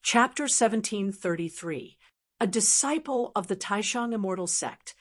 Chapter 1733. A disciple of the Taishang immortal sect.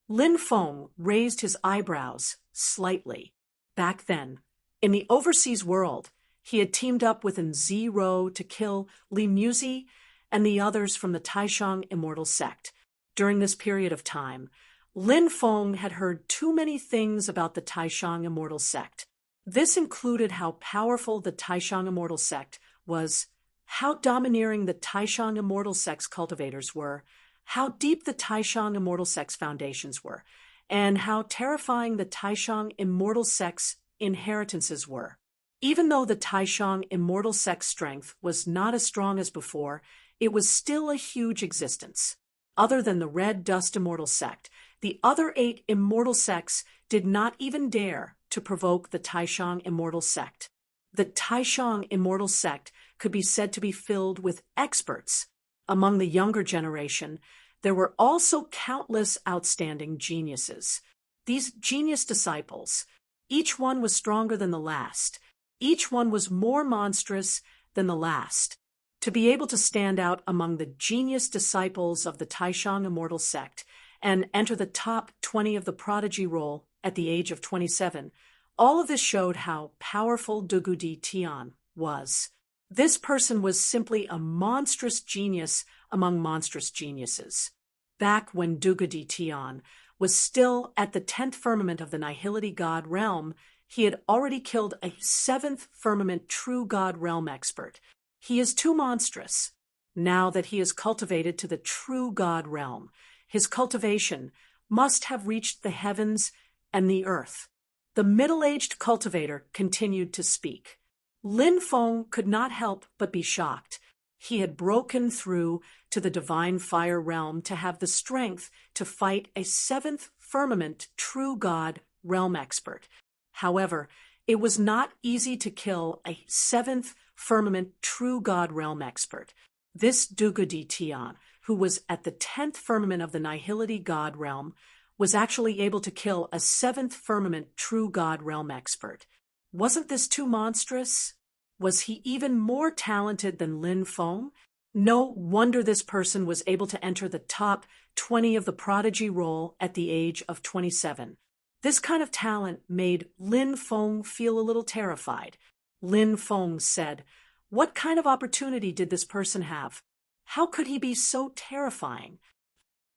Lin Feng raised his eyebrows slightly. Back then, in the overseas world, he had teamed up with an Zero to kill Li Muzi and the others from the Taishang immortal sect. During this period of time, Lin Feng had heard too many things about the Taishang immortal sect. This included how powerful the Taishang immortal sect was, how domineering the Taishang immortal sect's cultivators were, how deep the Taishang immortal sect's foundations were, and how terrifying the Taishang immortal sect's inheritances were. Even though the Taishang immortal sect's strength was not as strong as before, it was still a huge existence. Other than the Red Dust immortal sect, the other 8 immortal sects did not even dare to provoke the Taishang immortal sect. The Taishang immortal sect could be said to be filled with experts. Among the younger generation, there were also countless outstanding geniuses. These genius disciples, each one was stronger than the last. Each one was more monstrous than the last. To be able to stand out among the genius disciples of the Taishang immortal sect and enter the top 20 of the prodigy roll at the age of 27, all of this showed how powerful Dugu Di Tian was. This person was simply a monstrous genius among monstrous geniuses. Back when Dugu Di Tian was still at the 10th firmament of the Nihility God realm, he had already killed a 7th firmament true God realm expert. He is too monstrous. Now that he is cultivated to the true God realm, his cultivation must have reached the heavens and the earth. The middle-aged cultivator continued to speak. Lin Feng could not help but be shocked. He had broken through to the divine fire realm to have the strength to fight a 7th firmament true God realm expert. However, it was not easy to kill a 7th firmament true God realm expert. This Dugu Di Tian, who was at the 10th firmament of the Nihility God realm, was actually able to kill a 7th firmament true God realm expert. Wasn't this too monstrous? Was he even more talented than Lin Feng? No wonder this person was able to enter the top 20 of the prodigy roll at the age of 27. This kind of talent made Lin Feng feel a little terrified. Lin Feng said, "What kind of opportunity did this person have? How could he be so terrifying?"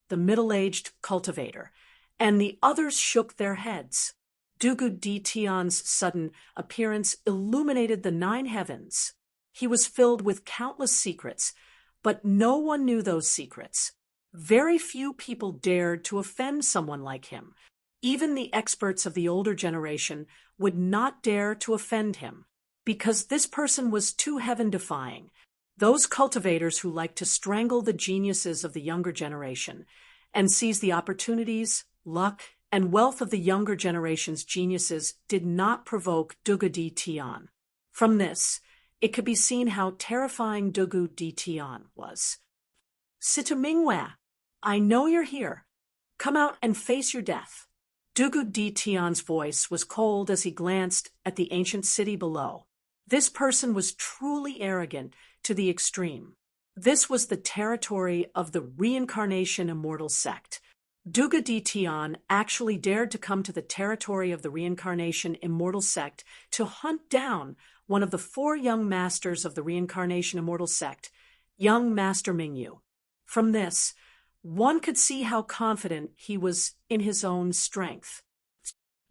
The middle-aged cultivator and the others shook their heads. Dugu Di Tian's sudden appearance illuminated the 9 heavens. He was filled with countless secrets, but no one knew those secrets. Very few people dared to offend someone like him. Even the experts of the older generation would not dare to offend him, because this person was too heaven-defying. Those cultivators who like to strangle the geniuses of the younger generation and seize the opportunities, luck, and wealth of the younger generation's geniuses did not provoke Dugu Di Tian. From this, it could be seen how terrifying Dugu Di Tian was. "Situ Mingwei, I know you're here. Come out and face your death." Dugu Di Tian's voice was cold as he glanced at the ancient city below. This person was truly arrogant to the extreme. This was the territory of the Reincarnation Immortal Sect. Dugu Di Tian actually dared to come to the territory of the Reincarnation Immortal Sect to hunt down one of the 4 young masters of the Reincarnation Immortal Sect, young Master Mingyu. From this, one could see how confident he was in his own strength.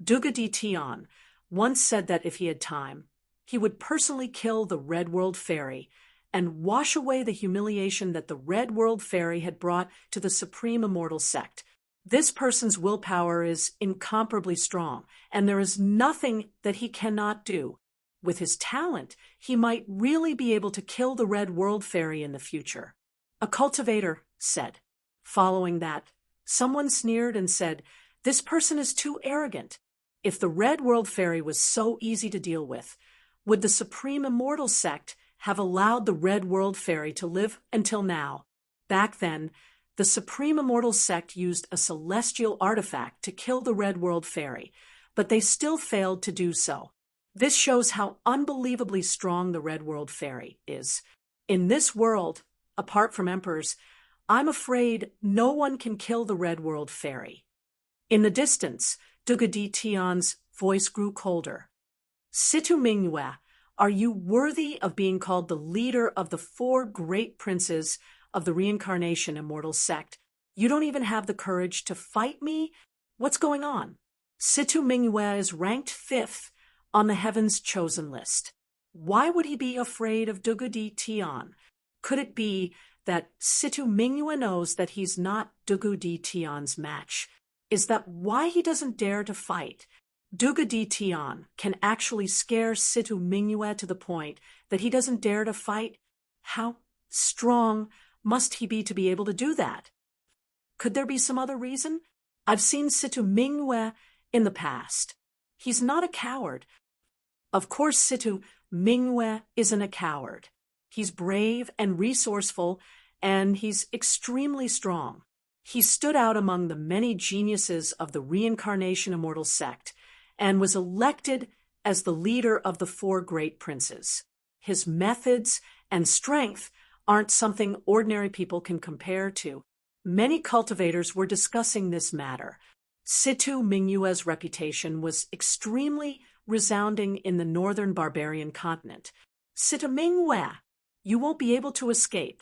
Dugu Di Tian once said that if he had time, he would personally kill the Red World Fairy and wash away the humiliation that the Red World Fairy had brought to the Supreme Immortal Sect. This person's willpower is incomparably strong, and there is nothing that he cannot do. With his talent, he might really be able to kill the Red World Fairy in the future. A cultivator said. Following that, someone sneered and said, "This person is too arrogant. If the Red World Fairy was so easy to deal with, would the Supreme Immortal Sect have allowed the Red World Fairy to live until now?" Back then, the Supreme Immortal Sect used a celestial artifact to kill the Red World Fairy, but they still failed to do so. This shows how unbelievably strong the Red World Fairy is. In this world, apart from emperors, I'm afraid no one can kill the Red World Fairy. In the distance, Dugadi Tian's voice grew colder. Situ Mingyue, are you worthy of being called the leader of the 4 great princes of the reincarnation immortal sect? You don't even have the courage to fight me? What's going on? Situ Mingyue is ranked 5th on the Heaven's Chosen list. Why would he be afraid of Dugadi Tian? Could it be that Situ Mingyue knows that he's not Dugadi Tian's match? Is that why he doesn't dare to fight? Dugadi Tian can actually scare Situ Mingyue to the point that he doesn't dare to fight? How strong must he be to be able to do that? Could there be some other reason? I've seen Situ Mingyue in the past. He's not a coward. Of course, Situ Mingyue isn't a coward. He's brave and resourceful, and he's extremely strong. He stood out among the many geniuses of the reincarnation immortal sect and was elected as the leader of the 4 great princes. His methods and strength aren't something ordinary people can compare to. Many cultivators were discussing this matter. Situ Mingyue's reputation was extremely resounding in the northern barbarian continent. Situ Mingyue, you won't be able to escape.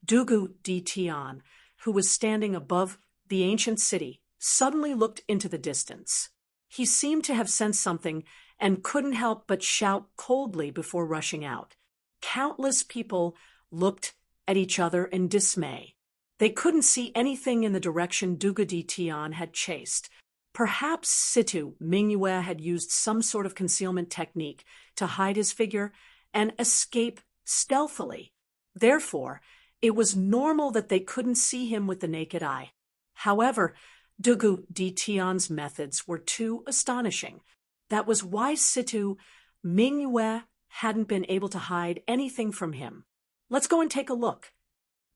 Dugadi Tian, who was standing above the ancient city, suddenly looked into the distance. He seemed to have sensed something and couldn't help but shout coldly before rushing out. Countless people looked at each other in dismay. They couldn't see anything in the direction Dugadi Tian had chased. Perhaps Situ Mingyue had used some sort of concealment technique to hide his figure and escape stealthily. Therefore, it was normal that they couldn't see him with the naked eye. However, Dugadi Tian's methods were too astonishing. That was why Situ Mingyue hadn't been able to hide anything from him. Let's go and take a look.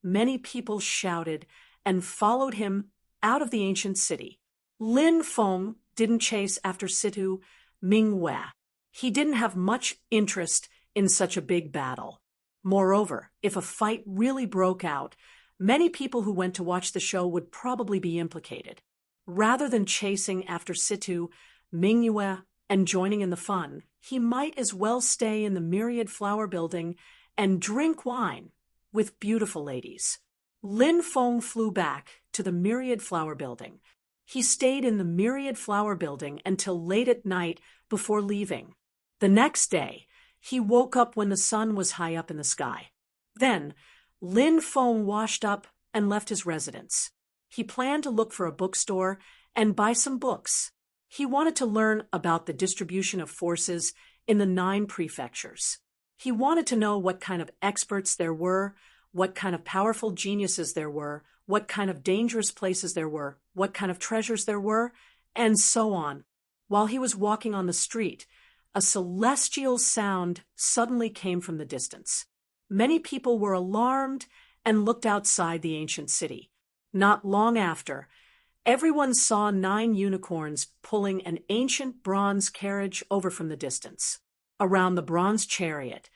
Many people shouted and followed him out of the ancient city. Lin Feng didn't chase after Situ Mingyue. He didn't have much interest in such a big battle. Moreover, if a fight really broke out, many people who went to watch the show would probably be implicated. Rather than chasing after Situ Mingyue and joining in the fun, he might as well stay in the Myriad Flower Building and drink wine with beautiful ladies. Lin Feng flew back to the Myriad Flower Building. He stayed in the Myriad Flower Building until late at night before leaving. The next day, he woke up when the sun was high up in the sky. Then, Lin Feng washed up and left his residence. He planned to look for a bookstore and buy some books. He wanted to learn about the distribution of forces in the 9 prefectures. He wanted to know what kind of experts there were, what kind of powerful geniuses there were, what kind of dangerous places there were, what kind of treasures there were, and so on. While he was walking on the street, a celestial sound suddenly came from the distance. Many people were alarmed and looked outside the ancient city. Not long after, everyone saw 9 unicorns pulling an ancient bronze carriage over from the distance. Around the bronze chariot,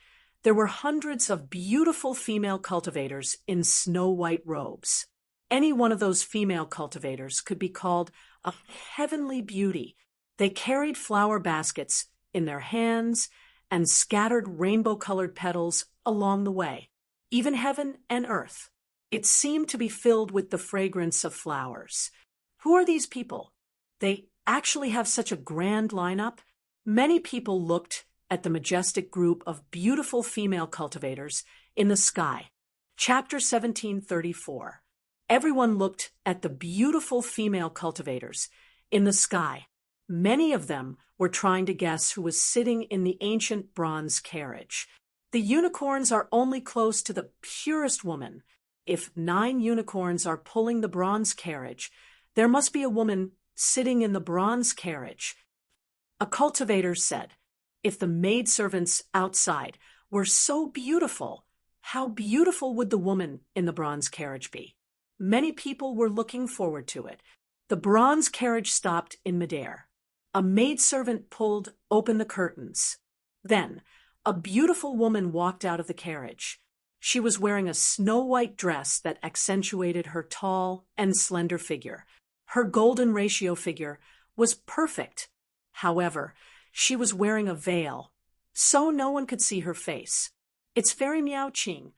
there were hundreds of beautiful female cultivators in snow-white robes. Any one of those female cultivators could be called a heavenly beauty. They carried flower baskets in their hands and scattered rainbow-colored petals along the way. Even heaven and earth. It seemed to be filled with the fragrance of flowers. Who are these people? They actually have such a grand lineup. Many people looked at the majestic group of beautiful female cultivators in the sky. Chapter 1734. Everyone looked at the beautiful female cultivators in the sky. Many of them were trying to guess who was sitting in the ancient bronze carriage. The unicorns are only close to the purest woman. If 9 unicorns are pulling the bronze carriage, there must be a woman sitting in the bronze carriage. A cultivator said, if the maidservants outside were so beautiful, how beautiful would the woman in the bronze carriage be? Many people were looking forward to it. The bronze carriage stopped in midair. A maidservant pulled open the curtains. Then, a beautiful woman walked out of the carriage. She was wearing a snow-white dress that accentuated her tall and slender figure. Her golden ratio figure was perfect. However, she was wearing a veil, so no one could see her face. It's Fairy Miao Qing.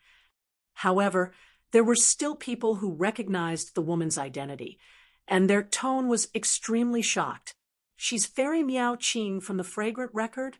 However, there were still people who recognized the woman's identity, and their tone was extremely shocked. She's Fairy Miao Qing from the Fragrant Record?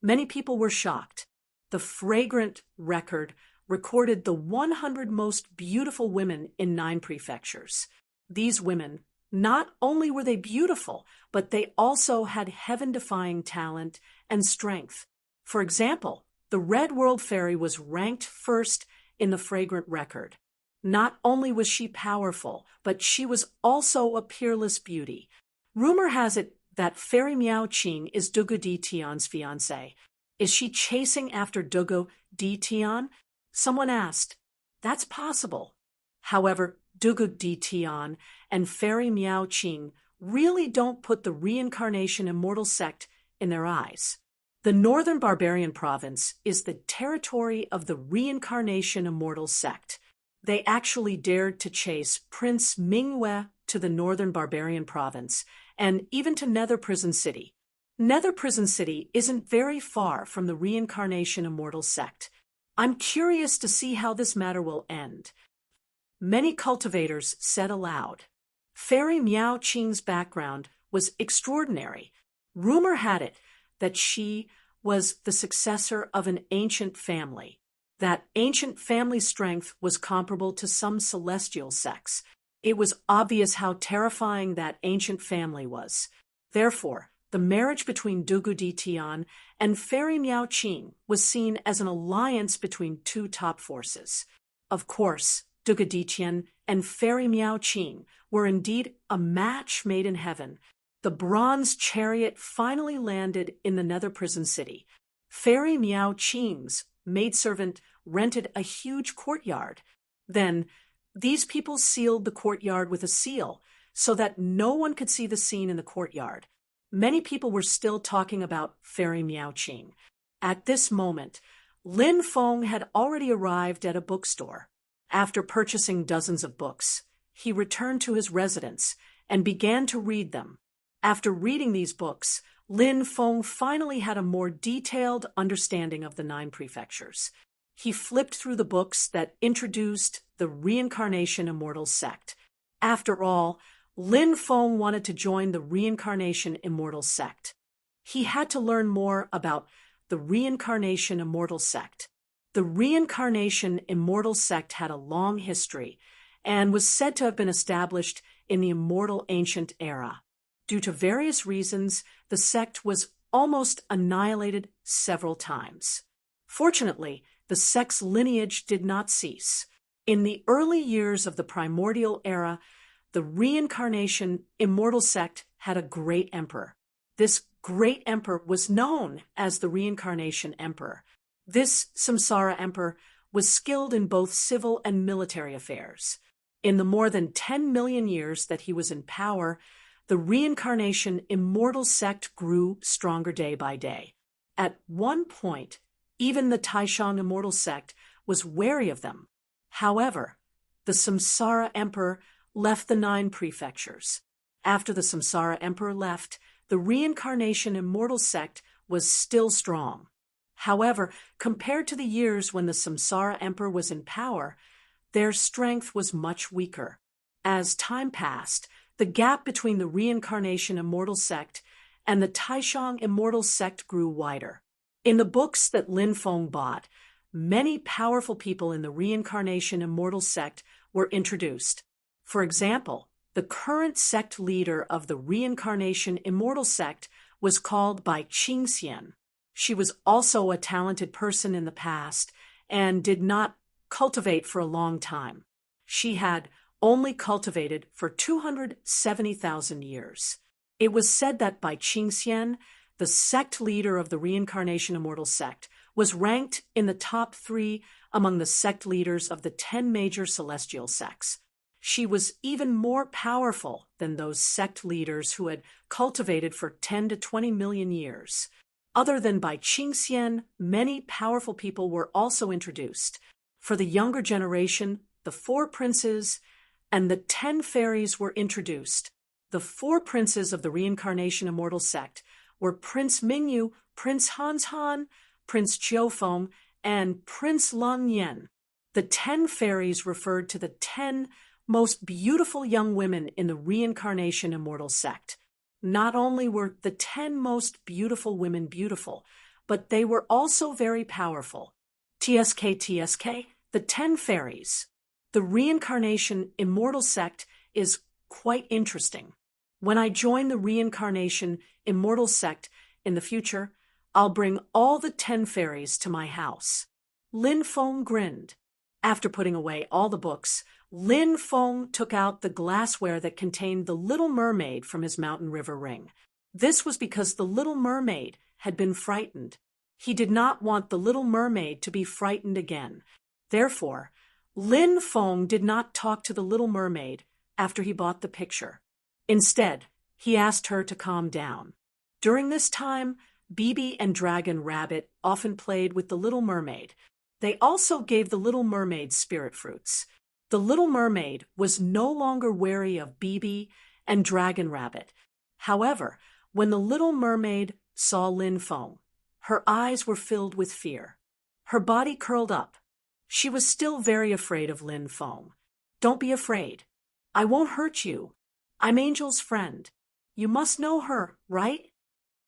Many people were shocked. The Fragrant Record recorded the 100 most beautiful women in 9 prefectures. These women, not only were they beautiful, but they also had heaven-defying talent and strength. For example, the Red World Fairy was ranked first in the Fragrant Record. Not only was she powerful, but she was also a peerless beauty. Rumor has it that Fairy Miao Qing is Dugu Di Tian's fiancé. Is she chasing after Dugu Di Tian? Someone asked. That's possible. However, Dugu Di Tian and Fairy Miao Qing really don't put the reincarnation immortal sect in their eyes. The Northern Barbarian Province is the territory of the reincarnation immortal sect. They actually dared to chase Prince Mingwei to the Northern Barbarian Province and even to Nether Prison City. Nether Prison City isn't very far from the reincarnation immortal sect. I'm curious to see how this matter will end. Many cultivators said aloud. Fairy Miao Qing's background was extraordinary. Rumor had it that she was the successor of an ancient family. That ancient family strength was comparable to some celestial sects. It was obvious how terrifying that ancient family was. Therefore, the marriage between Dugu Di Tian and Fairy Miao Qing was seen as an alliance between 2 top forces. Of course, Dugu Di Tian and Fairy Miao Qing were indeed a match made in heaven. The bronze chariot finally landed in the Nether Prison City. Fairy Miao Qing's maidservant rented a huge courtyard. Then, these people sealed the courtyard with a seal so that no one could see the scene in the courtyard. Many people were still talking about Fairy Miao Qing. At this moment, Lin Feng had already arrived at a bookstore. After purchasing dozens of books, he returned to his residence and began to read them. After reading these books, Lin Feng finally had a more detailed understanding of the 9 prefectures. He flipped through the books that introduced the reincarnation immortal sect. After all, Lin Feng wanted to join the reincarnation immortal sect. He had to learn more about the reincarnation immortal sect. The reincarnation immortal sect had a long history and was said to have been established in the immortal ancient era. Due to various reasons, the sect was almost annihilated several times. Fortunately, the sect's lineage did not cease. In the early years of the primordial era, the reincarnation immortal sect had a great emperor. This great emperor was known as the reincarnation emperor. This samsara emperor was skilled in both civil and military affairs. In the more than 10 million years that he was in power, the reincarnation immortal sect grew stronger day by day. At one point, even the Taishang immortal sect was wary of them. However, the samsara emperor left the 9 prefectures. After the samsara emperor left, the reincarnation immortal sect was still strong. However, compared to the years when the samsara emperor was in power, their strength was much weaker. As time passed, the gap between the reincarnation immortal sect and the Taishang immortal sect grew wider. In the books that Lin Feng bought, many powerful people in the reincarnation immortal sect were introduced. For example, the current sect leader of the reincarnation immortal sect was called by Qingxian. She was also a talented person in the past and did not cultivate for a long time. She had only cultivated for 270,000 years. It was said that by Qingxian, the sect leader of the reincarnation immortal sect, was ranked in the top 3 among the sect leaders of the 10 major celestial sects. She was even more powerful than those sect leaders who had cultivated for 10 to 20 million years. Other than by Qingxian, many powerful people were also introduced. For the younger generation, the 4 princes and the 10 fairies were introduced. The 4 princes of the reincarnation immortal sect were Prince Mingyu, Prince Han, Prince Chiufeng, and Prince Lan Yen. The 10 fairies referred to the 10 most beautiful young women in the reincarnation immortal sect. Not only were the 10 most beautiful women beautiful, but they were also very powerful. TSK, the 10 fairies. The reincarnation immortal sect is quite interesting. When I join the reincarnation immortal sect in the future, I'll bring all the 10 fairies to my house. Lin Feng grinned. After putting away all the books, Lin Feng took out the glassware that contained the Little Mermaid from his mountain river ring. This was because the Little Mermaid had been frightened. He did not want the Little Mermaid to be frightened again. Therefore, Lin Feng did not talk to the Little Mermaid after he bought the picture. Instead, he asked her to calm down. During this time, Bibi and Dragon Rabbit often played with the Little Mermaid. They also gave the Little Mermaid spirit fruits. The Little Mermaid was no longer wary of Bibi and Dragon Rabbit. However, when the Little Mermaid saw Lin Feng, her eyes were filled with fear. Her body curled up. She was still very afraid of Lin Feng. "Don't be afraid. I won't hurt you. I'm Angel's friend. You must know her, right?"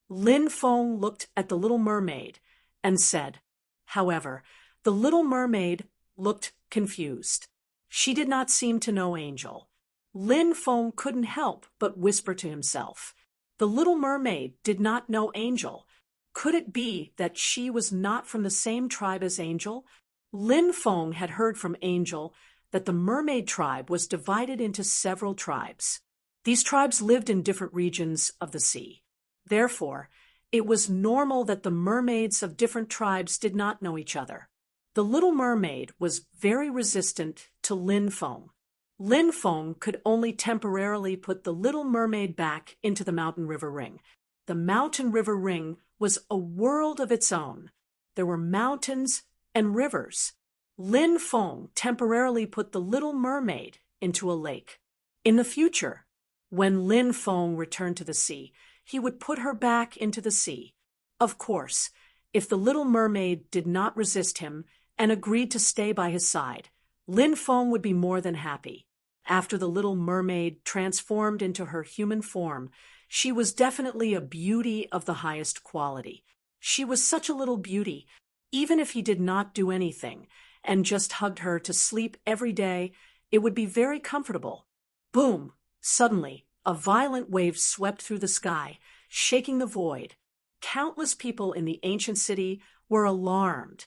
Lin Feng looked at the Little Mermaid and said. However, the Little Mermaid looked confused. She did not seem to know Angel. Lin Feng couldn't help but whisper to himself. The Little Mermaid did not know Angel. Could it be that she was not from the same tribe as Angel? Lin Feng had heard from Angel that the mermaid tribe was divided into several tribes. These tribes lived in different regions of the sea. Therefore, it was normal that the mermaids of different tribes did not know each other. The Little Mermaid was very resistant to Lin Feng. Lin Feng could only temporarily put the Little Mermaid back into the mountain river ring. The mountain river ring was a world of its own. There were mountains and rivers. Lin Feng temporarily put the Little Mermaid into a lake. In the future, when Lin Feng returned to the sea, he would put her back into the sea. Of course, if the Little Mermaid did not resist him and agreed to stay by his side, Lin Feng would be more than happy. After the Little Mermaid transformed into her human form, she was definitely a beauty of the highest quality. She was such a little beauty, even if he did not do anything and just hugged her to sleep every day, it would be very comfortable. Boom! Suddenly, a violent wave swept through the sky, shaking the void. Countless people in the ancient city were alarmed.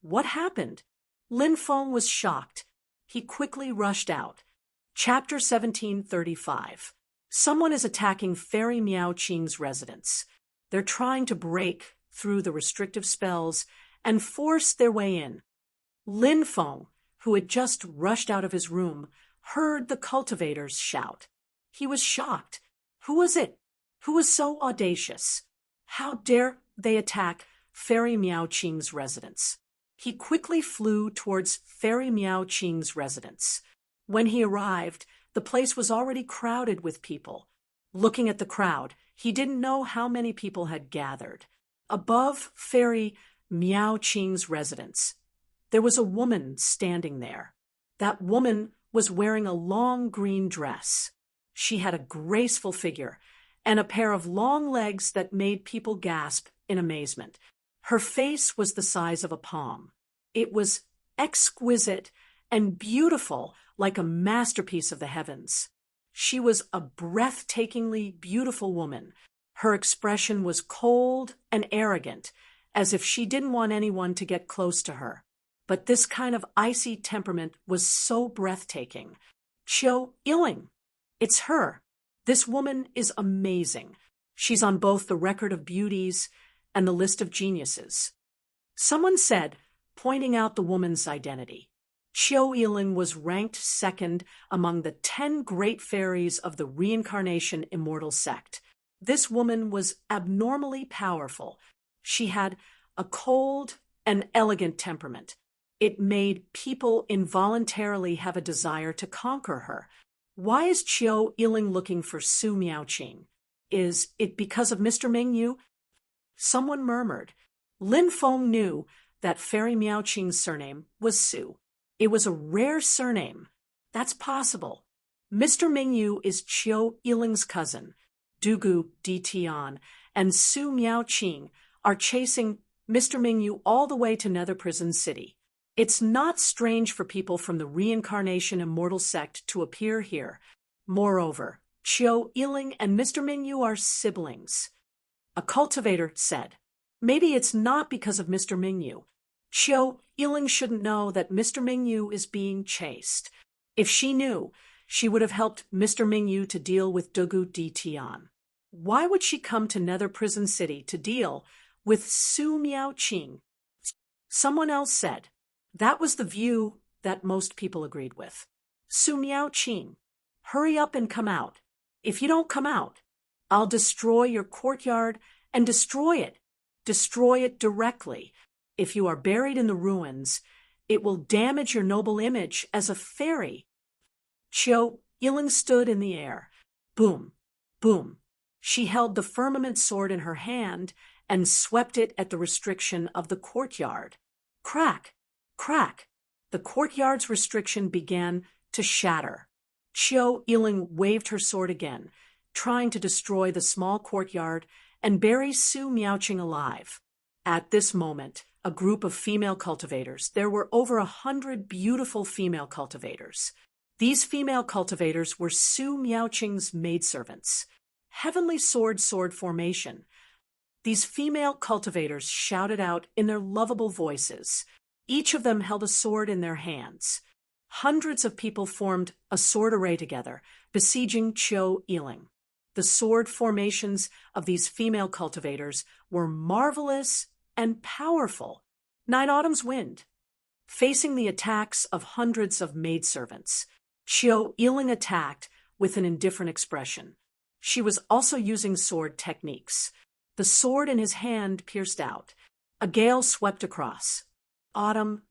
What happened? Lin Feng was shocked. He quickly rushed out. Chapter 1735. Someone is attacking Fairy Miao Qing's residence. They're trying to break through the restrictive spells and force their way in. Lin Feng, who had just rushed out of his room, heard the cultivators shout. He was shocked. Who was it? Who was so audacious? How dare they attack Fairy Miao Qing's residence? He quickly flew towards Fairy Miao Qing's residence. When he arrived, the place was already crowded with people. Looking at the crowd, he didn't know how many people had gathered. Above Fairy Miao Qing's residence, there was a woman standing there. That woman was wearing a long green dress. She had a graceful figure and a pair of long legs that made people gasp in amazement. Her face was the size of a palm. It was exquisite and beautiful, like a masterpiece of the heavens. She was a breathtakingly beautiful woman. Her expression was cold and arrogant, as if she didn't want anyone to get close to her. But this kind of icy temperament was so breathtaking. Qiu Yiling. It's her. This woman is amazing. She's on both the record of beauties and the list of geniuses. Someone said, pointing out the woman's identity. Qiu Yiling was ranked second among the 10 great fairies of the reincarnation immortal sect. This woman was abnormally powerful. She had a cold and elegant temperament. It made people involuntarily have a desire to conquer her. Why is Qiu Yiling looking for Su Miaoqing? Is it because of Mr. Mingyu? Someone murmured. Lin Feng knew that Fairy Miaoqing's surname was Su. It was a rare surname. That's possible. Mr. Mingyu is Qiu Yiling's cousin, Dugu Di Tian, and Su Miaoqing are chasing Mr. Mingyu all the way to Nether Prison City. It's not strange for people from the Reincarnation Immortal sect to appear here. Moreover, Qiu Yiling and Mr. Mingyu are siblings. A cultivator said, maybe it's not because of Mr. Mingyu. Qiu Yiling shouldn't know that Mr. Mingyu is being chased. If she knew, she would have helped Mr. Mingyu to deal with Dugu Di Tian. Why would she come to Nether Prison City to deal with Su Miaoqing? Someone else said. That was the view that most people agreed with. Su Miaoqing, hurry up and come out. If you don't come out, I'll destroy your courtyard and destroy it. Destroy it directly. If you are buried in the ruins, it will damage your noble image as a fairy. Qiu Yiling stood in the air. Boom, boom. She held the firmament sword in her hand and swept it at the restriction of the courtyard. Crack, crack. The courtyard's restriction began to shatter. Qiu Yiling waved her sword again, trying to destroy the small courtyard and bury Su Miaoqing alive. At this moment, a group of female cultivators, there were over 100 beautiful female cultivators. These female cultivators were Su Miaoqing's maidservants. Heavenly sword formation. These female cultivators shouted out in their lovable voices. Each of them held a sword in their hands. Hundreds of people formed a sword array together, besieging Qiu Yiling. The sword formations of these female cultivators were marvelous and powerful. Nine Autumn's Wind. Facing the attacks of hundreds of maidservants, Qiu Yiling attacked with an indifferent expression. She was also using sword techniques. The sword in his hand pierced out. A gale swept across. Autumn.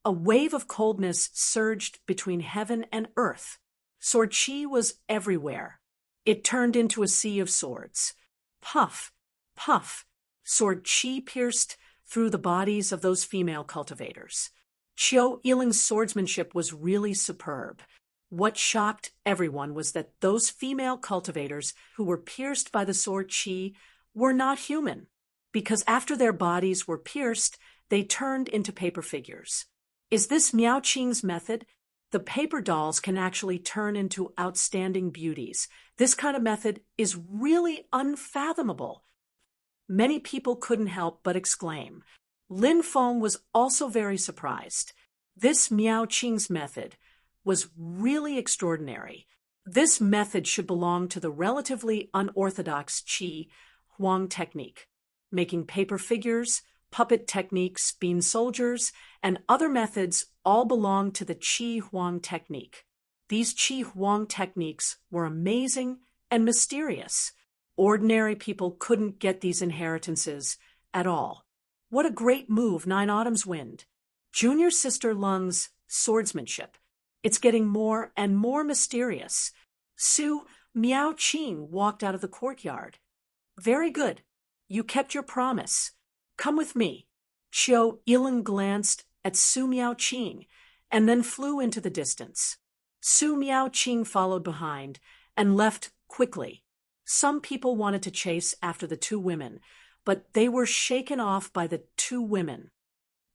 A wave of coldness surged between heaven and earth. Sword chi was everywhere. It turned into a sea of swords. Puff, puff. Sword chi pierced through the bodies of those female cultivators. Qiu Yiling's swordsmanship was really superb. What shocked everyone was that those female cultivators who were pierced by the sword chi were not human, because after their bodies were pierced, they turned into paper figures. Is this Miaoqing's method? The paper dolls can actually turn into outstanding beauties. This kind of method is really unfathomable. Many people couldn't help but exclaim. Lin Feng was also very surprised. This Miaoqing's method was really extraordinary. This method should belong to the relatively unorthodox Qi Huang technique. Making paper figures, puppet techniques, bean soldiers, and other methods all belong to the Qi Huang technique. These Qi Huang techniques were amazing and mysterious. Ordinary people couldn't get these inheritances at all. What a great move, Nine Autumn's Wind. Junior sister Lung's swordsmanship. It's getting more and more mysterious. Su Miaoqing walked out of the courtyard. Very good. You kept your promise. Come with me. Qiu Yiling glanced at Su Miaoqing and then flew into the distance. Su Miaoqing followed behind and left quickly. Some people wanted to chase after the two women, but they were shaken off by the two women.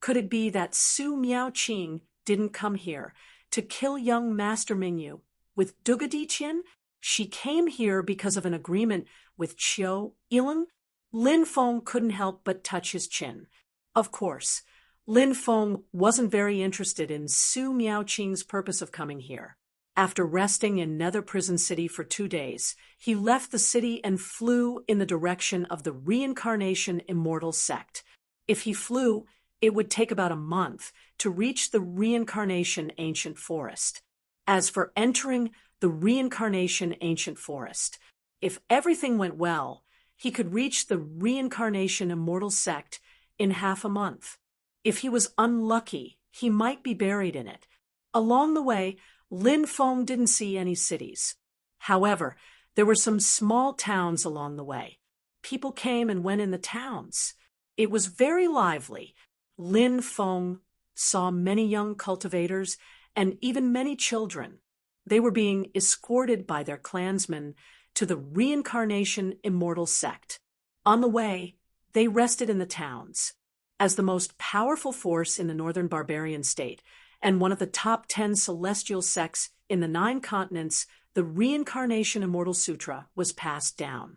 Could it be that Su Miaoqing didn't come here to kill young Master Mingyu with Dugu Diqian? She came here because of an agreement with Qiu Yiling? Lin Feng couldn't help but touch his chin. Of course, Lin Feng wasn't very interested in Su Miaoqing's purpose of coming here. After resting in Nether Prison City for 2 days, he left the city and flew in the direction of the Reincarnation Immortal sect. If he flew, it would take about a month to reach the Reincarnation Ancient Forest. As for entering the Reincarnation Ancient Forest, if everything went well, he could reach the Reincarnation Immortal sect in half a month. If he was unlucky he might be buried in it. Along the way, Lin Feng didn't see any cities. However, there were some small towns along the way. People came and went in the towns. It was very lively. Lin Feng saw many young cultivators and even many children. They were being escorted by their clansmen to the Reincarnation Immortal Sect. On the way, they rested in the towns. As the most powerful force in the northern barbarian state and one of the top 10 celestial sects in the 9 continents, the Reincarnation Immortal Sutra was passed down.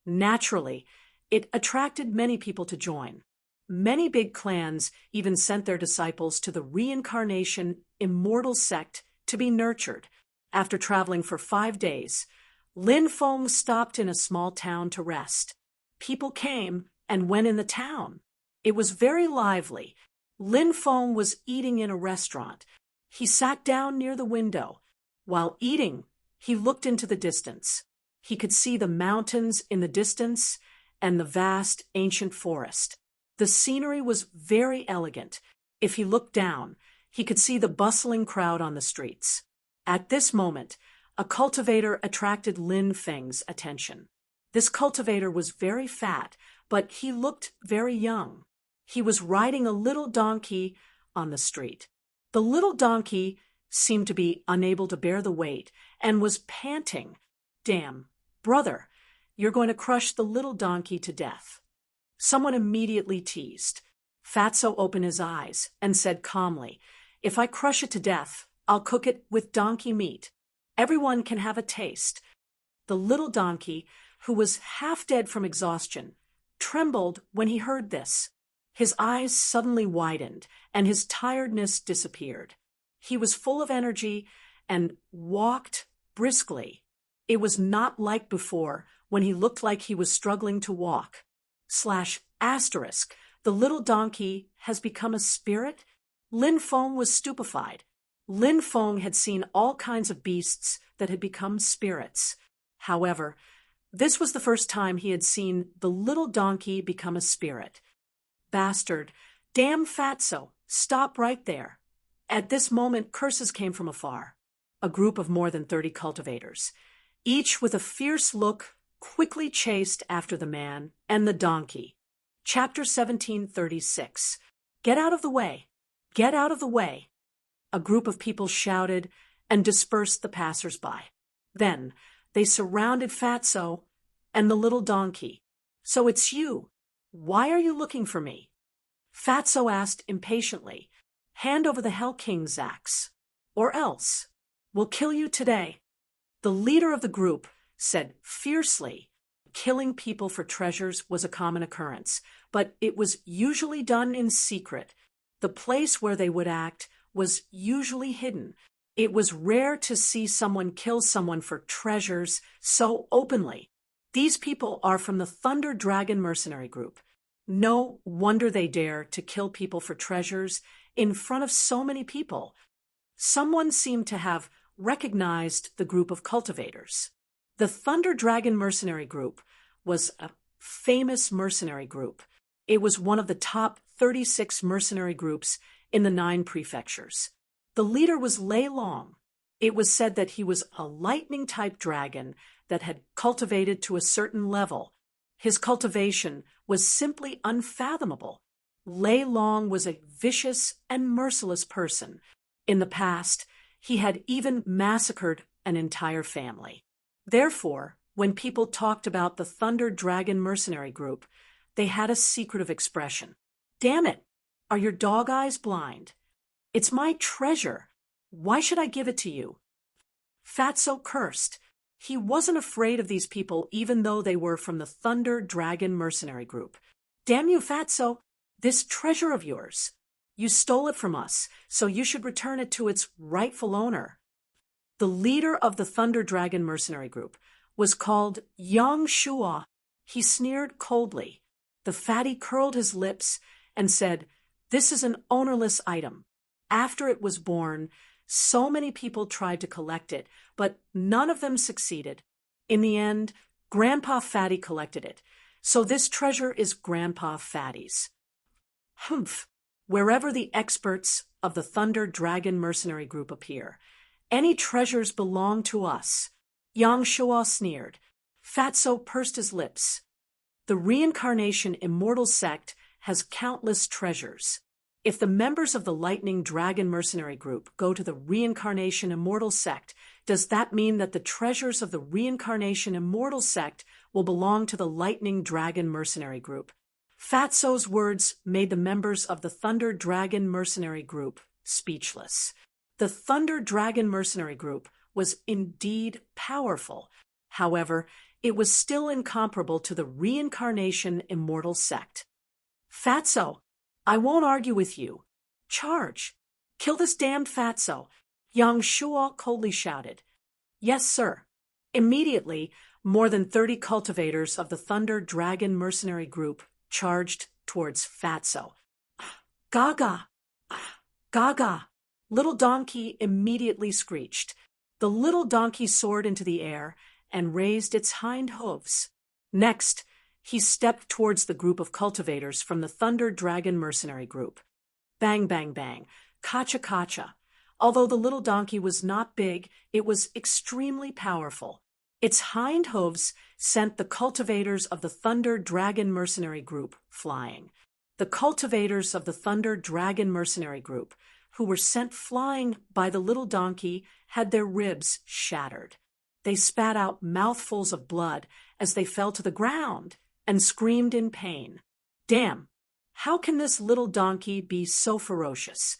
Naturally, it attracted many people to join. Many big clans even sent their disciples to the Reincarnation Immortal Sect to be nurtured. After traveling for 5 days, Lin Feng stopped in a small town to rest. People came and went in the town. It was very lively. Lin Feng was eating in a restaurant. He sat down near the window. While eating, he looked into the distance. He could see the mountains in the distance and the vast ancient forest. The scenery was very elegant. If he looked down, he could see the bustling crowd on the streets. At this moment, a cultivator attracted Lin Feng's attention. This cultivator was very fat, but he looked very young. He was riding a little donkey on the street. The little donkey seemed to be unable to bear the weight and was panting. "Damn, brother, you're going to crush the little donkey to death." Someone immediately teased. Fatso opened his eyes and said calmly, "If I crush it to death, I'll cook it with donkey meat. Everyone can have a taste." The little donkey, who was half dead from exhaustion, trembled when he heard this. His eyes suddenly widened, and his tiredness disappeared. He was full of energy and walked briskly. It was not like before, when he looked like he was struggling to walk. ***, the little donkey has become a spirit? Lin Feng was stupefied. Lin Feng had seen all kinds of beasts that had become spirits. However, this was the first time he had seen the little donkey become a spirit. "Bastard! Damn Fatso! Stop right there!" At this moment, curses came from afar. A group of more than 30 cultivators, each with a fierce look, quickly chased after the man and the donkey. Chapter 1736. "Get out of the way! Get out of the way!" A group of people shouted and dispersed the passers-by. Then they surrounded Fatso and the little donkey. "So it's you. Why are you looking for me?" Fatso asked impatiently. "Hand over the Hell King's axe, or else we'll kill you today." The leader of the group said fiercely, killing people for treasures was a common occurrence, but it was usually done in secret. The place where they would act was usually hidden. It was rare to see someone kill someone for treasures so openly. These people are from the Thunder Dragon mercenary group. No wonder they dare to kill people for treasures in front of so many people. Someone seemed to have recognized the group of cultivators. The Thunder Dragon mercenary group was a famous mercenary group. It was one of the top 36 mercenary groups in the 9 prefectures. The leader was Lei Long. It was said that he was a lightning-type dragon that had cultivated to a certain level. His cultivation was simply unfathomable. Lei Long was a vicious and merciless person. In the past, he had even massacred an entire family. Therefore, when people talked about the Thunder Dragon mercenary group, they had a secretive expression. "Damn it! Are your dog eyes blind? It's my treasure. Why should I give it to you?" Fatso cursed. He wasn't afraid of these people even though they were from the Thunder Dragon mercenary group. "Damn you, Fatso! This treasure of yours. You stole it from us, so you should return it to its rightful owner." The leader of the Thunder Dragon mercenary group was called Yang Shua. He sneered coldly. The fatty curled his lips and said, "This is an ownerless item. After it was born, so many people tried to collect it, but none of them succeeded. In the end, Grandpa Fatty collected it. So this treasure is Grandpa Fatty's." "Humph! wherever the experts of the Thunder Dragon Mercenary Group appear. Any treasures belong to us. Yang Shuo sneered. Fatso pursed his lips. The Reincarnation Immortal Sect has countless treasures. If the members of the Lightning Dragon Mercenary Group go to the Reincarnation Immortal Sect, does that mean that the treasures of the Reincarnation Immortal Sect will belong to the Lightning Dragon Mercenary Group? Fatso's words made the members of the Thunder Dragon Mercenary Group speechless. The Thunder Dragon Mercenary Group was indeed powerful. However, it was still incomparable to the Reincarnation Immortal Sect. Fatso, I won't argue with you. Charge! Kill this damned Fatso! Yang Shuo coldly shouted. Yes, sir. Immediately, more than 30 cultivators of the Thunder Dragon Mercenary Group charged towards Fatso. Gaga! Gaga! Little Donkey immediately screeched. The little donkey soared into the air and raised its hind hooves. Next, he stepped towards the group of cultivators from the Thunder Dragon Mercenary Group. Bang, bang, bang. Kacha, kacha. Although the little donkey was not big, it was extremely powerful. Its hind hooves sent the cultivators of the Thunder Dragon Mercenary Group flying. The cultivators of the Thunder Dragon Mercenary Group, who were sent flying by the little donkey, had their ribs shattered. They spat out mouthfuls of blood as they fell to the ground and screamed in pain. Damn! How can this little donkey be so ferocious?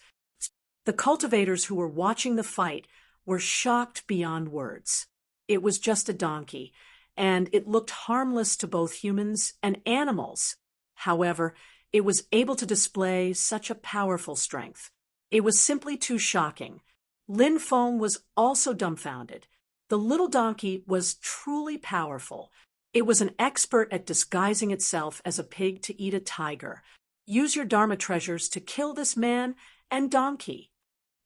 The cultivators who were watching the fight were shocked beyond words. It was just a donkey, and it looked harmless to both humans and animals. However, it was able to display such a powerful strength. It was simply too shocking. Lin Feng was also dumbfounded. The little donkey was truly powerful. It was an expert at disguising itself as a pig to eat a tiger. Use your Dharma treasures to kill this man and donkey.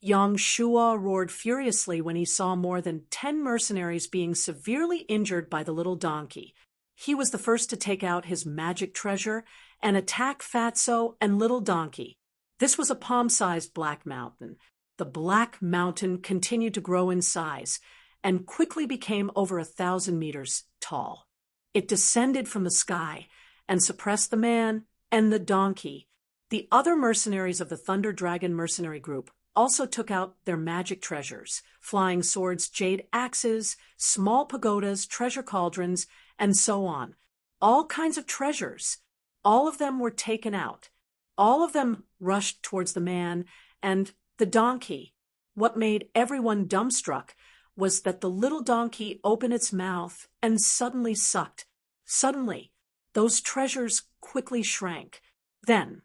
Yang Shuo roared furiously when he saw more than 10 mercenaries being severely injured by the little donkey. He was the first to take out his magic treasure and attack Fatso and little donkey. This was a palm-sized black mountain. The black mountain continued to grow in size and quickly became over 1,000 meters tall. It descended from the sky and suppressed the man and the donkey. The other mercenaries of the Thunder Dragon Mercenary Group also took out their magic treasures, flying swords, jade axes, small pagodas, treasure cauldrons, and so on. All kinds of treasures. All of them were taken out. All of them rushed towards the man and the donkey. What made everyone dumbstruck was that the little donkey opened its mouth and suddenly sucked. Suddenly, those treasures quickly shrank. Then,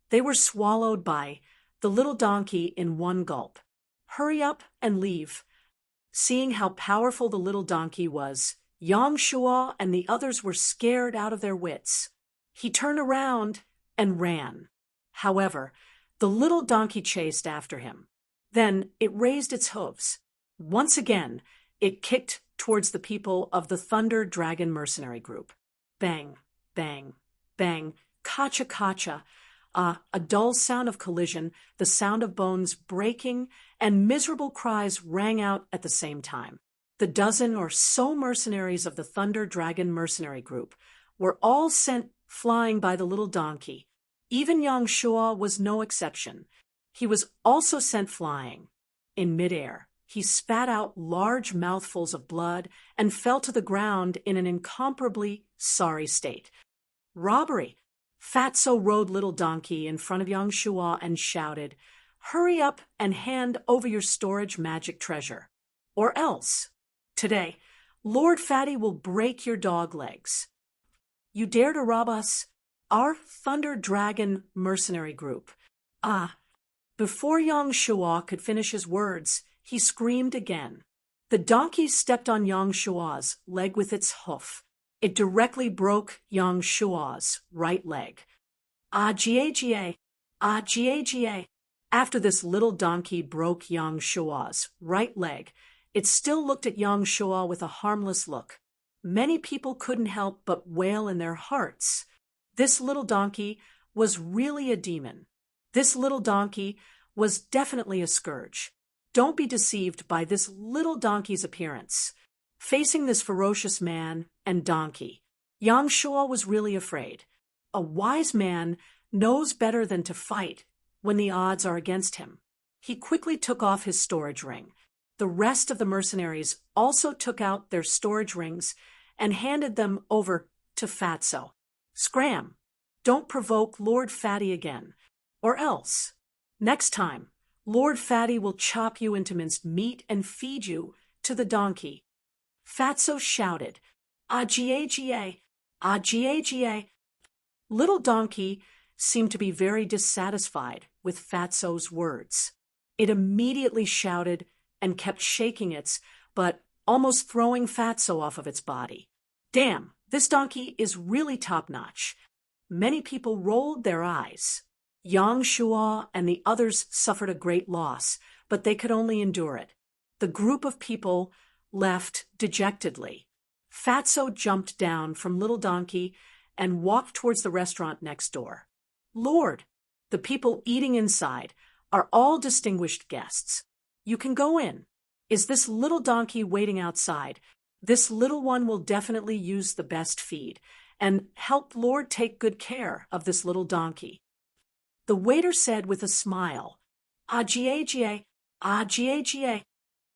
they were swallowed by the little donkey in one gulp. Hurry up and leave. Seeing how powerful the little donkey was, Yang Shuo and the others were scared out of their wits. He turned around and ran. However, the little donkey chased after him. Then it raised its hooves. Once again, it kicked towards the people of the Thunder Dragon Mercenary Group. Bang, bang, bang, kacha kacha. A dull sound of collision, the sound of bones breaking, and miserable cries rang out at the same time. The dozen or so mercenaries of the Thunder Dragon Mercenary Group were all sent flying by the little donkey. Even Yang Shuo was no exception. He was also sent flying. In midair, he spat out large mouthfuls of blood and fell to the ground in an incomparably sorry state. Robbery! Fatso rode little donkey in front of Yang Shuo and shouted, "Hurry up and hand over your storage magic treasure. Or else, today, Lord Fatty will break your dog legs. You dare to rob us? Our Thunder Dragon Mercenary Group." Before Yang Shuo could finish his words, he screamed again. The donkey stepped on Yang Shuo's leg with its hoof. It directly broke Yang Shuo's right leg. Jia. After this little donkey broke Yang Shuo's right leg, it still looked at Yang Shuo with a harmless look. Many people couldn't help but wail in their hearts. This little donkey was really a demon. This little donkey was definitely a scourge. Don't be deceived by this little donkey's appearance. Facing this ferocious man and donkey, Yang Shuo was really afraid. A wise man knows better than to fight when the odds are against him. He quickly took off his storage ring. The rest of the mercenaries also took out their storage rings and handed them over to Fatso. Scram! Don't provoke Lord Fatty again, or else, next time, Lord Fatty will chop you into minced meat and feed you to the donkey. Fatso shouted, "Agia, Agia." Little donkey seemed to be very dissatisfied with Fatso's words. It immediately shouted and kept shaking its butt, almost throwing Fatso off of its body. Damn, this donkey is really top-notch. Many people rolled their eyes. Yang Shuo and the others suffered a great loss, but they could only endure it. The group of people left dejectedly. Fatso jumped down from Little Donkey and walked towards the restaurant next door. Lord, the people eating inside are all distinguished guests. You can go in. Is this little donkey waiting outside? This little one will definitely use the best feed, and help Lord take good care of this little donkey. The waiter said with a smile, "Agia, Agia."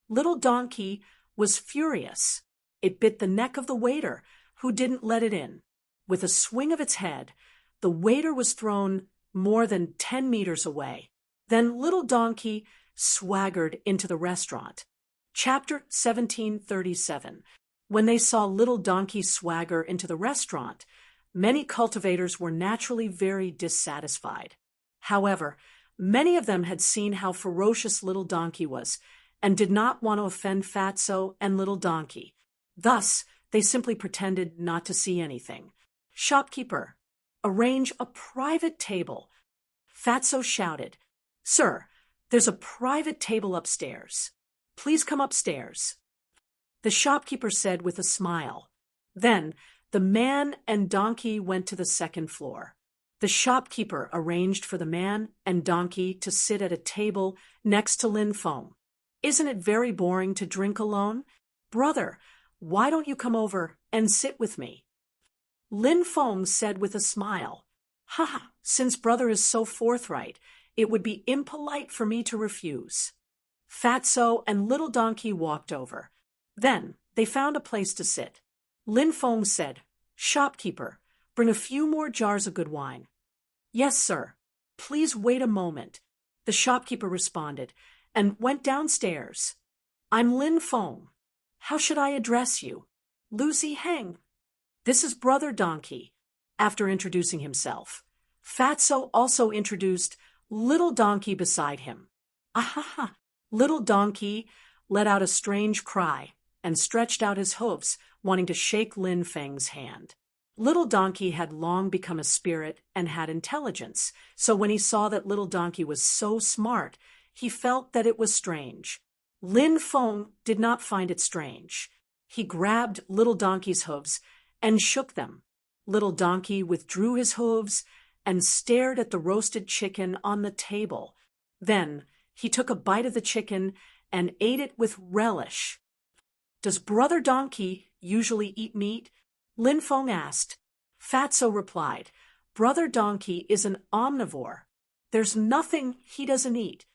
Little donkey was furious. It bit the neck of the waiter, who didn't let it in. With a swing of its head, the waiter was thrown more than 10 meters away. Then Little Donkey swaggered into the restaurant. Chapter 1737. When they saw Little Donkey swagger into the restaurant, many cultivators were naturally very dissatisfied. However, many of them had seen how ferocious Little Donkey was and did not want to offend Fatso and Little Donkey. Thus, they simply pretended not to see anything. Shopkeeper, arrange a private table. Fatso shouted, "Sir, there's a private table upstairs. Please come upstairs." The shopkeeper said with a smile. Then the man and donkey went to the second floor. The shopkeeper arranged for the man and donkey to sit at a table next to Lin Feng. "Isn't it very boring to drink alone? Brother, why don't you come over and sit with me?" Lin Feng said with a smile, "Ha, since brother is so forthright, it would be impolite for me to refuse." Fatso and Little Donkey walked over. Then they found a place to sit. Lin Feng said, "Shopkeeper, bring a few more jars of good wine." "Yes, sir. Please wait a moment," the shopkeeper responded, and went downstairs. "I'm Lin Feng. How should I address you?" "Lucy Heng." "This is Brother Donkey." After introducing himself, Fatso also introduced Little Donkey beside him. "Ahaha!" Little Donkey let out a strange cry and stretched out his hooves, wanting to shake Lin Feng's hand. Little Donkey had long become a spirit and had intelligence, so when he saw that Little Donkey was so smart, he felt that it was strange. Lin Feng did not find it strange. He grabbed Little Donkey's hooves and shook them. Little Donkey withdrew his hooves and stared at the roasted chicken on the table. Then he took a bite of the chicken and ate it with relish. "Does Brother Donkey usually eat meat?" Lin Feng asked. Fatso replied, "Brother Donkey is an omnivore. There's nothing he doesn't eat."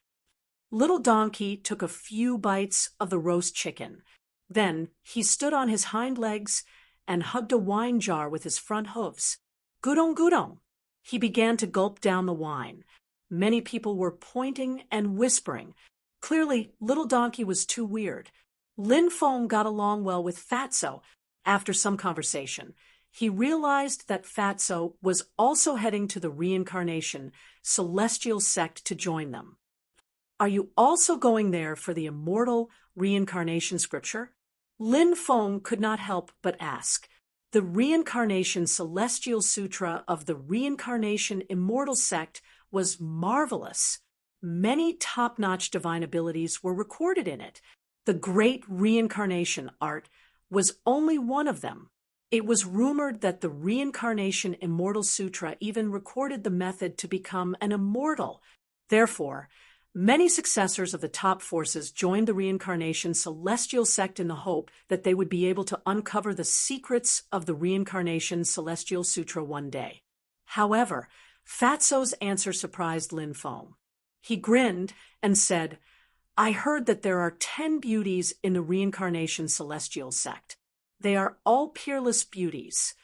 Little Donkey took a few bites of the roast chicken. Then he stood on his hind legs and hugged a wine jar with his front hooves. "Gudong, gudong." He began to gulp down the wine. Many people were pointing and whispering. Clearly, Little Donkey was too weird. Lin Feng got along well with Fatso. After some conversation, he realized that Fatso was also heading to the reincarnation celestial sect to join them. "Are you also going there for the immortal reincarnation scripture?" Lin Feng could not help but ask. The Reincarnation Celestial Sutra of the Reincarnation Immortal Sect was marvelous. Many top-notch divine abilities were recorded in it. The Great Reincarnation Art was only one of them. It was rumored that the Reincarnation Immortal Sutra even recorded the method to become an immortal. Therefore, many successors of the top forces joined the Reincarnation Celestial Sect in the hope that they would be able to uncover the secrets of the Reincarnation Celestial Sutra one day. However, Fatso's answer surprised Lin Feng. He grinned and said, "I heard that there are 10 beauties in the Reincarnation Celestial Sect. They are all peerless beauties.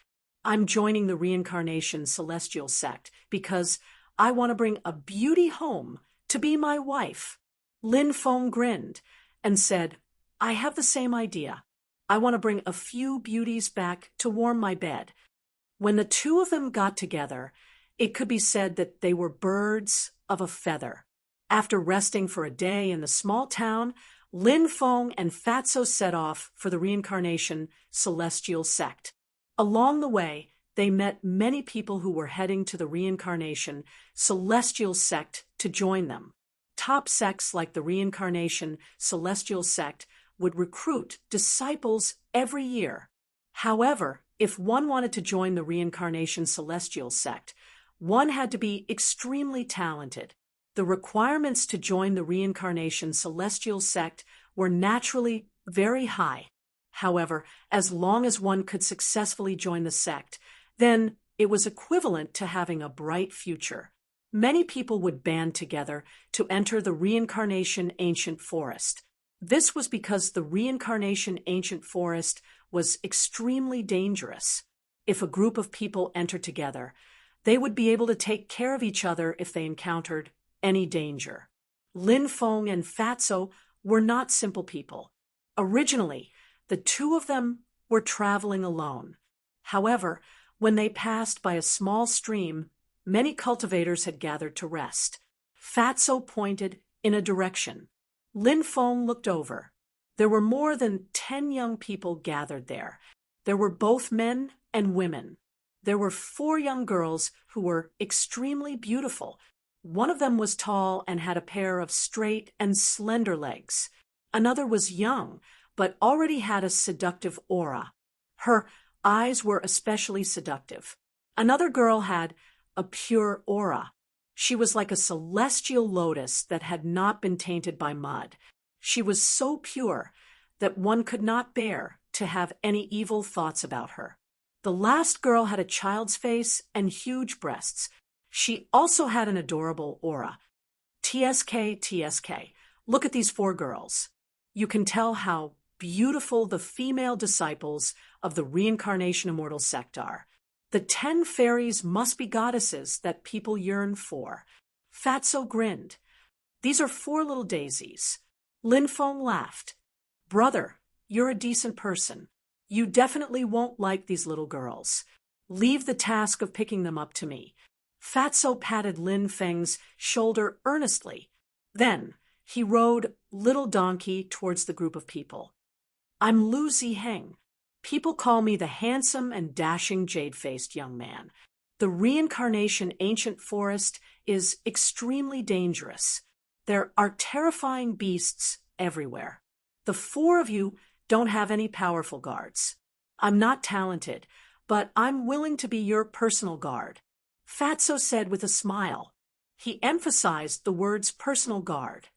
I'm joining the Reincarnation Celestial Sect because I want to bring a beauty home to be my wife." Lin Feng grinned and said, "I have the same idea. I want to bring a few beauties back to warm my bed." When the two of them got together, it could be said that they were birds of a feather. After resting for a day in the small town, Lin Feng and Fatso set off for the Reincarnation Celestial Sect. Along the way, they met many people who were heading to the Reincarnation Celestial Sect to join them. Top sects like the Reincarnation Celestial Sect would recruit disciples every year. However, if one wanted to join the Reincarnation Celestial Sect, one had to be extremely talented. The requirements to join the Reincarnation Celestial Sect were naturally very high. However, as long as one could successfully join the sect, then it was equivalent to having a bright future. Many people would band together to enter the Reincarnation Ancient Forest. This was because the Reincarnation Ancient Forest was extremely dangerous. If a group of people entered together, they would be able to take care of each other if they encountered any danger. Lin Feng and Fatso were not simple people. Originally, the two of them were traveling alone. However, when they passed by a small stream, many cultivators had gathered to rest. Fatso pointed in a direction. Lin Feng looked over. There were more than 10 young people gathered there. There were both men and women. There were 4 young girls who were extremely beautiful. One of them was tall and had a pair of straight and slender legs. Another was young, but already had a seductive aura. Her eyes were especially seductive. Another girl had a pure aura. She was like a celestial lotus that had not been tainted by mud. She was so pure that one could not bear to have any evil thoughts about her. The last girl had a child's face and huge breasts. She also had an adorable aura. TSK. Look at these 4 girls. You can tell how beautiful the female disciples of the Reincarnation Immortal Sect are. The 10 fairies must be goddesses that people yearn for. Fatso grinned. These are 4 little daisies. Lin Feng laughed. Brother, you're a decent person. You definitely won't like these little girls. Leave the task of picking them up to me. Fatso patted Lin Feng's shoulder earnestly. Then he rode Little Donkey towards the group of people. I'm Lu Ziheng. People call me the handsome and dashing jade-faced young man. The Reincarnation Ancient Forest is extremely dangerous. There are terrifying beasts everywhere. The 4 of you don't have any powerful guards. I'm not talented, but I'm willing to be your personal guard. Fatso said with a smile. He emphasized the words personal guard.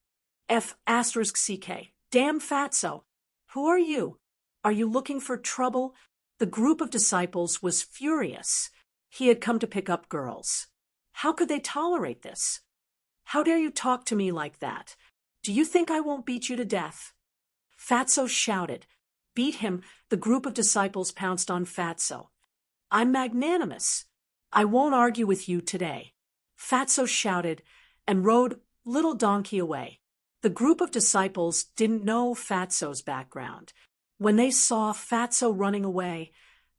F***CK. Damn Fatso. Who are you? Are you looking for trouble? The group of disciples was furious. He had come to pick up girls. How could they tolerate this? How dare you talk to me like that? Do you think I won't beat you to death? Fatso shouted. Beat him. The group of disciples pounced on Fatso. I'm magnanimous. I won't argue with you today. Fatso shouted and rode Little Donkey away. The group of disciples didn't know Fatso's background. When they saw Fatso running away,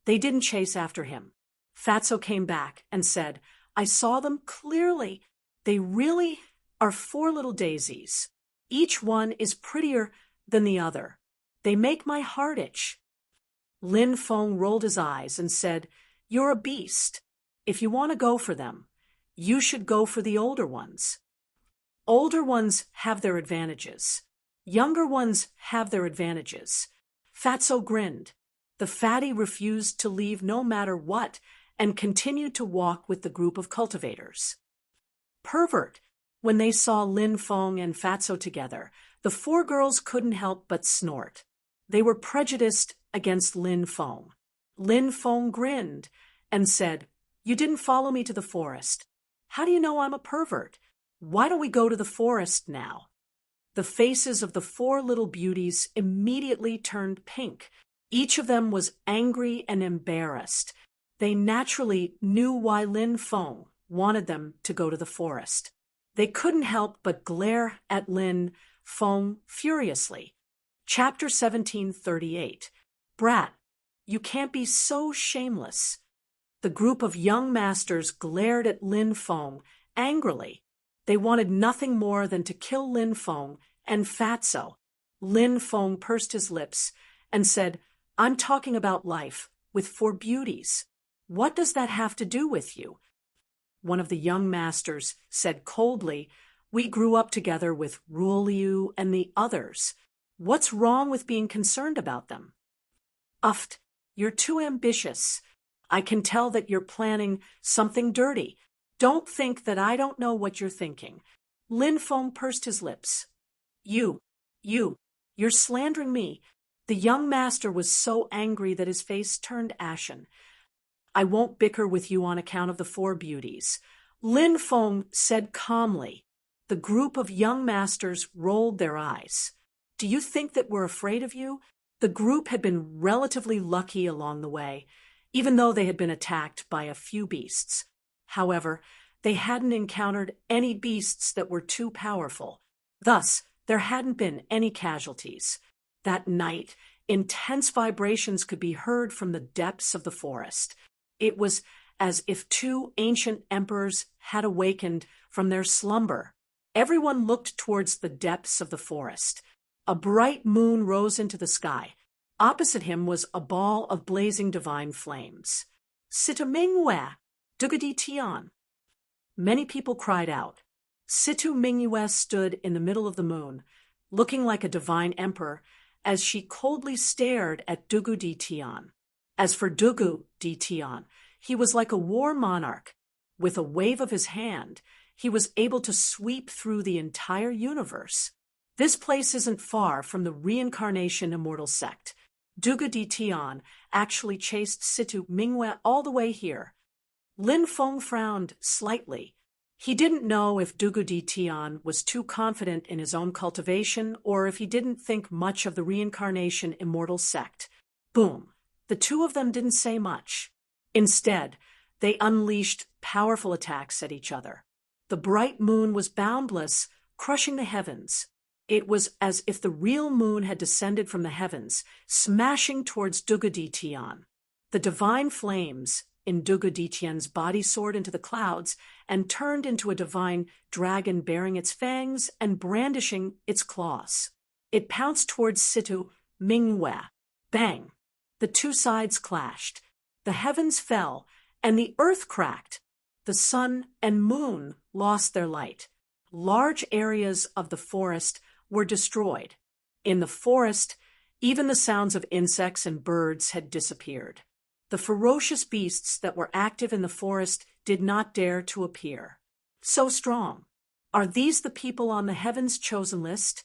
they didn't chase after him. Fatso came back and said, I saw them clearly. They really are 4 little daisies. Each one is prettier than the other. They make my heart itch. Lin Feng rolled his eyes and said, You're a beast. If you want to go for them, you should go for the older ones. Older ones have their advantages. Younger ones have their advantages. Fatso grinned. The fatty refused to leave no matter what and continued to walk with the group of cultivators. Pervert! When they saw Lin Feng and Fatso together, the four girls couldn't help but snort. They were prejudiced against Lin Feng. Lin Feng grinned and said, "You didn't follow me to the forest. How do you know I'm a pervert? Why don't we go to the forest now?" The faces of the four little beauties immediately turned pink. Each of them was angry and embarrassed. They naturally knew why Lin Feng wanted them to go to the forest. They couldn't help but glare at Lin Feng furiously. Chapter 1738. Brat, you can't be so shameless. The group of young masters glared at Lin Feng angrily. They wanted nothing more than to kill Lin Feng and Fatso. Lin Feng pursed his lips and said, "I'm talking about life with four beauties. What does that have to do with you?" One of the young masters said coldly, "We grew up together with Ruoliu and the others. What's wrong with being concerned about them?" "Uft, you're too ambitious. I can tell that you're planning something dirty. Don't think that I don't know what you're thinking." Lin Feng pursed his lips. You're slandering me." The young master was so angry that his face turned ashen. "I won't bicker with you on account of the four beauties," Lin Feng said calmly. The group of young masters rolled their eyes. "Do you think that we're afraid of you?" The group had been relatively lucky along the way, even though they had been attacked by a few beasts. However, they hadn't encountered any beasts that were too powerful. Thus, there hadn't been any casualties. That night, intense vibrations could be heard from the depths of the forest. It was as if two ancient emperors had awakened from their slumber. Everyone looked towards the depths of the forest. A bright moon rose into the sky. Opposite him was a ball of blazing divine flames. "Situ Mingyue, Dugadi Tian." Many people cried out. Situ Mingyue stood in the middle of the moon, looking like a divine emperor, as she coldly stared at Dugu Di Tian. As for Dugu Di Tian, he was like a war monarch. With a wave of his hand, he was able to sweep through the entire universe. This place isn't far from the reincarnation immortal sect. Dugu Di Tian actually chased Situ Mingyue all the way here. Lin Feng frowned slightly. He didn't know if Dugu Di Tian was too confident in his own cultivation or if he didn't think much of the reincarnation immortal sect. Boom. The two of them didn't say much. Instead, they unleashed powerful attacks at each other. The bright moon was boundless, crushing the heavens. It was as if the real moon had descended from the heavens, smashing towards Dugu Di Tian. The divine flames in Dugu Di Tian's body soared into the clouds and turned into a divine dragon bearing its fangs and brandishing its claws. It pounced towards Situ Mingyue. Bang! The two sides clashed. The heavens fell, and the earth cracked. The sun and moon lost their light. Large areas of the forest were destroyed. In the forest, even the sounds of insects and birds had disappeared. The ferocious beasts that were active in the forest did not dare to appear. So strong. Are these the people on the heaven's chosen list?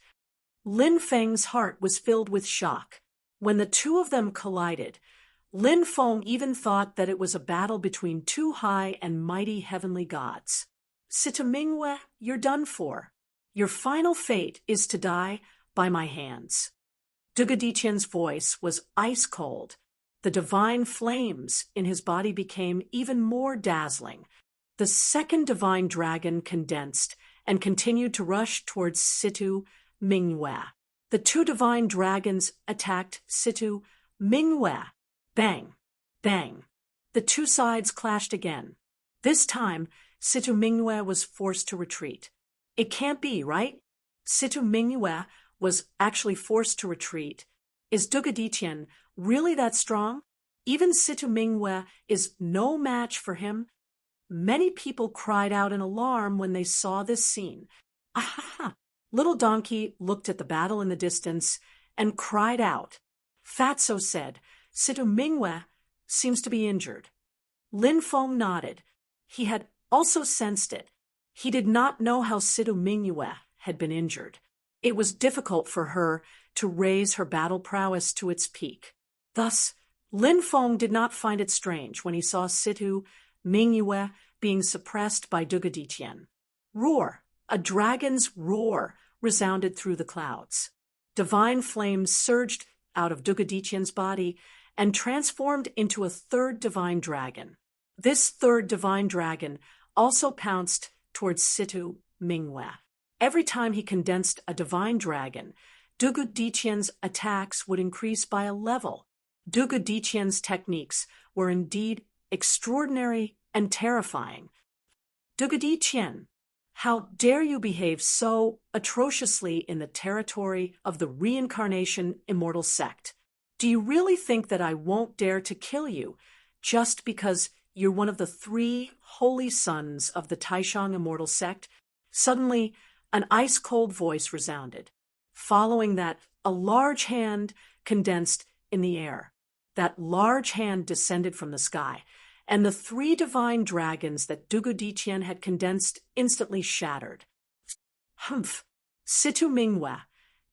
Lin Feng's heart was filled with shock. When the two of them collided, Lin Feng even thought that it was a battle between two high and mighty heavenly gods. Situ Mingyue, you're done for. Your final fate is to die by my hands. Dugu Di Tian's voice was ice cold. The divine flames in his body became even more dazzling. The second divine dragon condensed and continued to rush towards Situ Mingyue. The two divine dragons attacked Situ Mingyue. Bang! Bang! The two sides clashed again. This time, Situ Mingyue was forced to retreat. It can't be, right? Situ Mingyue was actually forced to retreat. Is Dugu Di Tian really that strong? Even Situ Mingyue is no match for him. Many people cried out in alarm when they saw this scene. Ahaha! Little Donkey looked at the battle in the distance and cried out. Fatso said, Situ Mingwe seems to be injured. Lin Feng nodded. He had also sensed it. He did not know how Situ Mingwe had been injured. It was difficult for her to raise her battle prowess to its peak. Thus, Lin Feng did not find it strange when he saw Situ Mingwe being suppressed by Dugadiqian. Roar, a dragon's roar, resounded through the clouds. Divine flames surged out of Dugadiqian's body and transformed into a third divine dragon. This third divine dragon also pounced towards Situ Mingwe. Every time he condensed a divine dragon, Dugadiqian's attacks would increase by a level. Dugadiqian's techniques were indeed extraordinary and terrifying. Dugadiqian, how dare you behave so atrociously in the territory of the reincarnation immortal sect? Do you really think that I won't dare to kill you just because you're one of the 3 holy sons of the Taishang immortal sect? Suddenly, an ice-cold voice resounded. Following that, a large hand condensed in the air. That large hand descended from the sky, and the 3 divine dragons that Dugadiqian had condensed instantly shattered. Humph! Situ Mingwe,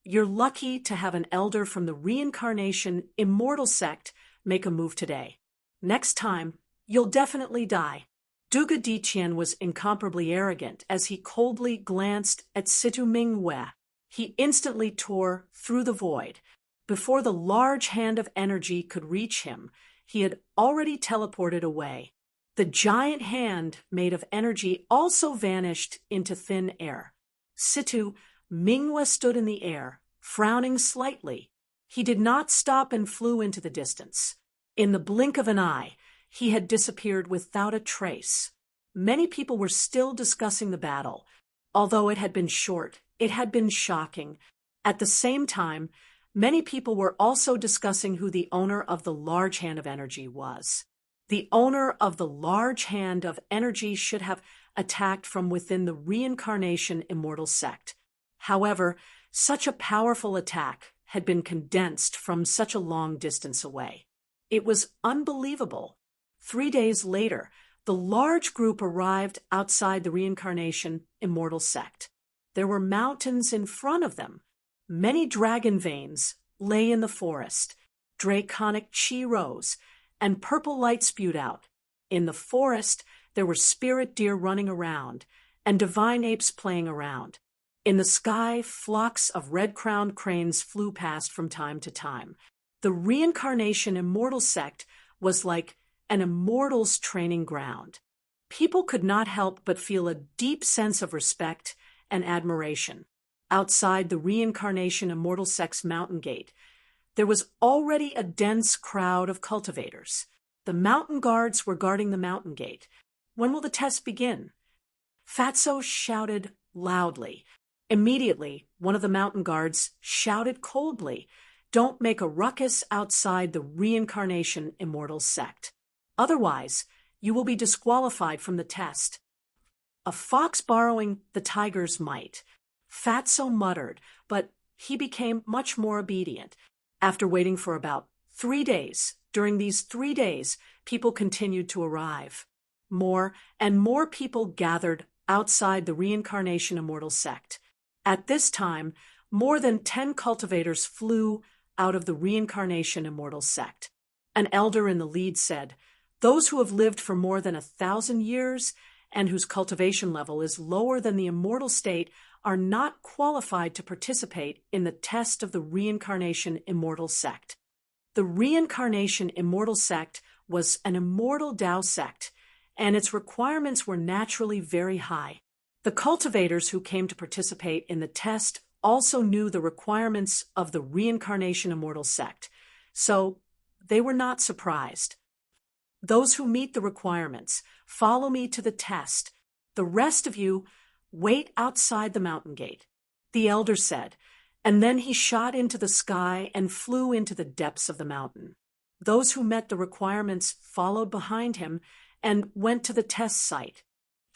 you're lucky to have an elder from the reincarnation immortal sect make a move today. Next time, you'll definitely die. Dugadiqian was incomparably arrogant as he coldly glanced at Situ Mingwe. He instantly tore through the void. Before the large hand of energy could reach him, he had already teleported away. The giant hand made of energy also vanished into thin air. Situ Mingwe stood in the air, frowning slightly. He did not stop and flew into the distance. In the blink of an eye, he had disappeared without a trace. Many people were still discussing the battle. Although it had been short, it had been shocking. At the same time, many people were also discussing who the owner of the large hand of energy was. The owner of the large hand of energy should have attacked from within the reincarnation immortal sect. However, such a powerful attack had been condensed from such a long distance away. It was unbelievable. 3 days later, the large group arrived outside the reincarnation immortal sect. There were mountains in front of them. Many dragon veins lay in the forest. Draconic chi rose, and purple light spewed out. In the forest, there were spirit deer running around, and divine apes playing around. In the sky, flocks of red-crowned cranes flew past from time to time. The reincarnation immortal sect was like an immortal's training ground. People could not help but feel a deep sense of respect and admiration. Outside the reincarnation immortal sect's mountain gate, there was already a dense crowd of cultivators. The mountain guards were guarding the mountain gate. When will the test begin? Fatso shouted loudly. Immediately, one of the mountain guards shouted coldly, "Don't make a ruckus outside the reincarnation immortal sect. Otherwise, you will be disqualified from the test." A fox borrowing the tiger's might. Fatso muttered, but he became much more obedient. After waiting for about 3 days, during these 3 days, people continued to arrive. More and more people gathered outside the reincarnation immortal sect. At this time, more than 10 cultivators flew out of the reincarnation immortal sect. An elder in the lead said, "Those who have lived for more than 1,000 years and whose cultivation level is lower than the immortal state are not qualified to participate in the test of the reincarnation immortal sect." The reincarnation immortal sect was an immortal Tao sect, and its requirements were naturally very high. The cultivators who came to participate in the test also knew the requirements of the reincarnation immortal sect, so they were not surprised. "Those who meet the requirements, follow me to the test. The rest of you, wait outside the mountain gate," the elder said, and then he shot into the sky and flew into the depths of the mountain. Those who met the requirements followed behind him and went to the test site.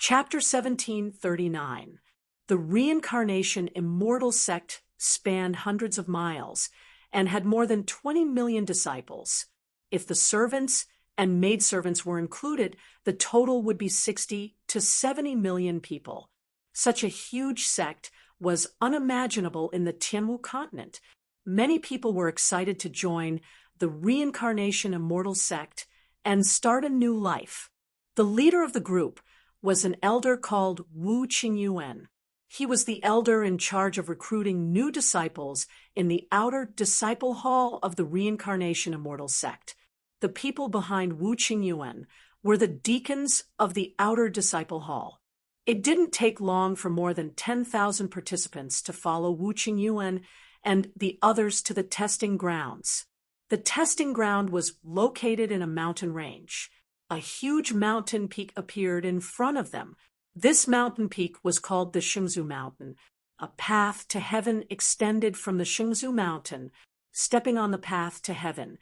Chapter 1739. The reincarnation immortal sect spanned hundreds of miles and had more than 20 million disciples. If the servants and maidservants were included, the total would be 60 to 70 million people. Such a huge sect was unimaginable in the Tianwu continent. Many people were excited to join the Reincarnation Immortal sect and start a new life. The leader of the group was an elder called Wu Qingyuan. He was the elder in charge of recruiting new disciples in the outer disciple hall of the Reincarnation Immortal sect. The people behind Wu Qingyuan were the deacons of the outer disciple hall. It didn't take long for more than 10,000 participants to follow Wu Qingyuan and the others to the testing grounds. The testing ground was located in a mountain range. A huge mountain peak appeared in front of them. This mountain peak was called the Shengzu Mountain. A path to heaven extended from the Shengzu Mountain. Stepping on the path to heaven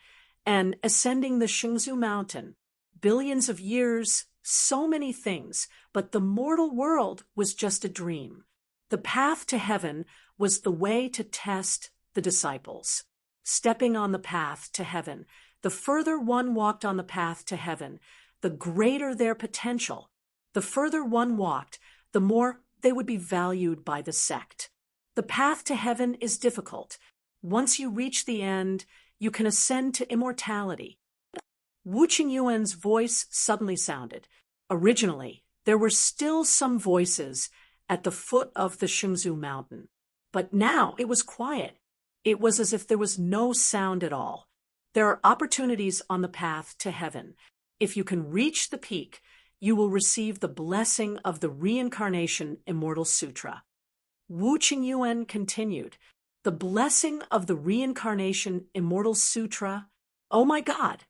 and ascending the Shengzu Mountain. Billions of years, so many things, but the mortal world was just a dream. The path to heaven was the way to test the disciples. Stepping on the path to heaven, the further one walked on the path to heaven, the greater their potential. The further one walked, the more they would be valued by the sect. The path to heaven is difficult. Once you reach the end, you can ascend to immortality. Wu Qingyuan's voice suddenly sounded. Originally, there were still some voices at the foot of the Shengzu Mountain, but now it was quiet. It was as if there was no sound at all. There are opportunities on the path to heaven. If you can reach the peak, you will receive the blessing of the Reincarnation Immortal Sutra. Wu Qingyuan continued, the blessing of the Reincarnation Immortal Sutra. Oh my God,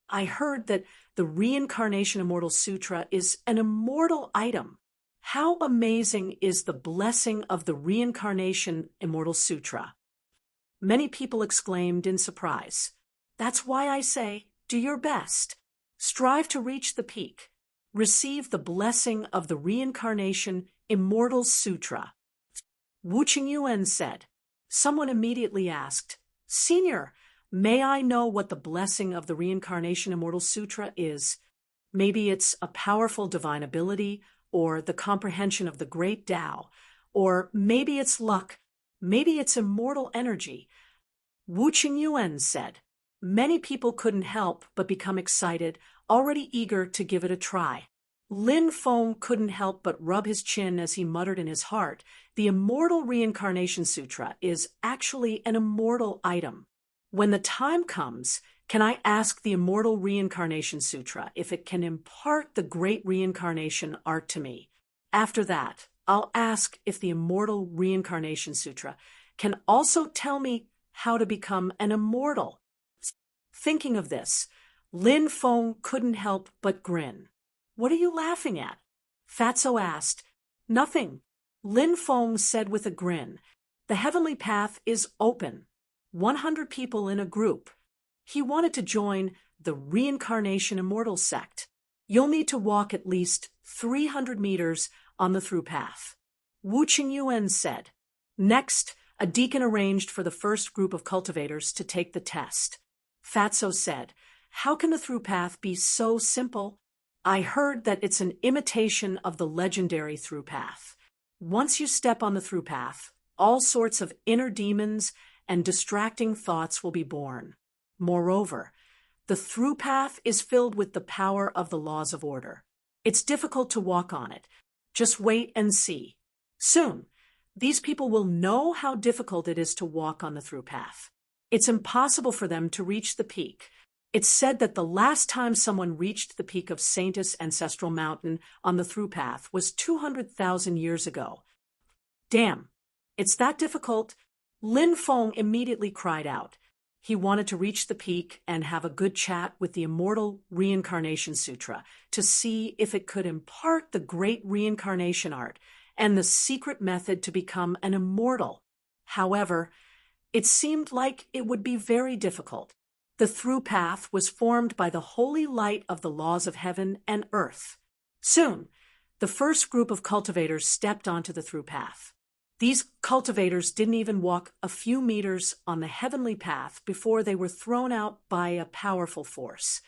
I heard that the Reincarnation Immortal Sutra is an immortal item. How amazing is the blessing of the Reincarnation Immortal Sutra? Many people exclaimed in surprise. That's why I say, do your best. Strive to reach the peak. Receive the blessing of the Reincarnation Immortal Sutra. Wu Qingyuan said. Someone immediately asked, Senior, may I know what the blessing of the Reincarnation Immortal Sutra is? Maybe it's a powerful divine ability, or the comprehension of the great Tao, or maybe it's luck, maybe it's immortal energy. Wu Qingyuan said. Many people couldn't help but become excited, already eager to give it a try. Lin Feng couldn't help but rub his chin as he muttered in his heart, the Immortal Reincarnation Sutra is actually an immortal item. When the time comes, can I ask the Immortal Reincarnation Sutra if it can impart the great reincarnation art to me? After that, I'll ask if the Immortal Reincarnation Sutra can also tell me how to become an immortal. Thinking of this, Lin Feng couldn't help but grin. What are you laughing at? Fatso asked. Nothing. Lin Feng said with a grin. The heavenly path is open. 100 people in a group. He wanted to join the Reincarnation Immortal sect. You'll need to walk at least 300 meters on the through path. Wu Qingyuan said. Next, a deacon arranged for the first group of cultivators to take the test. Fatso said, how can the through path be so simple? I heard that it's an imitation of the legendary through path. Once you step on the through path, all sorts of inner demons and distracting thoughts will be born. Moreover, the through path is filled with the power of the laws of order. It's difficult to walk on it. Just wait and see. Soon, these people will know how difficult it is to walk on the through path. It's impossible for them to reach the peak. It's said that the last time someone reached the peak of Saintus Ancestral Mountain on the through path was 200,000 years ago. Damn, it's that difficult? Lin Feng immediately cried out. He wanted to reach the peak and have a good chat with the Immortal Reincarnation Sutra to see if it could impart the great reincarnation art and the secret method to become an immortal. However, it seemed like it would be very difficult. The through path was formed by the holy light of the laws of heaven and earth. Soon, the first group of cultivators stepped onto the through path. These cultivators didn't even walk a few meters on the heavenly path before they were thrown out by a powerful force.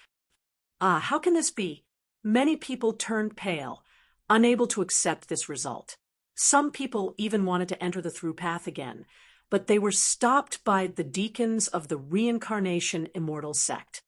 Ah, how can this be? Many people turned pale, unable to accept this result. Some people even wanted to enter the through path again, but they were stopped by the deacons of the Reincarnation Immortal sect.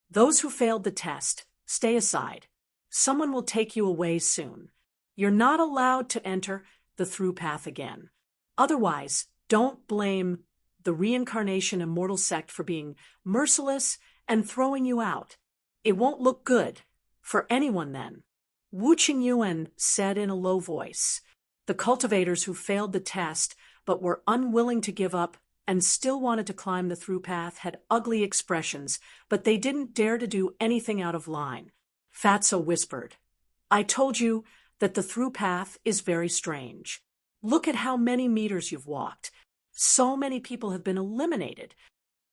Those who failed the test, stay aside. Someone will take you away soon. You're not allowed to enter the through path again. Otherwise, don't blame the Reincarnation Immortal sect for being merciless and throwing you out. It won't look good for anyone then. Wu Qingyuan said in a low voice. The cultivators who failed the test but were unwilling to give up and still wanted to climb the through path had ugly expressions, but they didn't dare to do anything out of line. Fatso whispered, I told you that the through path is very strange. Look at how many meters you've walked. So many people have been eliminated.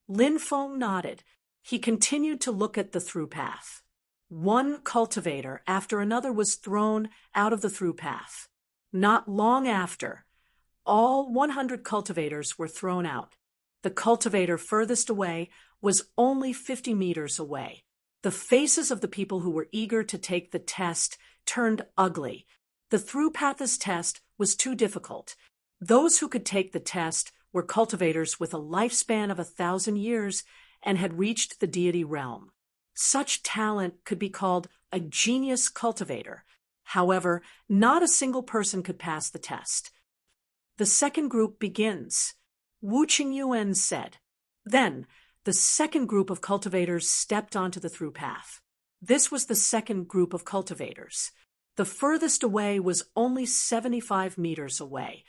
Lin Feng nodded. He continued to look at the through path. One cultivator after another was thrown out of the through path. Not long after, all 100 cultivators were thrown out. The cultivator furthest away was only 50 meters away. The faces of the people who were eager to take the test turned ugly. The through path's test was too difficult. Those who could take the test were cultivators with a lifespan of 1,000 years and had reached the deity realm. Such talent could be called a genius cultivator. However, not a single person could pass the test. The second group begins, Wu Qingyuan said. Then, the second group of cultivators stepped onto the through path. This was the second group of cultivators. The furthest away was only 75 meters away.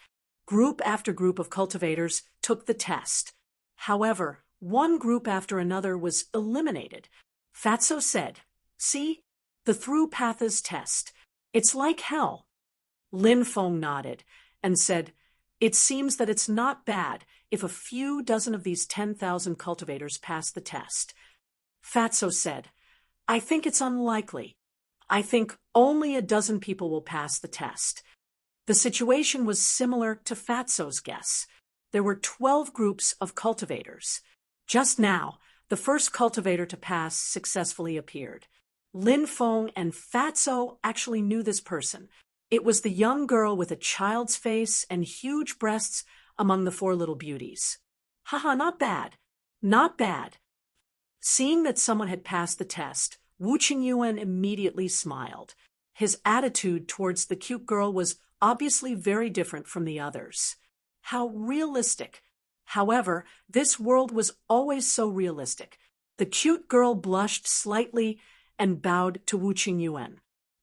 Group after group of cultivators took the test. However, one group after another was eliminated. Fatso said, See, the through path's test. It's like hell. Lin Feng nodded and said, It seems that it's not bad if a few dozen of these 10,000 cultivators pass the test. Fatso said, I think it's unlikely. I think only a dozen people will pass the test. The situation was similar to Fatso's guess. There were 12 groups of cultivators. Just now, the first cultivator to pass successfully appeared. Lin Feng and Fatso actually knew this person. It was the young girl with a child's face and huge breasts among the four little beauties. Haha, not bad. Not bad. Seeing that someone had passed the test, Wu Qingyuan immediately smiled. His attitude towards the cute girl was obviously very different from the others. How realistic. However, this world was always so realistic. The cute girl blushed slightly and bowed to Wu Qingyuan.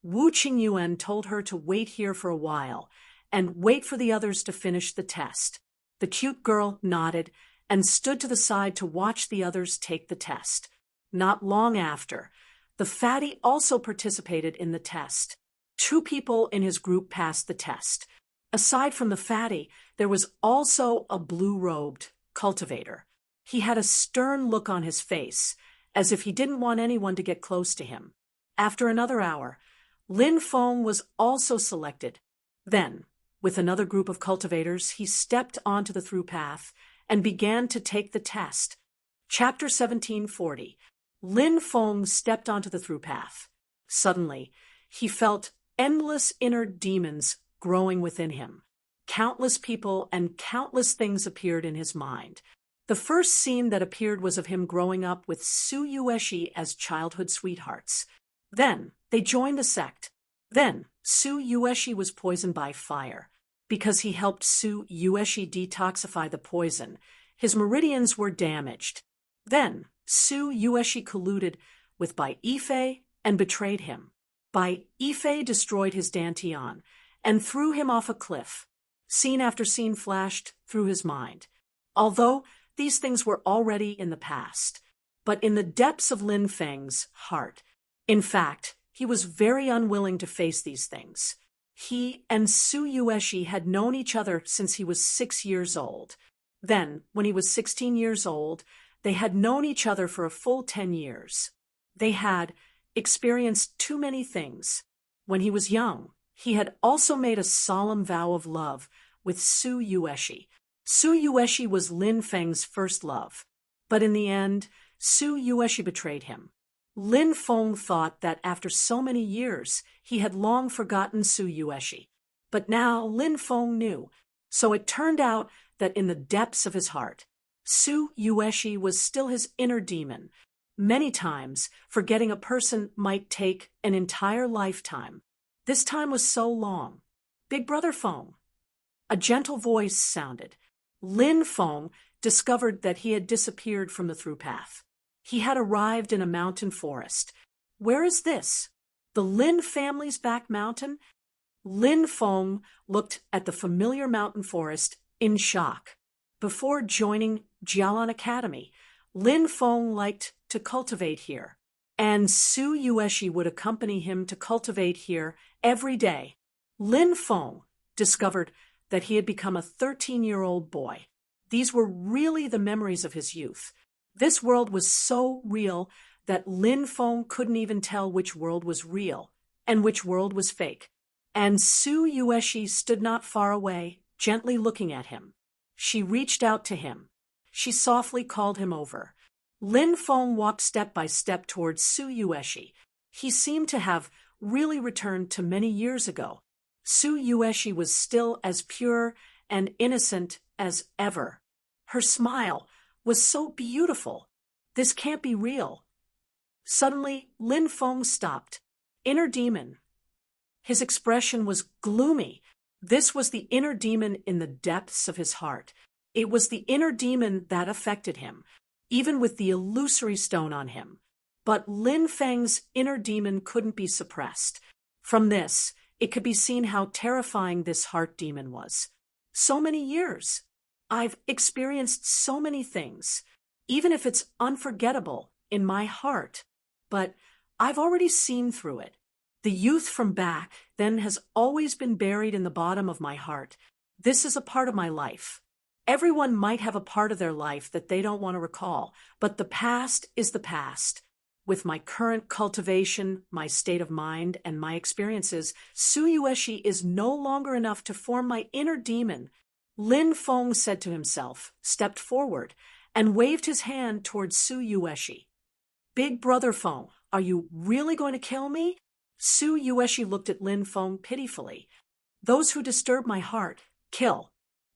Wu Qingyuan told her to wait here for a while and wait for the others to finish the test. The cute girl nodded and stood to the side to watch the others take the test. Not long after, the fatty also participated in the test. 2 people in his group passed the test. Aside from the fatty, there was also a blue-robed cultivator. He had a stern look on his face, as if he didn't want anyone to get close to him. After another hour, Lin Feng was also selected. Then, with another group of cultivators, he stepped onto the through path and began to take the test. Chapter 1740. Lin Feng stepped onto the through path. Suddenly, he felt endless inner demons growing within him. Countless people and countless things appeared in his mind. The first scene that appeared was of him growing up with Su Yueshi as childhood sweethearts. Then, they joined the sect. Then, Su Yueshi was poisoned by fire. Because he helped Su Yueshi detoxify the poison, his meridians were damaged. Then, Su Yueshi colluded with Bai Yifei and betrayed him. Bai Yifei destroyed his dantian and threw him off a cliff. Scene after scene flashed through his mind. Although these things were already in the past, but in the depths of Lin Feng's heart. In fact, he was very unwilling to face these things. He and Su Yueshi had known each other since he was 6 years old. Then, when he was 16 years old, they had known each other for a full 10 years. They had experienced too many things. When he was young, he had also made a solemn vow of love with Su Yueshi. Su Yueshi was Lin Feng's first love. But in the end, Su Yueshi betrayed him. Lin Feng thought that after so many years, he had long forgotten Su Yueshi. But now Lin Feng knew, so it turned out that in the depths of his heart, Su Yueshi was still his inner demon. Many times, forgetting a person might take an entire lifetime. This time was so long. Big Brother Feng. A gentle voice sounded. Lin Feng discovered that he had disappeared from the through path. He had arrived in a mountain forest. Where is this? The Lin family's back mountain? Lin Feng looked at the familiar mountain forest in shock. Before joining Jialan Academy, Lin Feng liked to cultivate here, and Su Yueshi would accompany him to cultivate here every day. Lin Feng discovered that he had become a 13-year-old boy. These were really the memories of his youth. This world was so real that Lin Feng couldn't even tell which world was real and which world was fake. And Su Yueshi stood not far away, gently looking at him. She reached out to him. She softly called him over. Lin Feng walked step by step towards Su Yueshi. He seemed to have really returned to many years ago. Su Yueshi was still as pure and innocent as ever. Her smile was so beautiful. This can't be real. Suddenly, Lin Feng stopped. Inner demon. His expression was gloomy. This was the inner demon in the depths of his heart. It was the inner demon that affected him, even with the illusory stone on him. But Lin Feng's inner demon couldn't be suppressed. From this, it could be seen how terrifying this heart demon was. So many years. I've experienced so many things, even if it's unforgettable in my heart. But I've already seen through it. The youth from back then has always been buried in the bottom of my heart. This is a part of my life. Everyone might have a part of their life that they don't want to recall, but the past is the past. With my current cultivation, my state of mind, and my experiences, Su Yueshi is no longer enough to form my inner demon. Lin Feng said to himself, stepped forward, and waved his hand towards Su Yueshi. Big Brother Feng, are you really going to kill me? Su Yueshi looked at Lin Feng pitifully. Those who disturb my heart, kill.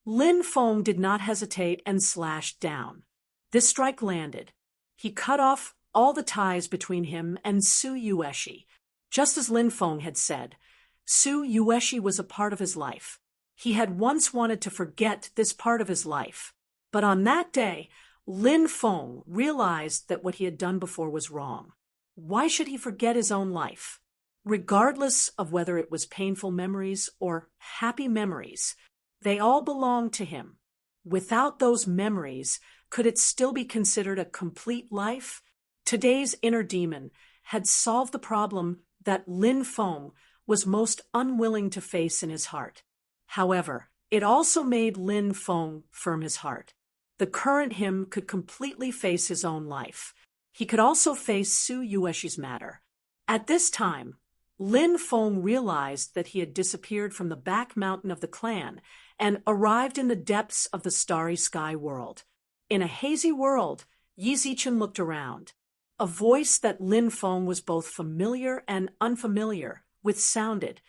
Lin Feng did not hesitate and slashed down. This strike landed. He cut off all the ties between him and Su Yueshi. Just as Lin Feng had said, Su Yueshi was a part of his life. He had once wanted to forget this part of his life. But on that day, Lin Feng realized that what he had done before was wrong. Why should he forget his own life? Regardless of whether it was painful memories or happy memories, they all belonged to him. Without those memories, could it still be considered a complete life? Today's inner demon had solved the problem that Lin Feng was most unwilling to face in his heart. However, it also made Lin Feng firm his heart. The current him could completely face his own life. He could also face Su Yueshi's matter. At this time, Lin Feng realized that he had disappeared from the back mountain of the clan and arrived in the depths of the starry sky world. In a hazy world, Yi Zichen looked around. A voice that Lin Feng was both familiar and unfamiliar with sounded.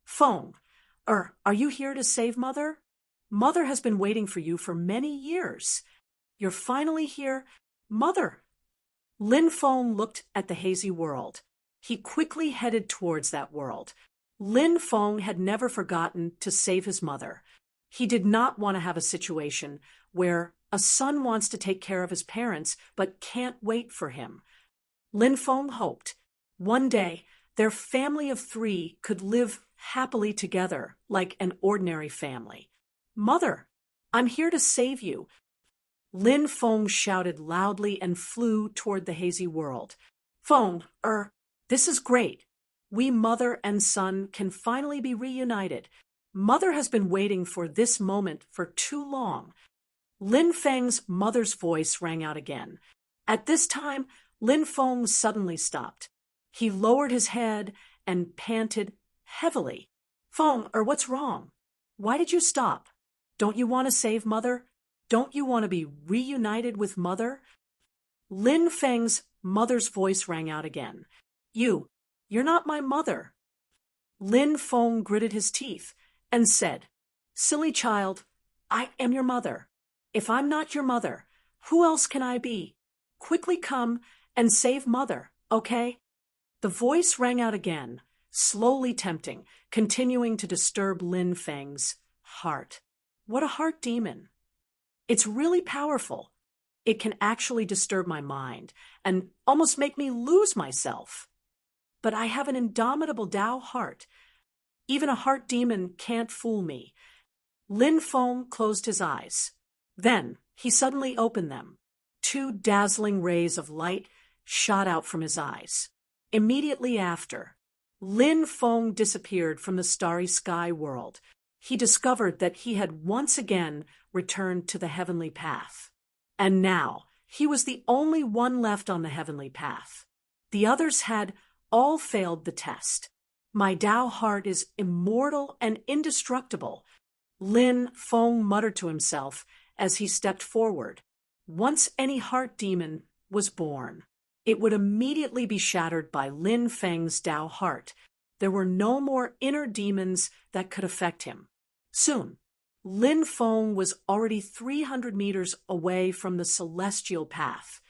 Feng, are you here to save Mother? Mother has been waiting for you for many years. You're finally here, Mother. Lin Feng looked at the hazy world. He quickly headed towards that world. Lin Feng had never forgotten to save his mother. He did not want to have a situation where a son wants to take care of his parents but can't wait for him. Lin Feng hoped one day their family of 3 could live happily together like an ordinary family. Mother, I'm here to save you. Lin Feng shouted loudly and flew toward the hazy world. Feng, this is great. We mother and son can finally be reunited. Mother has been waiting for this moment for too long. Lin Feng's mother's voice rang out again. At this time, Lin Feng suddenly stopped. He lowered his head and panted heavily. Feng, what's wrong? Why did you stop? Don't you want to save Mother? Don't you want to be reunited with Mother? Lin Feng's mother's voice rang out again. You're not my mother. Lin Feng gritted his teeth and said, Silly child, I am your mother. If I'm not your mother, who else can I be? Quickly come and save Mother, okay? The voice rang out again, slowly tempting, continuing to disturb Lin Feng's heart. What a heart demon! It's really powerful. It can actually disturb my mind and almost make me lose myself. But I have an indomitable Tao heart. Even a heart demon can't fool me. Lin Feng closed his eyes. Then he suddenly opened them. 2 dazzling rays of light shot out from his eyes. Immediately after, Lin Feng disappeared from the starry sky world. He discovered that he had once again returned to the heavenly path. And now he was the only one left on the heavenly path. The others had all failed the test. My Tao heart is immortal and indestructible, Lin Feng muttered to himself as he stepped forward. Once any heart demon was born, it would immediately be shattered by Lin Feng's Tao heart. There were no more inner demons that could affect him. Soon, Lin Feng was already 300 meters away from the celestial path.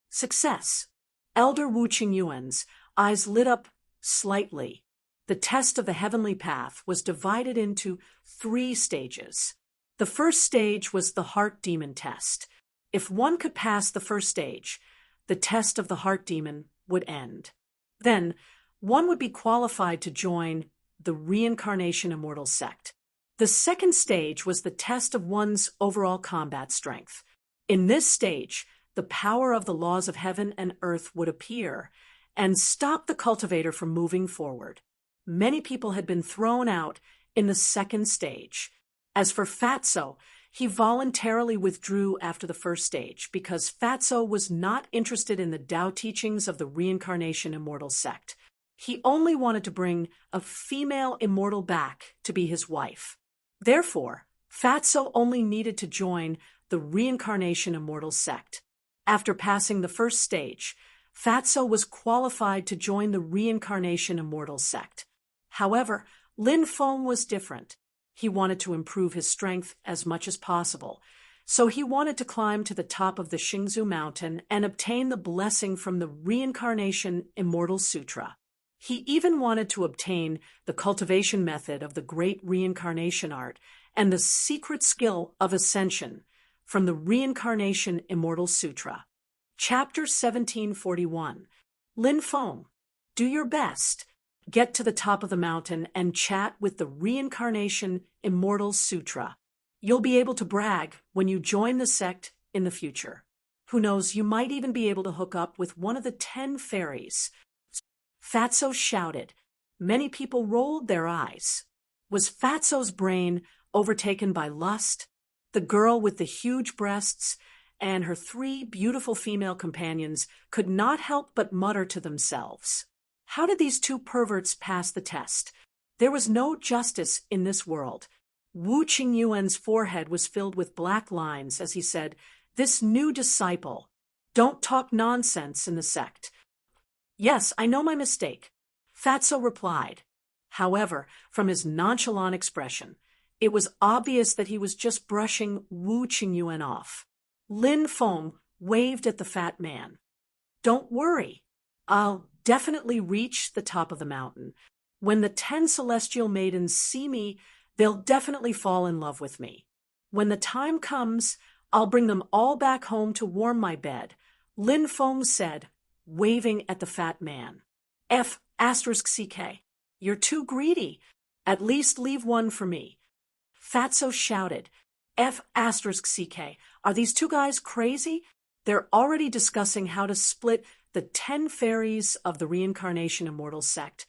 Success! Elder Wu Qingyuan's eyes lit up slightly. The test of the heavenly path was divided into 3 stages. The first stage was the heart demon test. If one could pass the first stage, the test of the heart demon would end. Then, one would be qualified to join the Reincarnation Immortal sect. The second stage was the test of one's overall combat strength. In this stage, the power of the laws of heaven and earth would appear and stop the cultivator from moving forward. Many people had been thrown out in the second stage. As for Fatso, he voluntarily withdrew after the first stage because Fatso was not interested in the Tao teachings of the Reincarnation Immortal sect. He only wanted to bring a female immortal back to be his wife. Therefore, Fatso only needed to join the Reincarnation Immortal sect. After passing the first stage, Fatso was qualified to join the Reincarnation Immortal sect. However, Lin Feng was different. He wanted to improve his strength as much as possible, so he wanted to climb to the top of the Xingzhu mountain and obtain the blessing from the Reincarnation Immortal Sutra. He even wanted to obtain the cultivation method of the great reincarnation art and the secret skill of ascension from the Reincarnation Immortal Sutra. Chapter 1741. Lin Feng, do your best. Get to the top of the mountain and chat with the Reincarnation Immortal Sutra. You'll be able to brag when you join the sect in the future. Who knows, you might even be able to hook up with one of the 10 fairies. Fatso shouted. Many people rolled their eyes. Was Fatso's brain overtaken by lust? The girl with the huge breasts and her 3 beautiful female companions could not help but mutter to themselves. How did these 2 perverts pass the test? There was no justice in this world. Wu Qingyuan's forehead was filled with black lines as he said, "This new disciple, don't talk nonsense in the sect." "Yes, I know my mistake," Fatso replied. However, from his nonchalant expression, it was obvious that he was just brushing Wu Qingyuan off. Lin Feng waved at the fat man. "Don't worry. I'll definitely reach the top of the mountain. When the 10 celestial maidens see me, they'll definitely fall in love with me. When the time comes, I'll bring them all back home to warm my bed," Lin Feng said, waving at the fat man. F***CK. You're too greedy. At least leave one for me. Fatso shouted. F***CK. Are these 2 guys crazy? They're already discussing how to split the 10 fairies of the Reincarnation Immortal sect.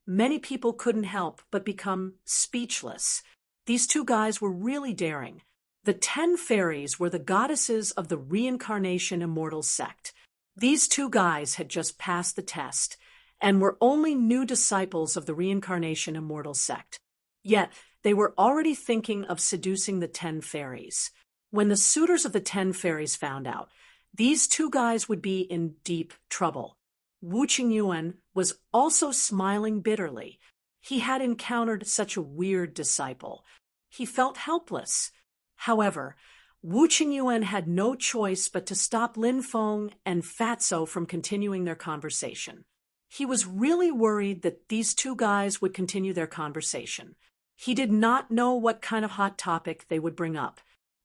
Many people couldn't help but become speechless. These 2 guys were really daring. The 10 fairies were the goddesses of the Reincarnation Immortal sect. These 2 guys had just passed the test and were only new disciples of the Reincarnation Immortal sect. Yet, they were already thinking of seducing the 10 fairies. When the suitors of the 10 fairies found out, these two guys would be in deep trouble. Wu Qingyuan was also smiling bitterly. He had encountered such a weird disciple. He felt helpless. However, Wu Qingyuan had no choice but to stop Lin Feng and Fatso from continuing their conversation. He was really worried that these two guys would continue their conversation. He did not know what kind of hot topic they would bring up.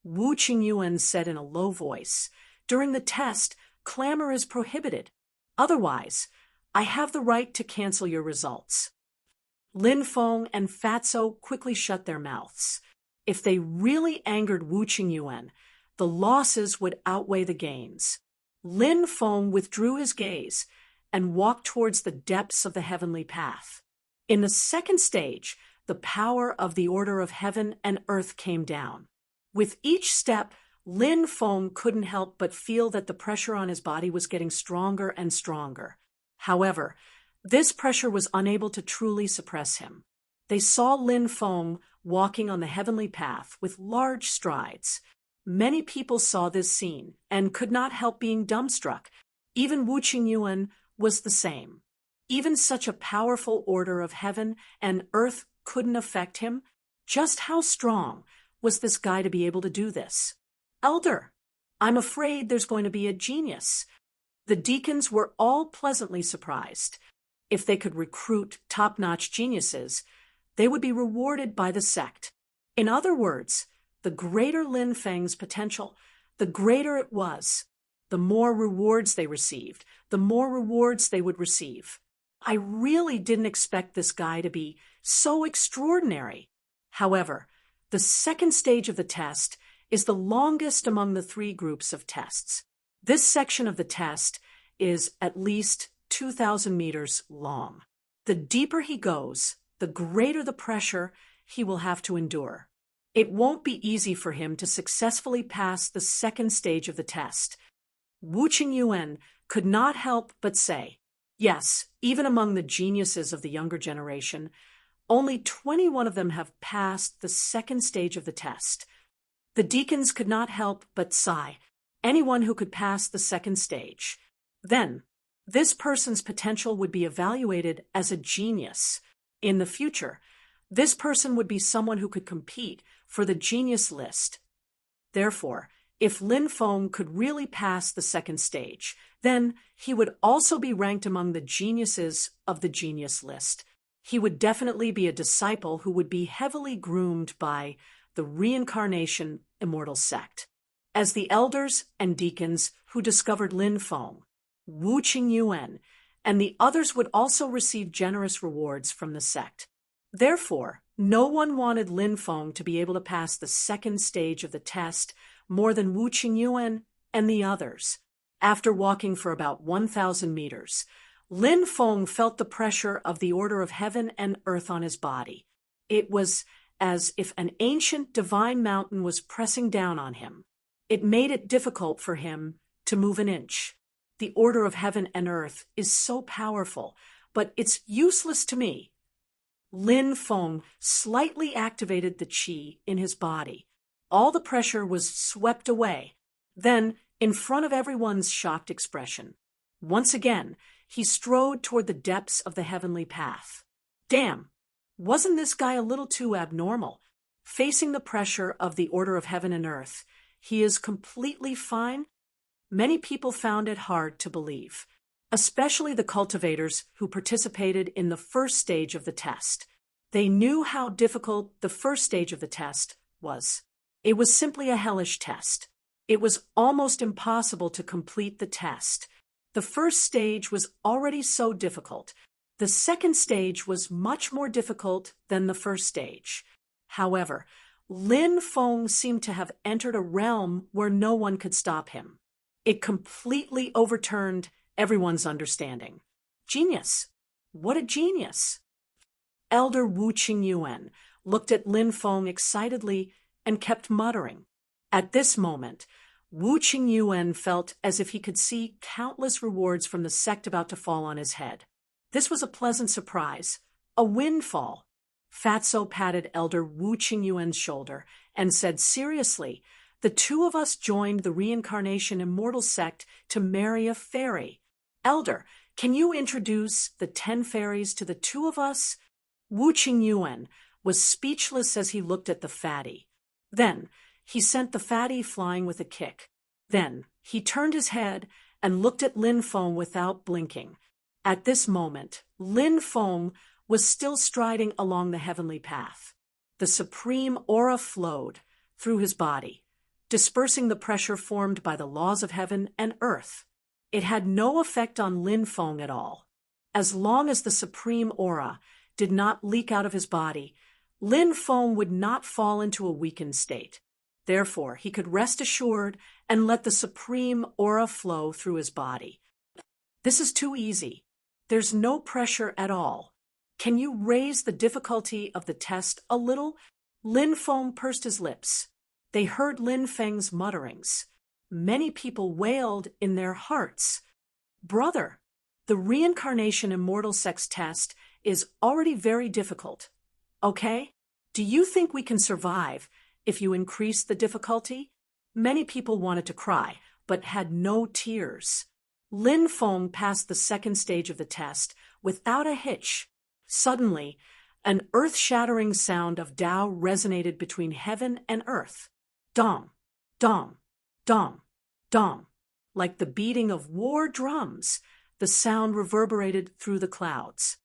Wu Qingyuan said in a low voice, "During the test, clamor is prohibited. Otherwise, I have the right to cancel your results." Lin Feng and Fatso quickly shut their mouths. If they really angered Wu Qingyuan, the losses would outweigh the gains. Lin Feng withdrew his gaze and walked towards the depths of the heavenly path. In the second stage, the power of the order of heaven and earth came down. With each step, Lin Feng couldn't help but feel that the pressure on his body was getting stronger and stronger. However, this pressure was unable to truly suppress him. They saw Lin Feng walking on the heavenly path with large strides. Many people saw this scene and could not help being dumbstruck. Even Wu Qingyuan was the same. Even such a powerful order of heaven and earth couldn't affect him. Just how strong was this guy to be able to do this? "Elder, I'm afraid there's going to be a genius." The deacons were all pleasantly surprised. If they could recruit top-notch geniuses, they would be rewarded by the sect. In other words, the greater Lin Feng's potential, the greater it was. The more rewards they received, the more rewards they would receive. I really didn't expect this guy to be so extraordinary. However, the second stage of the test is the longest among the three groups of tests. This section of the test is at least 2,000 meters long. The deeper he goes, the greater the pressure he will have to endure. It won't be easy for him to successfully pass the second stage of the test. Wu Qingyuan could not help but say, yes, even among the geniuses of the younger generation, only 21 of them have passed the second stage of the test. The deacons could not help but sigh. Anyone who could pass the second stage. Then, this person's potential would be evaluated as a genius. In the future, this person would be someone who could compete for the genius list. Therefore, if Lin Feng could really pass the second stage, then he would also be ranked among the geniuses of the genius list. He would definitely be a disciple who would be heavily groomed by the reincarnation immortal sect. As the elders and deacons who discovered Lin Feng, Wu Qingyuan, and the others would also receive generous rewards from the sect. Therefore, no one wanted Lin Feng to be able to pass the second stage of the test more than Wu Qingyuan and the others. After walking for about 1,000 meters, Lin Feng felt the pressure of the order of heaven and earth on his body. It was as if an ancient divine mountain was pressing down on him. It made it difficult for him to move an inch. The order of heaven and earth is so powerful, but it's useless to me. Lin Feng slightly activated the qi in his body. All the pressure was swept away. Then, in front of everyone's shocked expression, once again, he strode toward the depths of the heavenly path. Damn, wasn't this guy a little too abnormal? Facing the pressure of the order of heaven and earth, he is completely fine? Many people found it hard to believe, especially the cultivators who participated in the first stage of the test. They knew how difficult the first stage of the test was. It was simply a hellish test. It was almost impossible to complete the test. The first stage was already so difficult. The second stage was much more difficult than the first stage. However, Lin Feng seemed to have entered a realm where no one could stop him. It completely overturned everyone's understanding. Genius! What a genius! Elder Wu Qingyuan looked at Lin Feng excitedly and kept muttering. At this moment, Wu Qingyuan felt as if he could see countless rewards from the sect about to fall on his head. This was a pleasant surprise, a windfall. Fatso patted Elder Wu Qingyuan's shoulder and said seriously, "The two of us joined the Reincarnation Immortal Sect to marry a fairy. Elder, can you introduce the 10 fairies to the two of us?" Wu Qingyuan was speechless as he looked at the fatty. Then he sent the fatty flying with a kick. Then he turned his head and looked at Lin Feng without blinking. At this moment, Lin Feng was still striding along the heavenly path. The supreme aura flowed through his body, dispersing the pressure formed by the laws of heaven and earth. It had no effect on Lin Feng at all. As long as the supreme aura did not leak out of his body, Lin Feng would not fall into a weakened state. Therefore, he could rest assured and let the supreme aura flow through his body. "This is too easy. There's no pressure at all. Can you raise the difficulty of the test a little?" Lin Feng pursed his lips. They heard Lin Feng's mutterings. Many people wailed in their hearts. "Brother, the Reincarnation Immortal Sex test is already very difficult. Okay? Do you think we can survive if you increase the difficulty?" Many people wanted to cry, but had no tears. Lin Feng passed the second stage of the test without a hitch. Suddenly, an earth-shattering sound of Tao resonated between heaven and earth. Dong, dong, dong, dong. Like the beating of war drums, the sound reverberated through the clouds.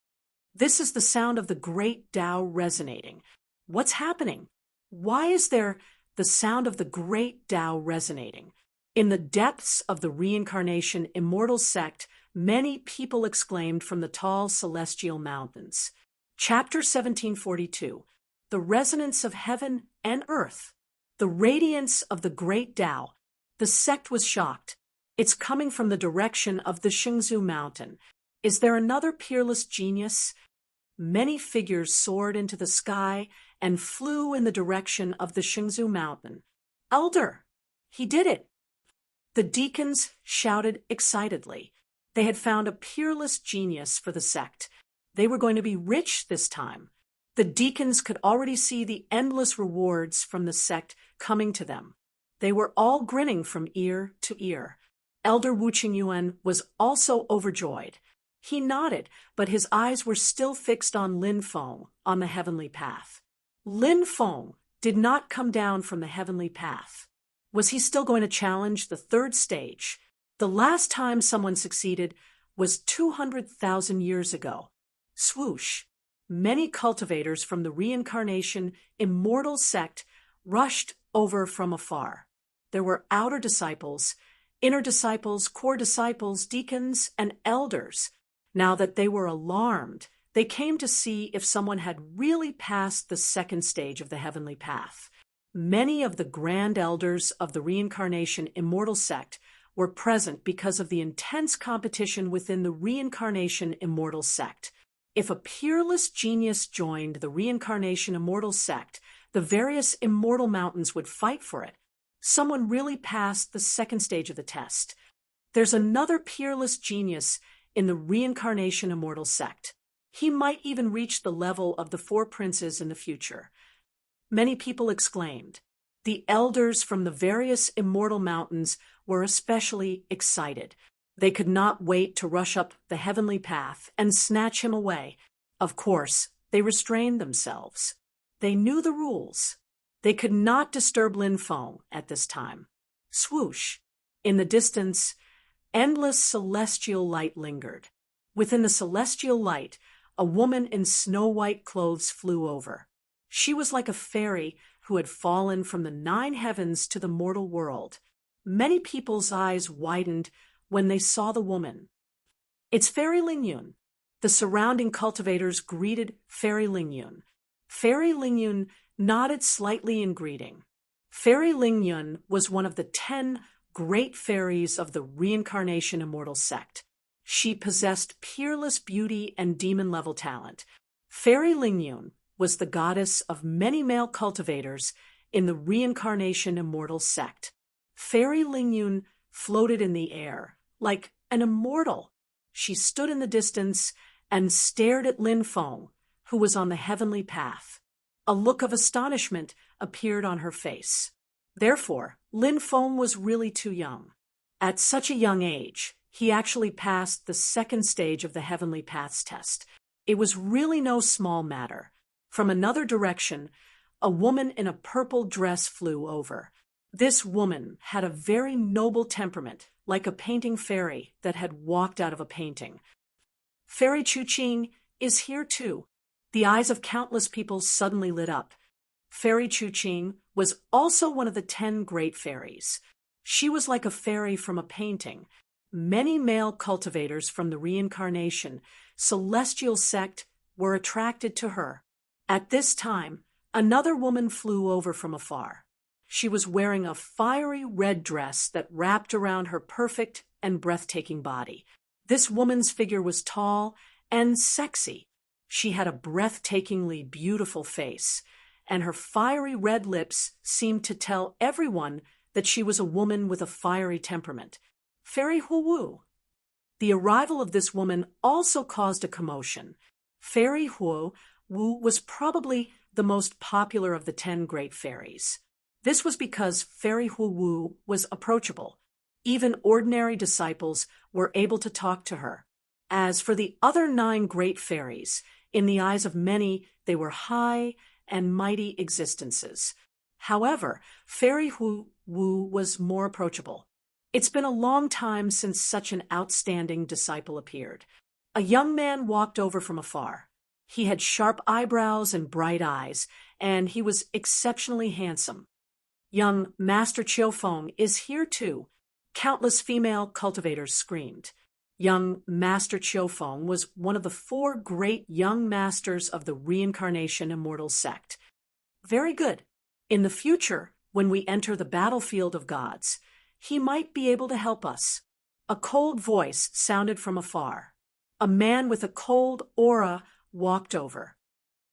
This is the sound of the great Tao resonating. What's happening? Why is there the sound of the great Tao resonating? In the depths of the Reincarnation Immortal Sect, many people exclaimed from the tall celestial mountains. Chapter 1742. The Resonance of Heaven and Earth. The radiance of the great Tao. The sect was shocked. It's coming from the direction of the Shingzhou mountain. Is there another peerless genius? Many figures soared into the sky and flew in the direction of the Shingzhou mountain. "Elder! He did it!" The deacons shouted excitedly. They had found a peerless genius for the sect. They were going to be rich this time. The deacons could already see the endless rewards from the sect coming to them. They were all grinning from ear to ear. Elder Wu Qingyuan was also overjoyed. He nodded, but his eyes were still fixed on Lin Feng on the heavenly path. Lin Feng did not come down from the heavenly path. Was he still going to challenge the third stage? The last time someone succeeded was 200,000 years ago. Swoosh! Many cultivators from the Reincarnation Immortal Sect rushed over from afar. There were outer disciples, inner disciples, core disciples, deacons, and elders. Now that they were alarmed, they came to see if someone had really passed the second stage of the heavenly path. Many of the grand elders of the Reincarnation Immortal Sect were present because of the intense competition within the Reincarnation Immortal Sect. If a peerless genius joined the Reincarnation Immortal Sect, the various immortal mountains would fight for it. Someone really passed the second stage of the test. There's another peerless genius in the Reincarnation Immortal Sect. He might even reach the level of the 4 princes in the future. Many people exclaimed. The elders from the various immortal mountains were especially excited. They could not wait to rush up the heavenly path and snatch him away. Of course, they restrained themselves. They knew the rules. They could not disturb Lin Feng at this time. Swoosh! In the distance, endless celestial light lingered. Within the celestial light, a woman in snow-white clothes flew over. She was like a fairy who had fallen from the 9 heavens to the mortal world. Many people's eyes widened when they saw the woman. "It's Fairy Lingyun." The surrounding cultivators greeted Fairy Lingyun. Fairy Lingyun nodded slightly in greeting. Fairy Lingyun was one of the 10 great fairies of the Reincarnation Immortal Sect. She possessed peerless beauty and demon-level talent. Fairy Lingyun was the goddess of many male cultivators in the Reincarnation Immortal Sect. Fairy Lingyun floated in the air, like an immortal. She stood in the distance and stared at Lin Feng, who was on the heavenly path. A look of astonishment appeared on her face. Therefore, Lin Feng was really too young. At such a young age, he actually passed the second stage of the Heavenly Paths test. It was really no small matter. From another direction, a woman in a purple dress flew over. This woman had a very noble temperament, like a painting fairy that had walked out of a painting. Fairy Chuqing is here too. The eyes of countless people suddenly lit up. Fairy Chuqing was also one of the 10 great fairies. She was like a fairy from a painting. Many male cultivators from the reincarnation, celestial sect were attracted to her. At this time, another woman flew over from afar. She was wearing a fiery red dress that wrapped around her perfect and breathtaking body. This woman's figure was tall and sexy. She had a breathtakingly beautiful face, and her fiery red lips seemed to tell everyone that she was a woman with a fiery temperament. Fairy Huwu. The arrival of this woman also caused a commotion. Fairy Huwu was probably the most popular of the 10 great fairies. This was because Fairy Huwu was approachable. Even ordinary disciples were able to talk to her. As for the other 9 great fairies, in the eyes of many, they were high and mighty existences. However, Fairy Huwu was more approachable. It's been a long time since such an outstanding disciple appeared. A young man walked over from afar. He had sharp eyebrows and bright eyes, and he was exceptionally handsome. Young Master Qiufeng is here too. Countless female cultivators screamed. Young Master Qiufeng was one of the 4 great young masters of the Reincarnation Immortal Sect. Very good. In the future, when we enter the battlefield of gods, he might be able to help us. A cold voice sounded from afar. A man with a cold aura walked over.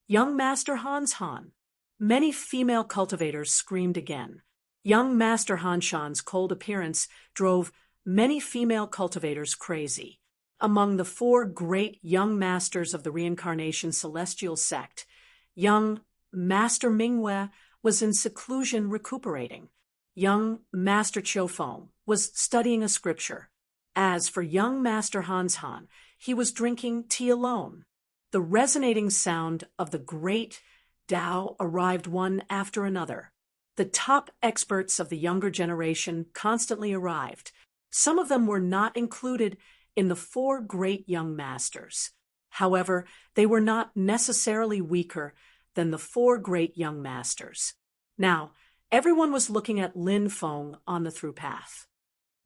Young Master Hans Han. Many female cultivators screamed again. Young Master Han Shan's cold appearance drove many female cultivators crazy. Among the 4 great young masters of the Reincarnation Celestial Sect, young Master Mingwei was in seclusion recuperating. Young Master Qiufeng was studying a scripture. As for young Master Hans Han, he was drinking tea alone. The resonating sound of the great Tao arrived one after another. The top experts of the younger generation constantly arrived. Some of them were not included in the 4 great young masters. However, they were not necessarily weaker than the 4 great young masters. Now, everyone was looking at Lin Feng on the through path.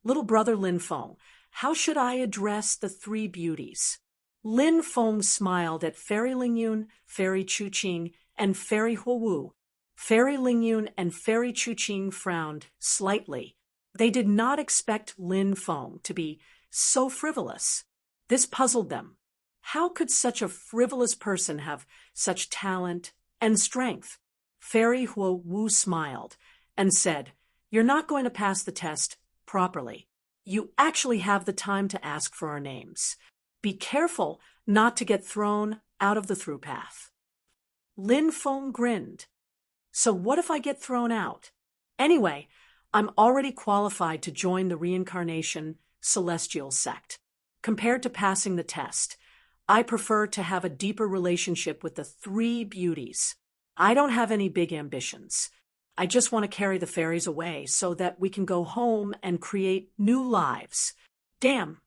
Little brother Lin Feng, how should I address the 3 beauties? Lin Feng smiled at Fairy Lingyun, Fairy Chuqing, and Fairy Huwu. Fairy Lingyun and Fairy Chuqing frowned slightly. They did not expect Lin Feng to be so frivolous. This puzzled them. How could such a frivolous person have such talent and strength? Fairy Huwu smiled and said, "You're not going to pass the test properly. You actually have the time to ask for our names. Be careful not to get thrown out of the through path." Lin Feng grinned. "So what if I get thrown out? Anyway, I'm already qualified to join the Reincarnation Celestial Sect. Compared to passing the test, I prefer to have a deeper relationship with the 3 beauties. I don't have any big ambitions. I just want to carry the fairies away so that we can go home and create new lives." Damn.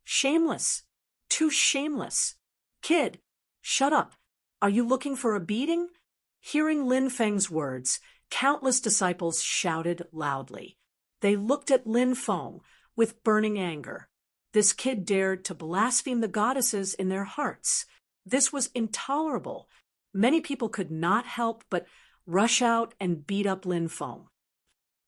Shameless. Too shameless. Kid, shut up. Are you looking for a beating? Hearing Lin Feng's words, countless disciples shouted loudly. They looked at Lin Feng with burning anger. This kid dared to blaspheme the goddesses in their hearts. This was intolerable. Many people could not help but rush out and beat up Lin Feng.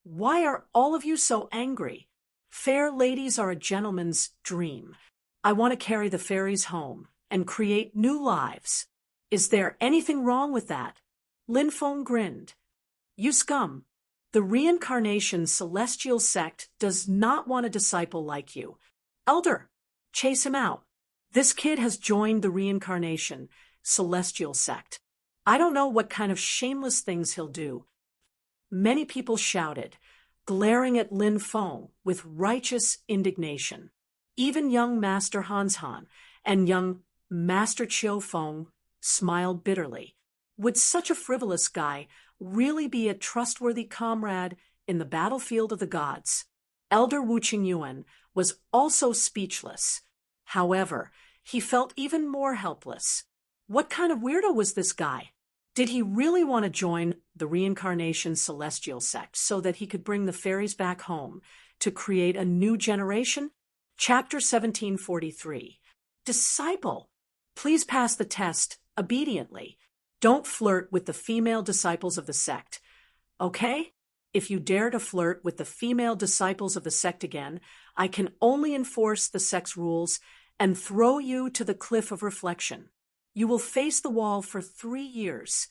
"Why are all of you so angry? Fair ladies are a gentleman's dream. I want to carry the fairies home and create new lives. Is there anything wrong with that?" Lin Feng grinned. "You scum. The Reincarnation Celestial Sect does not want a disciple like you. Elder, chase him out. This kid has joined the Reincarnation celestial sect. I don't know what kind of shameless things he'll do. Many people shouted, glaring at Lin Feng with righteous indignation. Even young Master Hans Han and young Master Chiu Feng smiled bitterly. Would such a frivolous guy really be a trustworthy comrade in the battlefield of the gods? Elder Wu Qingyuan was also speechless. However, he felt even more helpless. What kind of weirdo was this guy? Did he really want to join the reincarnation celestial sect so that he could bring the fairies back home to create a new generation? Chapter 1743. Disciple, please pass the test obediently. Don't flirt with the female disciples of the sect. Okay? If you dare to flirt with the female disciples of the sect again, I can only enforce the sect's rules and throw you to the cliff of reflection. You will face the wall for 3 years.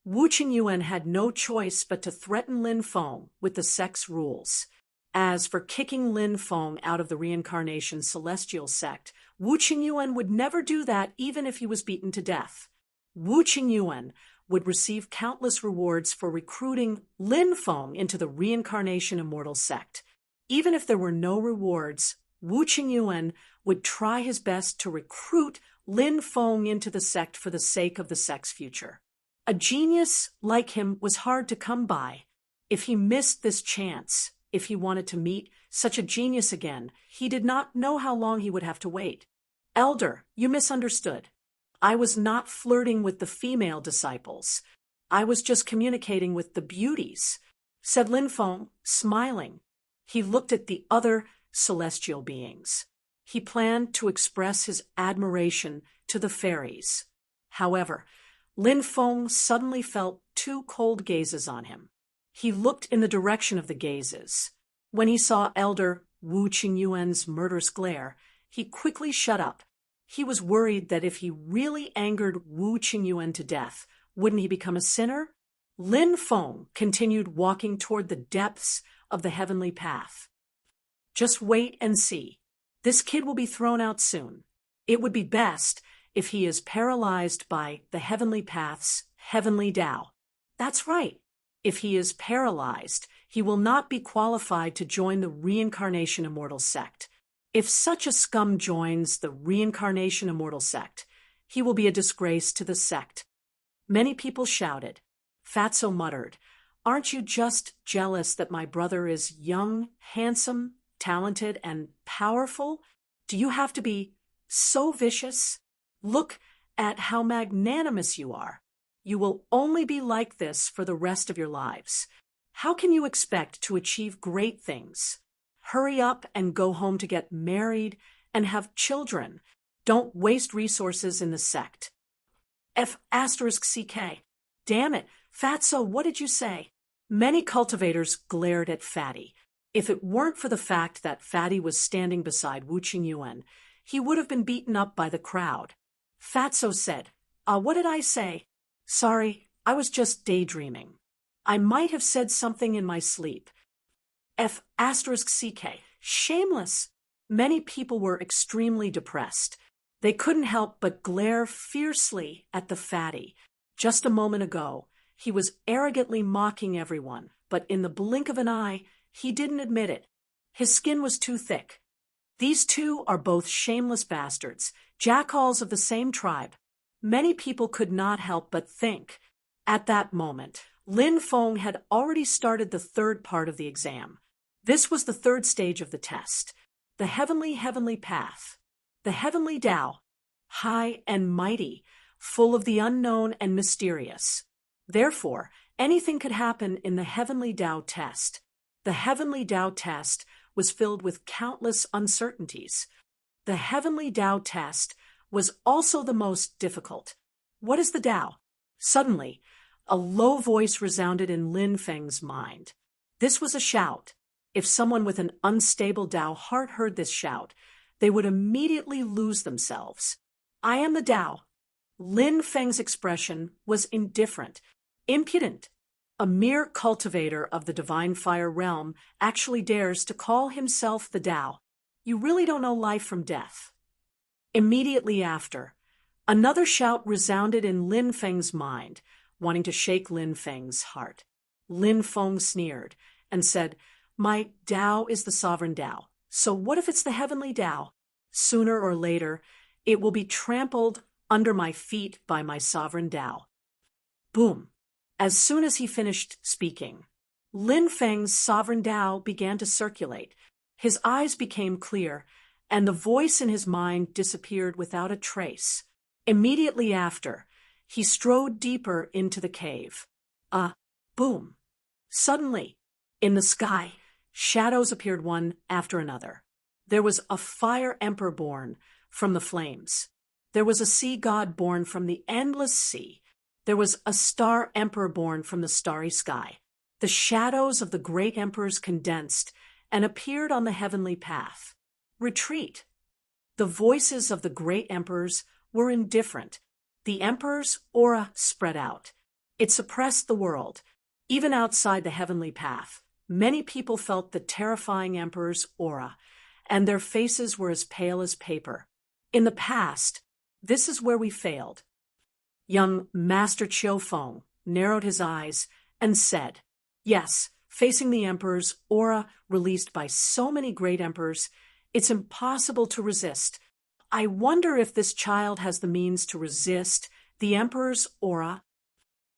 Wu Qingyuan had no choice but to threaten Lin Feng with the sect's rules. As for kicking Lin Feng out of the reincarnation celestial sect, Wu Qingyuan would never do that even if he was beaten to death. Wu Qingyuan would receive countless rewards for recruiting Lin Feng into the reincarnation immortal sect. Even if there were no rewards, Wu Qingyuan would try his best to recruit Lin Feng into the sect for the sake of the sect's future. A genius like him was hard to come by. If he missed this chance, if he wanted to meet such a genius again, he did not know how long he would have to wait. Elder, you misunderstood. I was not flirting with the female disciples. I was just communicating with the beauties, said Lin Feng, smiling. He looked at the other celestial beings. He planned to express his admiration to the fairies. However, Lin Feng suddenly felt 2 cold gazes on him. He looked in the direction of the gazes. When he saw Elder Wu Qingyuan's murderous glare, he quickly shut up. He was worried that if he really angered Wu Qingyuan to death, wouldn't he become a sinner? Lin Feng continued walking toward the depths of the heavenly path. Just wait and see. This kid will be thrown out soon. It would be best if he is paralyzed by the heavenly path's heavenly Tao. That's right. If he is paralyzed, he will not be qualified to join the reincarnation immortal sect. If such a scum joins the reincarnation immortal sect, he will be a disgrace to the sect. Many people shouted. Fatso muttered, "Aren't you just jealous that my brother is young, handsome, talented, and powerful? Do you have to be so vicious? Look at how magnanimous you are. You will only be like this for the rest of your lives. How can you expect to achieve great things? Hurry up and go home to get married and have children. Don't waste resources in the sect." F***CK. Damn it, Fatso, what did you say? Many cultivators glared at Fatty. If it weren't for the fact that Fatty was standing beside Wu Qingyuan, he would have been beaten up by the crowd. Fatso said, what did I say? Sorry, I was just daydreaming. I might have said something in my sleep. F***CK. Shameless. Many people were extremely depressed. They couldn't help but glare fiercely at the fatty. Just a moment ago, he was arrogantly mocking everyone, but in the blink of an eye, he didn't admit it. His skin was too thick. These two are both shameless bastards, jackals of the same tribe. Many people could not help but think. At that moment, Lin Feng had already started the 3rd part of the exam. This was the 3rd stage of the test. The heavenly path. The heavenly Tao. High and mighty, full of the unknown and mysterious. Therefore, anything could happen in the heavenly Tao test. The heavenly Tao test was filled with countless uncertainties. The heavenly Tao test was also the most difficult. What is the Tao? Suddenly, a low voice resounded in Lin Feng's mind. This was a shout. If someone with an unstable Tao heart heard this shout, they would immediately lose themselves. I am the Tao. Lin Feng's expression was indifferent, impudent. A mere cultivator of the divine fire realm actually dares to call himself the Tao. You really don't know life from death. Immediately after, Another shout resounded in Lin Feng's mind, wanting to shake Lin Feng's heart. Lin Feng sneered and said, "My Tao is the sovereign Tao. So what if it's the heavenly Tao? Sooner or later, it will be trampled under my feet by my sovereign Tao." Boom! As soon as he finished speaking, Lin Feng's sovereign Tao began to circulate. His eyes became clear, and the voice in his mind disappeared without a trace. Immediately after, he strode deeper into the cave. Boom! Suddenly, in the sky, shadows appeared one after another. There was a fire emperor born from the flames. There was a sea god born from the endless sea. There was a star emperor born from the starry sky. The shadows of the great emperors condensed and appeared on the heavenly path. Retreat! The voices of the great emperors were indifferent. The emperor's aura spread out. It suppressed the world. Even outside the heavenly path, many people felt the terrifying emperor's aura, and their faces were as pale as paper. In the past, this is where we failed. Young Master Chiu Feng narrowed his eyes and said, "Yes, facing the emperor's aura released by so many great emperors, it's impossible to resist. I wonder if this child has the means to resist the emperor's aura."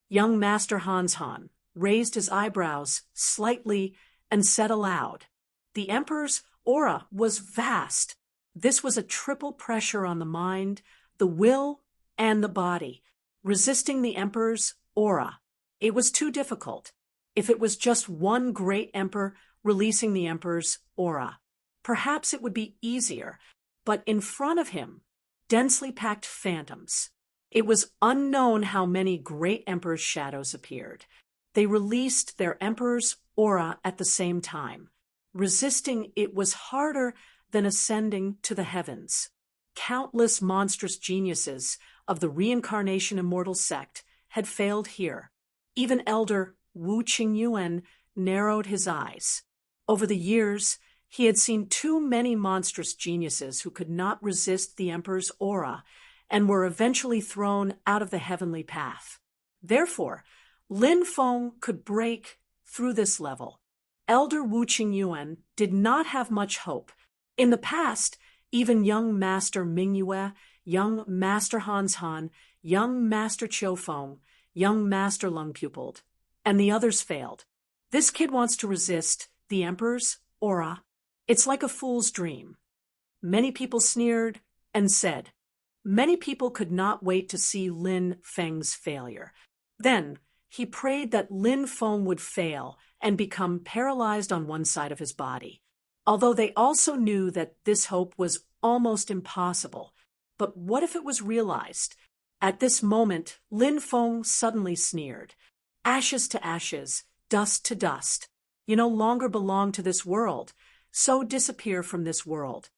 Young Master Hans Han raised his eyebrows slightly and said aloud, "The emperor's aura was vast. This was a triple pressure on the mind, the will, and the body, resisting the emperor's aura. It was too difficult. If it was just one great emperor releasing the emperor's aura, perhaps it would be easier, but in front of him, densely packed phantoms. It was unknown how many great emperors' shadows appeared. They released their emperor's aura at the same time. Resisting it was harder than ascending to the heavens. Countless monstrous geniuses of the reincarnation immortal sect had failed here. Even Elder Wu Qingyuan narrowed his eyes. Over the years, he had seen too many monstrous geniuses who could not resist the emperor's aura and were eventually thrown out of the heavenly path. Therefore, Lin Feng could break through this level. Elder Wu Qingyuan did not have much hope. In the past, even young Master Mingyue, young Master Hans Han, young Master Chiu Feng, young Master Lung Pupiled, and the others failed. This kid wants to resist the emperor's aura. It's like a fool's dream. Many people sneered and said. Many people could not wait to see Lin Feng's failure. Then he prayed that Lin Feng would fail and become paralyzed on one side of his body. Although they also knew that this hope was almost impossible. But what if it was realized? At this moment, Lin Feng suddenly sneered. "Ashes to ashes, dust to dust. You no longer belong to this world, so disappear from this world."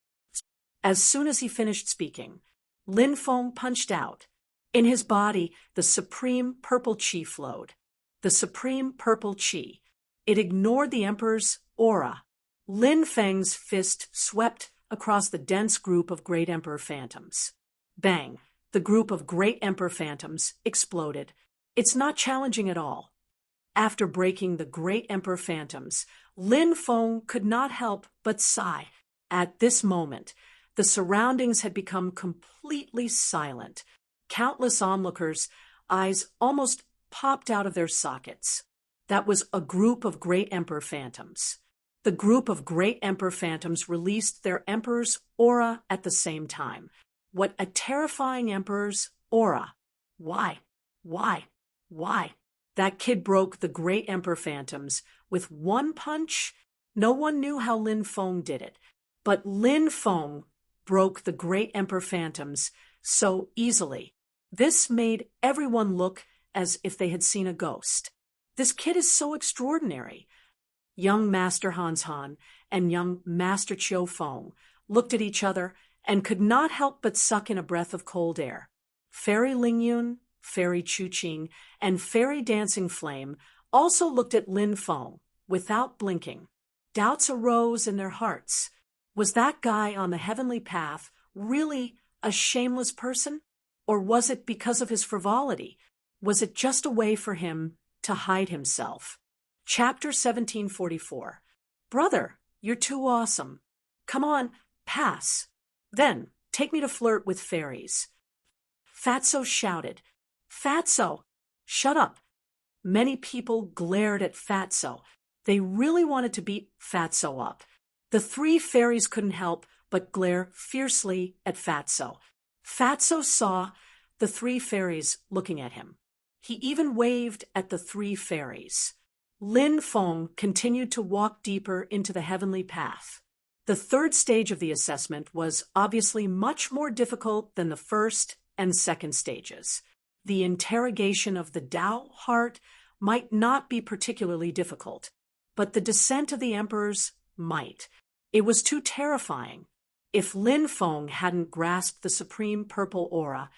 As soon as he finished speaking, Lin Feng punched out. In his body, the supreme purple qi flowed. The supreme purple qi. It ignored the emperor's aura. Lin Feng's fist swept across the dense group of great emperor phantoms. Bang! The group of great emperor phantoms exploded. It's not challenging at all. After breaking the great emperor phantoms, Lin Feng could not help but sigh. At this moment, the surroundings had become completely silent. Countless onlookers' eyes almost popped out of their sockets. That was a group of great emperor phantoms. The group of great emperor phantoms released their emperor's aura at the same time. What a terrifying emperor's aura! Why? That kid broke the great emperor phantoms with one punch? No one knew how Lin Feng did it, but Lin Feng broke the great emperor phantoms so easily. This made everyone look as if they had seen a ghost. This kid is so extraordinary. Young Master Hans Han and young Master Chiu Feng looked at each other and could not help but suck in a breath of cold air. Fairy Lingyun, Fairy Chuqing, and Fairy Dancing Flame also looked at Lin Feng without blinking. Doubts arose in their hearts. Was that guy on the heavenly path really a shameless person? Or was it because of his frivolity? Was it just a way for him to hide himself? Chapter 1744. Brother, you're too awesome. Come on, pass. Then, take me to flirt with fairies. Fatso shouted. Fatso! Shut up! Many people glared at Fatso. They really wanted to beat Fatso up. The three fairies couldn't help but glare fiercely at Fatso. Fatso saw the three fairies looking at him. He even waved at the three fairies. Lin Feng continued to walk deeper into the heavenly path. The third stage of the assessment was obviously much more difficult than the first and second stages. The interrogation of the Tao heart might not be particularly difficult, but the descent of the emperors might. It was too terrifying. If Lin Feng hadn't grasped the supreme purple aura,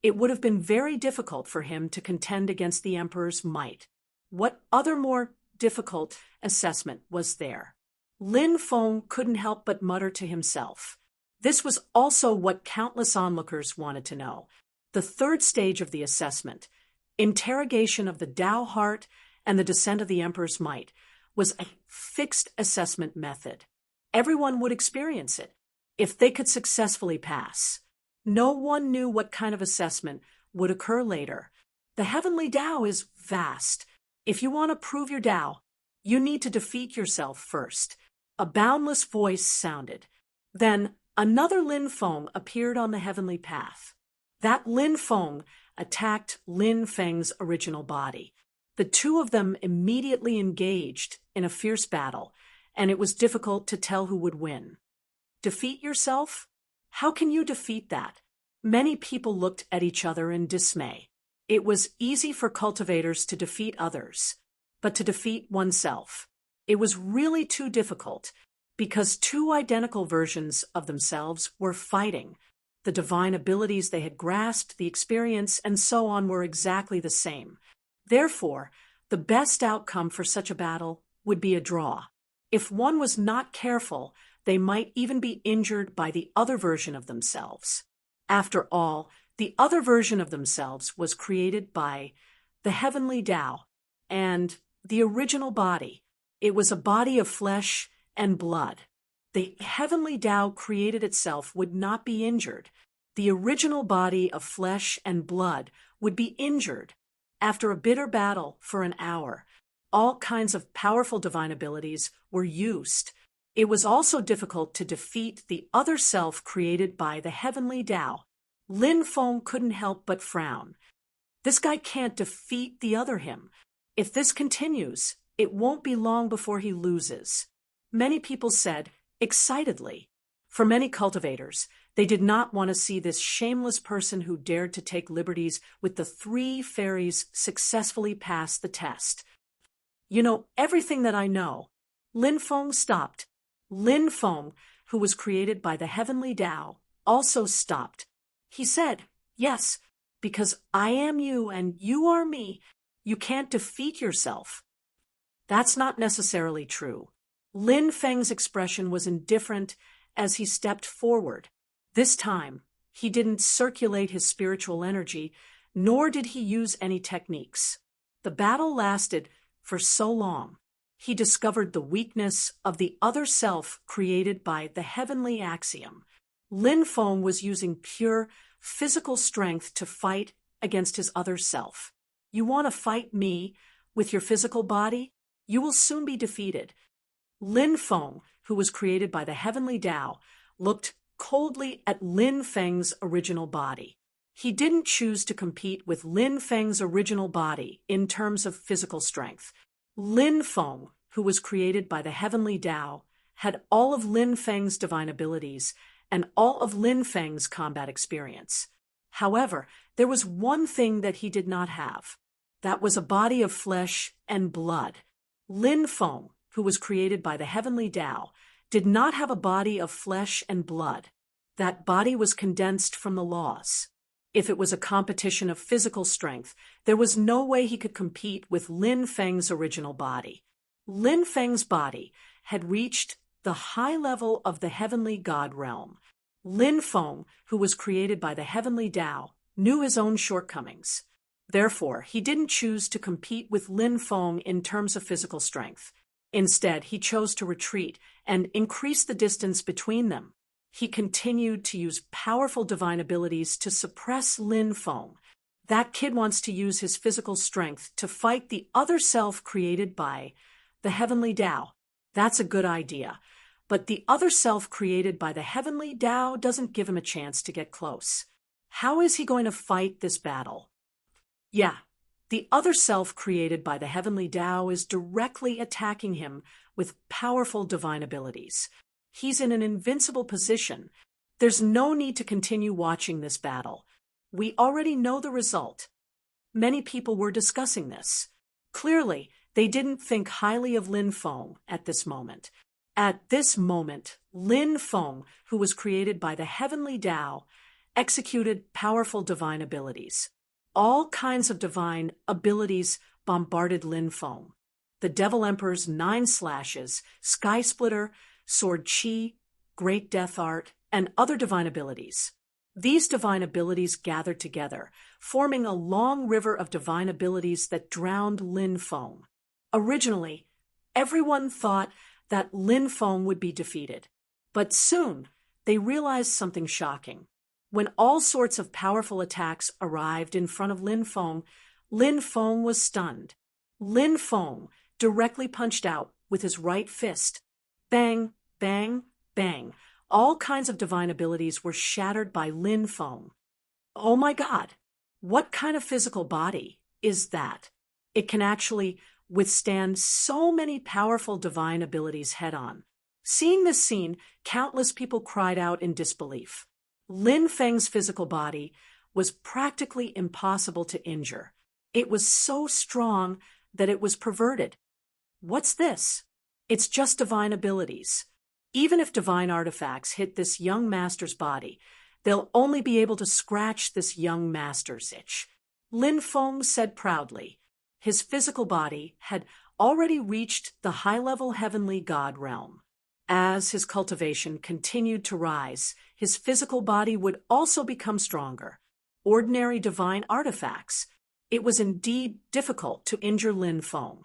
it would have been very difficult for him to contend against the emperor's might. What other more difficult assessment was there? Lin Feng couldn't help but mutter to himself. This was also what countless onlookers wanted to know. The third stage of the assessment, interrogation of the Tao heart and the descent of the emperor's might, was a fixed assessment method. Everyone would experience it if they could successfully pass. No one knew what kind of assessment would occur later. The heavenly Tao is vast. If you want to prove your Tao, you need to defeat yourself first. A boundless voice sounded. Then another Lin Feng appeared on the heavenly path. That Lin Feng attacked Lin Feng's original body. The two of them immediately engaged in a fierce battle, and it was difficult to tell who would win. Defeat yourself? How can you defeat that? Many people looked at each other in dismay. It was easy for cultivators to defeat others, but to defeat oneself, it was really too difficult, because two identical versions of themselves were fighting. The divine abilities they had grasped, the experience, and so on were exactly the same. Therefore, the best outcome for such a battle would be a draw. If one was not careful, they might even be injured by the other version of themselves. After all, the other version of themselves was created by the heavenly Tao and the original body. It was a body of flesh and blood. The heavenly Tao created itself would not be injured. The original body of flesh and blood would be injured. After a bitter battle for an hour, all kinds of powerful divine abilities were used. It was also difficult to defeat the other self created by the heavenly Tao. Lin Feng couldn't help but frown. This guy can't defeat the other him. If this continues, it won't be long before he loses. Many people said, excitedly. For many cultivators, they did not want to see this shameless person who dared to take liberties with the three fairies successfully pass the test. You know everything that I know. Lin Feng stopped. Lin Feng, who was created by the heavenly Tao, also stopped. He said, yes, because I am you and you are me. You can't defeat yourself. That's not necessarily true. Lin Feng's expression was indifferent as he stepped forward. This time, he didn't circulate his spiritual energy, nor did he use any techniques. The battle lasted for so long. He discovered the weakness of the other self created by the heavenly axiom. Lin Feng was using pure physical strength to fight against his other self. You want to fight me with your physical body? You will soon be defeated. Lin Feng, who was created by the heavenly Tao, looked coldly at Lin Feng's original body. He didn't choose to compete with Lin Feng's original body in terms of physical strength. Lin Feng, who was created by the heavenly Tao, had all of Lin Feng's divine abilities and all of Lin Feng's combat experience. However, there was one thing that he did not have. That was a body of flesh and blood. Lin Feng, who was created by the heavenly Tao, did not have a body of flesh and blood. That body was condensed from the laws. If it was a competition of physical strength, there was no way he could compete with Lin Feng's original body. Lin Feng's body had reached the high level of the heavenly God realm. Lin Feng, who was created by the heavenly Tao, knew his own shortcomings. Therefore, he didn't choose to compete with Lin Feng in terms of physical strength. Instead, he chose to retreat and increase the distance between them. He continued to use powerful divine abilities to suppress Lin Feng. That kid wants to use his physical strength to fight the other self created by the heavenly Tao. That's a good idea. But the other self created by the heavenly Tao doesn't give him a chance to get close. How is he going to fight this battle? Yeah, the other self created by the heavenly Tao is directly attacking him with powerful divine abilities. He's in an invincible position. There's no need to continue watching this battle. We already know the result. Many people were discussing this. Clearly, they didn't think highly of Lin Feng at this moment. At this moment, Lin Feng, who was created by the heavenly Tao, executed powerful divine abilities. All kinds of divine abilities bombarded Lin Feng. The Devil Emperor's 9 slashes, Sky Splitter, Sword Chi, Great Death Art, and other divine abilities. These divine abilities gathered together, forming a long river of divine abilities that drowned Lin Feng. Originally, everyone thought that Lin Feng would be defeated. But soon, they realized something shocking. When all sorts of powerful attacks arrived in front of Lin Feng was stunned. Lin Feng directly punched out with his right fist. Bang, bang, bang. All kinds of divine abilities were shattered by Lin Feng. Oh my God, what kind of physical body is that? It can actually withstand so many powerful divine abilities head-on. Seeing this scene, countless people cried out in disbelief. Lin Feng's physical body was practically impossible to injure. It was so strong that it was perverted. What's this? It's just divine abilities. Even if divine artifacts hit this young master's body, they'll only be able to scratch this young master's itch. Lin Feng said proudly. His physical body had already reached the high-level heavenly god realm. As his cultivation continued to rise, his physical body would also become stronger. Ordinary divine artifacts. It was indeed difficult to injure Lin Feng.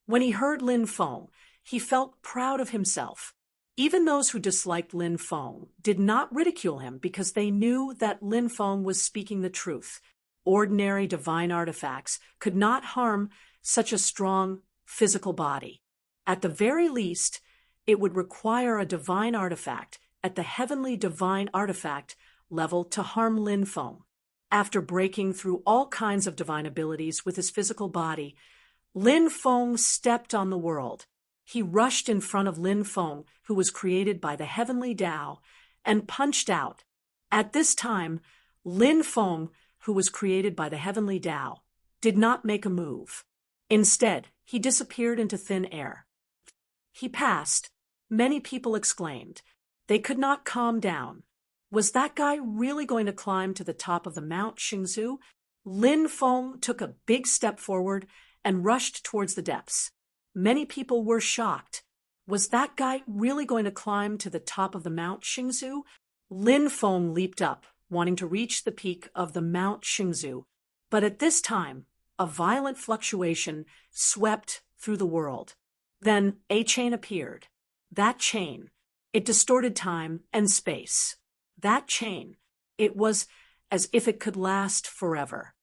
When he heard Lin Feng, he felt proud of himself. Even those who disliked Lin Feng did not ridicule him because they knew that Lin Feng was speaking the truth. Ordinary divine artifacts could not harm such a strong physical body. At the very least, it would require a divine artifact at the heavenly divine artifact level to harm Lin Feng. After breaking through all kinds of divine abilities with his physical body, Lin Feng stepped on the world. He rushed in front of Lin Feng, who was created by the heavenly Tao, and punched out. At this time, Lin Feng, who was created by the heavenly Tao, did not make a move. Instead, he disappeared into thin air. He passed. Many people exclaimed. They could not calm down. Was that guy really going to climb to the top of the Mount Xingzhu? Lin Feng took a big step forward and rushed towards the depths. Many people were shocked. Was that guy really going to climb to the top of the Mount Xingzhu? Lin Feng leaped up, wanting to reach the peak of the Mount Xingzhu. But at this time, a violent fluctuation swept through the world. Then a chain appeared. That chain, it distorted time and space. That chain, it was as if it could last forever.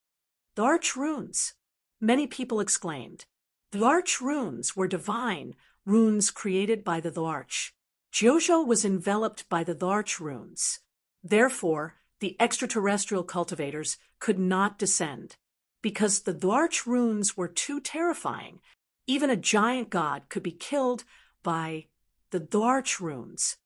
The Arch Runes, many people exclaimed. The Arch Runes were divine runes created by the Arch. Jiuzhou was enveloped by the Arch Runes. Therefore, the extraterrestrial cultivators could not descend. Because the Arch Runes were too terrifying, even a giant god could be killed by the Arch Runes.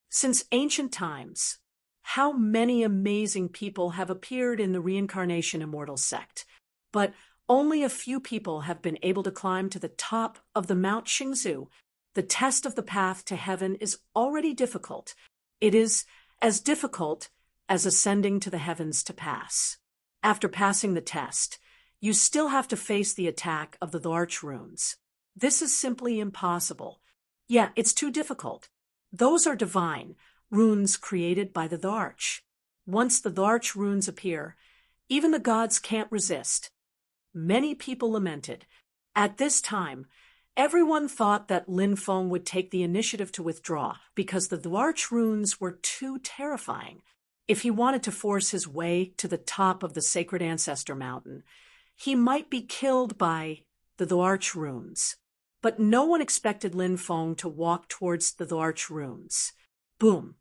Since ancient times, how many amazing people have appeared in the Reincarnation Immortal sect, but only a few people have been able to climb to the top of the Mount Xingzhu. The test of the path to heaven is already difficult. It is as difficult as ascending to the heavens to pass. After passing the test, you still have to face the attack of the Arch Runes. This is simply impossible. Yeah, it's too difficult. Those are divine runes created by the Arch. Once the Arch Runes appear, Even the gods can't resist." Many people lamented. At this time, everyone thought that Lin Feng would take the initiative to withdraw because the Dwarch runes were too terrifying. If he wanted to force his way to the top of the sacred ancestor mountain, he might be killed by the Dwarch runes. But no one expected Lin Feng to walk towards the Dwarch runes. Boom!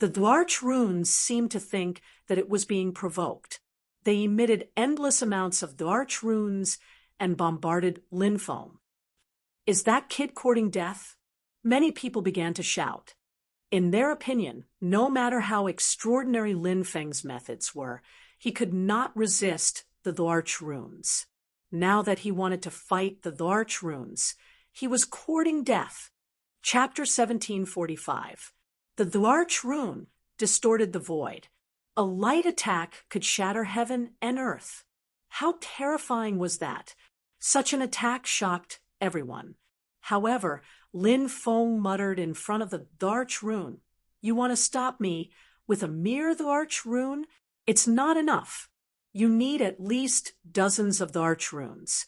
The Dwarch runes seemed to think that it was being provoked. They emitted endless amounts of Dwarch runes and bombarded Lin Feng. "Is that kid courting death?" Many people began to shout. In their opinion, no matter how extraordinary Lin Feng's methods were, he could not resist the Dwarch runes. Now that he wanted to fight the Dwarch runes, he was courting death. Chapter 1745. The Dwarch rune distorted the void. A light attack could shatter heaven and earth. How terrifying was that? Such an attack shocked everyone. However, Lin Feng muttered in front of the Dwarch rune, "You want to stop me with a mere Dwarch rune? It's not enough. You need at least dozens of Dwarch runes.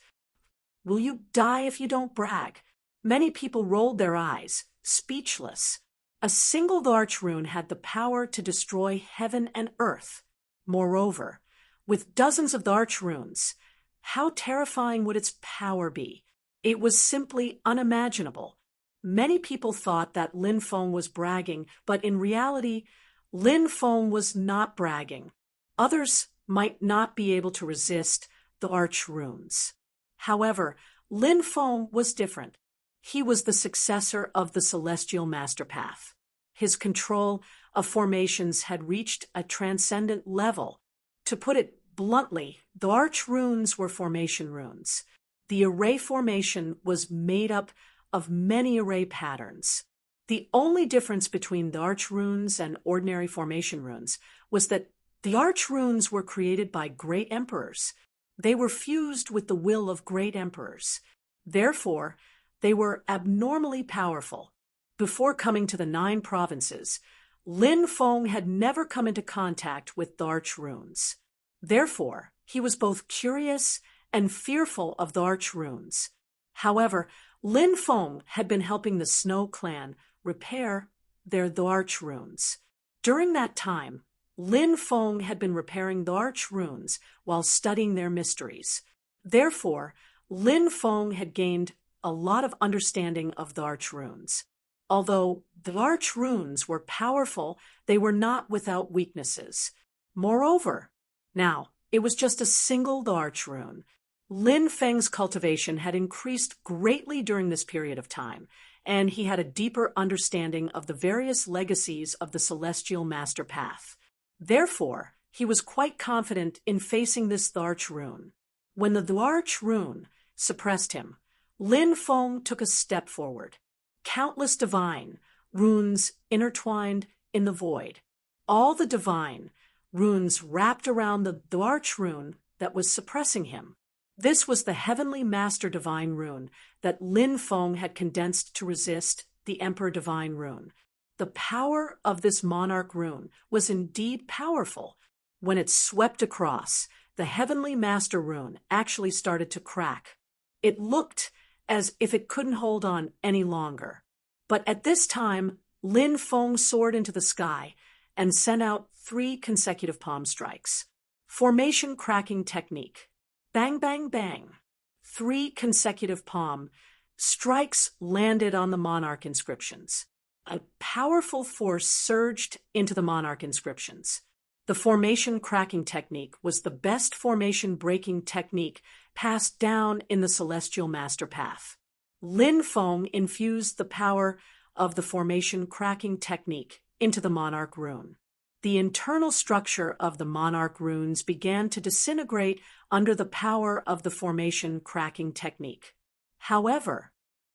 Will you die if you don't brag?" Many people rolled their eyes, speechless. A single Dwarch rune had the power to destroy heaven and earth. Moreover, with dozens of Dwarch runes, how terrifying would its power be? It was simply unimaginable. Many people thought that Lin Feng was bragging, but in reality, Lin Feng was not bragging. Others might not be able to resist the Dwarch runes. However, Lin Feng was different. He was the successor of the celestial master path. His control of formations had reached a transcendent level. To put it bluntly, the Dwarch runes were formation runes. The array formation was made up of many array patterns. The only difference between the Dwarch runes and ordinary formation runes was that the Dwarch runes were created by great emperors. They were fused with the will of great emperors. Therefore, they were abnormally powerful. Before coming to the 9 provinces, Lin Feng had never come into contact with Dwarch runes. Therefore, he was both curious and fearful of Dwarch runes. However, Lin Feng had been helping the Snow clan repair their Dwarch runes. During that time, Lin Feng had been repairing Dwarch runes while studying their mysteries. Therefore, Lin Feng had gained a lot of understanding of Dwarch runes. Although Dwarch runes were powerful, they were not without weaknesses. Moreover, now, it was just a single Dwarch rune. Lin Feng's cultivation had increased greatly during this period of time, and he had a deeper understanding of the various legacies of the celestial master path. Therefore, he was quite confident in facing this Dwarch rune. When the Dwarch rune suppressed him, Lin Feng took a step forward. Countless divine runes intertwined in the void. All the divine runes wrapped around the Dwarch rune that was suppressing him. This was the heavenly master divine rune that Lin Feng had condensed to resist the emperor divine rune. The power of this monarch rune was indeed powerful. When it swept across, the heavenly master rune actually started to crack. It looked as if it couldn't hold on any longer. But at this time, Lin Feng soared into the sky and sent out 3 consecutive palm strikes. Formation cracking technique. Bang, bang, bang. 3 consecutive palm strikes landed on the monarch inscriptions. A powerful force surged into the monarch inscriptions. The formation cracking technique was the best formation breaking technique passed down in the celestial master path. Lin Feng infused the power of the formation cracking technique into the monarch rune. The internal structure of the monarch runes began to disintegrate under the power of the formation cracking technique. However,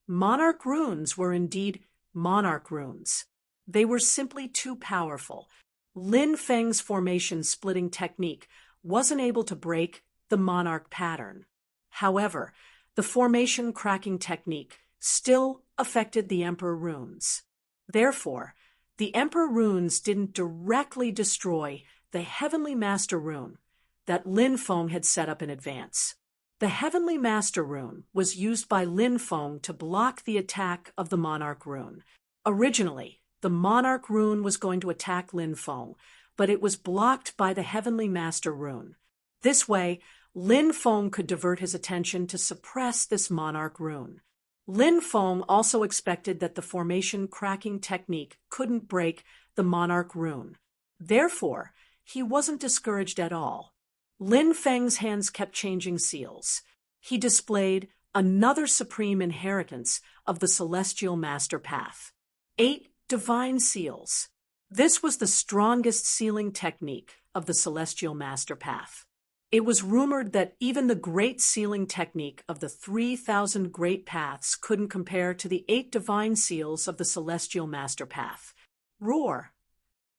monarch runes were indeed monarch runes. They were simply too powerful. Lin Feng's formation splitting technique wasn't able to break the monarch pattern. However, the formation cracking technique still affected the emperor runes. Therefore, the emperor runes didn't directly destroy the heavenly master rune. that Lin Feng had set up in advance. The Heavenly Master Rune was used by Lin Feng to block the attack of the Monarch Rune. Originally, the Monarch Rune was going to attack Lin Feng, but it was blocked by the Heavenly Master Rune. This way, Lin Feng could divert his attention to suppress this Monarch Rune. Lin Feng also expected that the formation cracking technique couldn't break the Monarch Rune. Therefore, he wasn't discouraged at all. Lin Feng's hands kept changing seals. He displayed another supreme inheritance of the Celestial Master Path. 8 divine seals. This was the strongest sealing technique of the Celestial Master Path. It was rumored that even the great sealing technique of the 3,000 great paths couldn't compare to the 8 divine seals of the Celestial Master Path. Roar.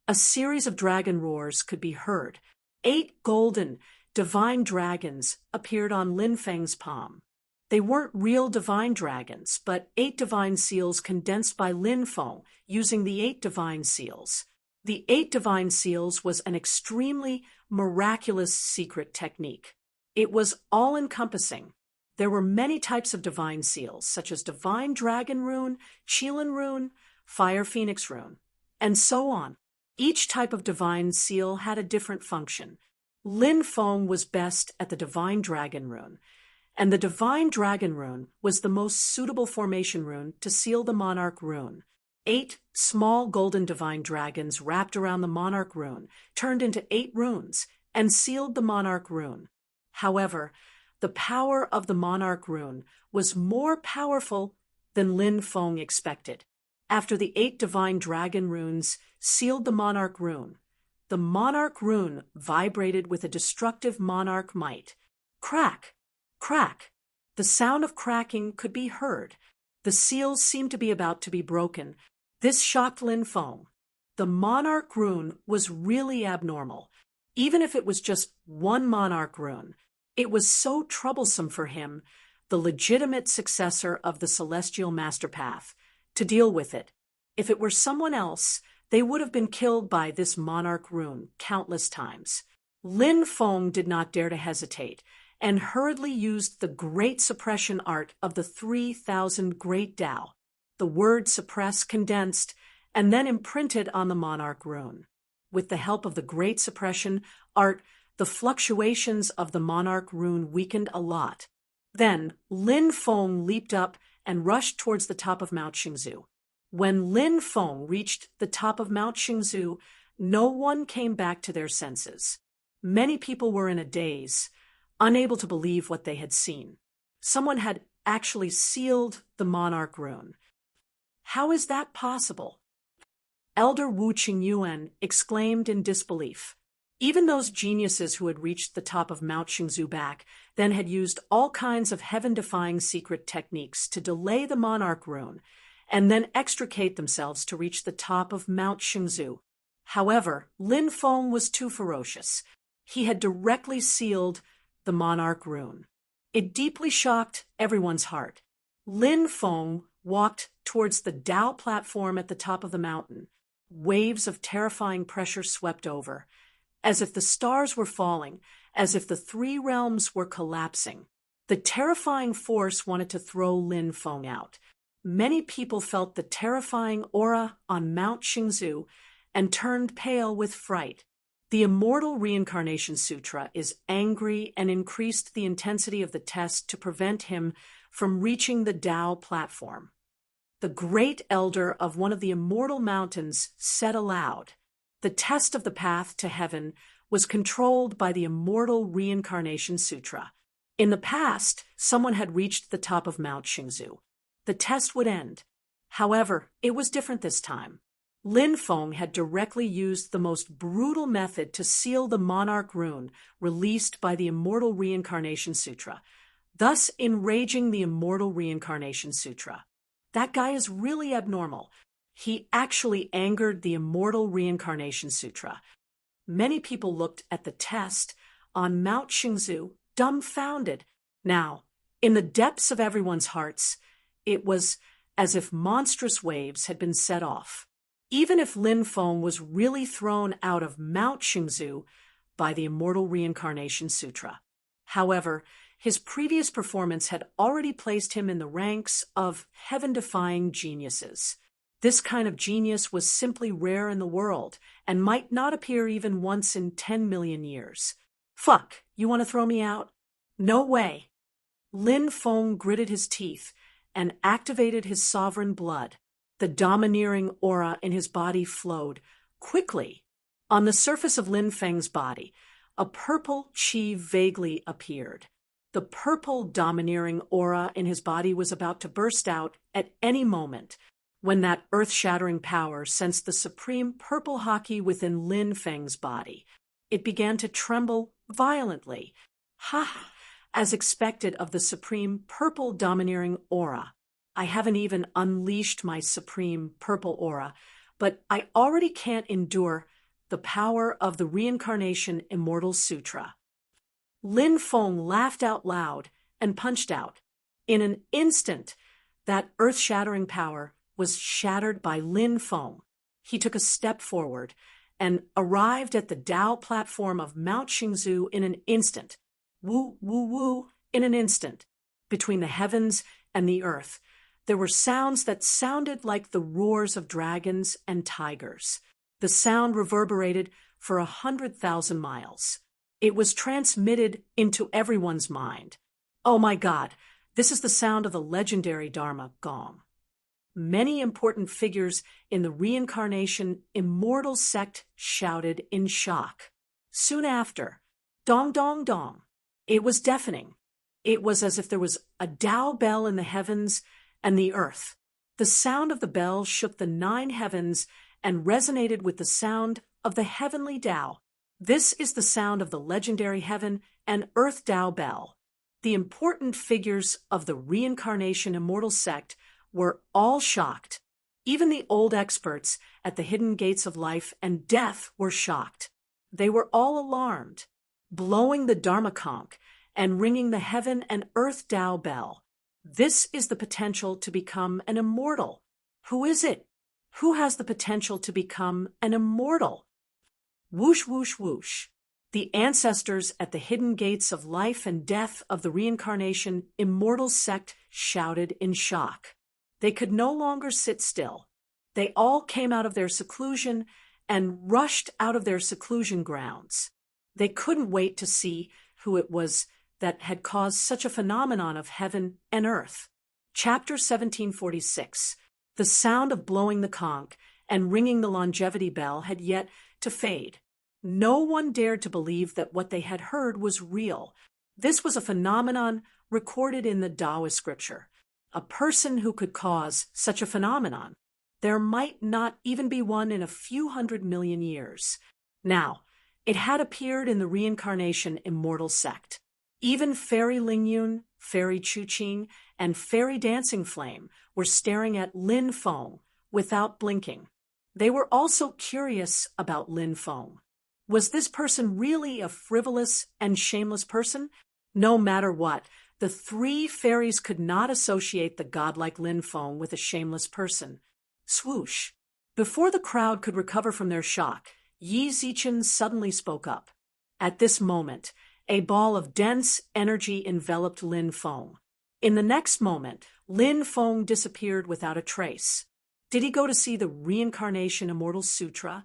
A series of dragon roars could be heard. 8 golden, divine dragons appeared on Lin Feng's palm. They weren't real divine dragons, but 8 divine seals condensed by Lin Feng using the 8 divine seals. The 8 divine seals was an extremely miraculous secret technique. It was all-encompassing. There were many types of divine seals, such as Divine Dragon Rune, Qilin Rune, Fire Phoenix Rune, and so on. Each type of divine seal had a different function. Lin Feng was best at the Divine Dragon Rune, and the Divine Dragon Rune was the most suitable formation rune to seal the Monarch Rune. 8 small golden divine dragons wrapped around the Monarch Rune turned into 8 runes and sealed the Monarch Rune. However, the power of the Monarch Rune was more powerful than Lin Feng expected. After the 8 divine dragon runes sealed the Monarch Rune, the Monarch Rune vibrated with a destructive monarch might. Crack! Crack! The sound of cracking could be heard. The seals seemed to be about to be broken. This shocked Lin Feng. The Monarch Rune was really abnormal. Even if it was just one Monarch Rune, it was so troublesome for him, the legitimate successor of the Celestial Master Path, to deal with it. If it were someone else, they would have been killed by this Monarch Rune countless times. Lin Feng did not dare to hesitate, and hurriedly used the great suppression art of the 3,000 great Tao. The word suppress condensed and then imprinted on the Monarch Rune. With the help of the great suppression art, the fluctuations of the Monarch Rune weakened a lot. Then Lin Feng leaped up and rushed towards the top of Mount Xingzhu. When Lin Feng reached the top of Mount Xingzhu, no one came back to their senses. Many people were in a daze, unable to believe what they had seen. Someone had actually sealed the Monarch Rune. How is that possible? Elder Wu Qingyuan exclaimed in disbelief. Even those geniuses who had reached the top of Mount Xingzhu back then had used all kinds of heaven-defying secret techniques to delay the Monarch Rune and then extricate themselves to reach the top of Mount Xingzhu. However, Lin Feng was too ferocious. He had directly sealed the Monarch Rune. It deeply shocked everyone's heart. Lin Feng walked towards the Tao platform at the top of the mountain. Waves of terrifying pressure swept over, as if the stars were falling, as if the 3 realms were collapsing. The terrifying force wanted to throw Lin Feng out. Many people felt the terrifying aura on Mount Xingzhu and turned pale with fright. The Immortal Reincarnation Sutra is angry and increased the intensity of the test to prevent him from reaching the Tao platform. The great elder of one of the immortal mountains said aloud, "The test of the path to heaven was controlled by the Immortal Reincarnation Sutra. In the past, someone had reached the top of Mount Xingzhu. The test would end. However, it was different this time. Lin Feng had directly used the most brutal method to seal the Monarch Rune released by the Immortal Reincarnation Sutra, thus enraging the Immortal Reincarnation Sutra. That guy is really abnormal. He actually angered the Immortal Reincarnation Sutra." Many people looked at the test on Mount Xingzhu, dumbfounded. Now, in the depths of everyone's hearts, it was as if monstrous waves had been set off. Even if Lin Feng was really thrown out of Mount Xingzhu, by the Immortal Reincarnation Sutra. However, his previous performance had already placed him in the ranks of heaven-defying geniuses. This kind of genius was simply rare in the world and might not appear even once in 10 million years. Fuck, you want to throw me out? No way. Lin Feng gritted his teeth and activated his sovereign blood. The domineering aura in his body flowed quickly. On the surface of Lin Feng's body, a purple chi vaguely appeared. The purple domineering aura in his body was about to burst out at any moment when that earth-shattering power sensed the supreme purple haki within Lin Feng's body. It began to tremble violently. Ha! As expected of the supreme purple domineering aura. I haven't even unleashed my supreme purple aura, but I already can't endure the power of the Reincarnation Immortal Sutra. Lin Feng laughed out loud and punched out. In an instant, that earth-shattering power was shattered by Lin Feng. He took a step forward and arrived at the Tao platform of Mount Xingzhu in an instant. Woo, woo, woo, in an instant. Between the heavens and the earth, there were sounds that sounded like the roars of dragons and tigers. The sound reverberated for 100,000 miles. It was transmitted into everyone's mind. Oh my God, this is the sound of the legendary Dharma gong. Many important figures in the Reincarnation Immortal sect shouted in shock. Soon after, dong dong dong. It was deafening. It was as if there was a Tao bell in the heavens and the earth. The sound of the bell shook the 9 heavens and resonated with the sound of the heavenly Tao. This is the sound of the legendary heaven and earth Tao bell. The important figures of the Reincarnation Immortal sect were all shocked. Even the old experts at the hidden gates of life and death were shocked. They were all alarmed, blowing the Dharma conch and ringing the heaven and earth Tao bell. This is the potential to become an immortal. Who is it? Who has the potential to become an immortal? Whoosh, whoosh, whoosh. The ancestors at the hidden gates of life and death of the Reincarnation Immortal sect shouted in shock. They could no longer sit still. They all came out of their seclusion and rushed out of their seclusion grounds. They couldn't wait to see who it was that had caused such a phenomenon of heaven and earth. Chapter 1746. The sound of blowing the conch and ringing the longevity bell had yet to fade. No one dared to believe that what they had heard was real. This was a phenomenon recorded in the Taoist scripture. A person who could cause such a phenomenon. There might not even be one in a few 100 million years. Now, it had appeared in the Reincarnation Immortal sect. Even Fairy Lingyun, Fairy Chuqing, and Fairy Dancing Flame were staring at Lin Feng without blinking. They were also curious about Lin Feng. Was this person really a frivolous and shameless person? No matter what, the 3 fairies could not associate the godlike Lin Feng with a shameless person. Swoosh! Before the crowd could recover from their shock, Yi Zichen suddenly spoke up. At this moment, a ball of dense energy enveloped Lin Feng. In the next moment, Lin Feng disappeared without a trace. Did he go to see the Reincarnation Immortal Sutra?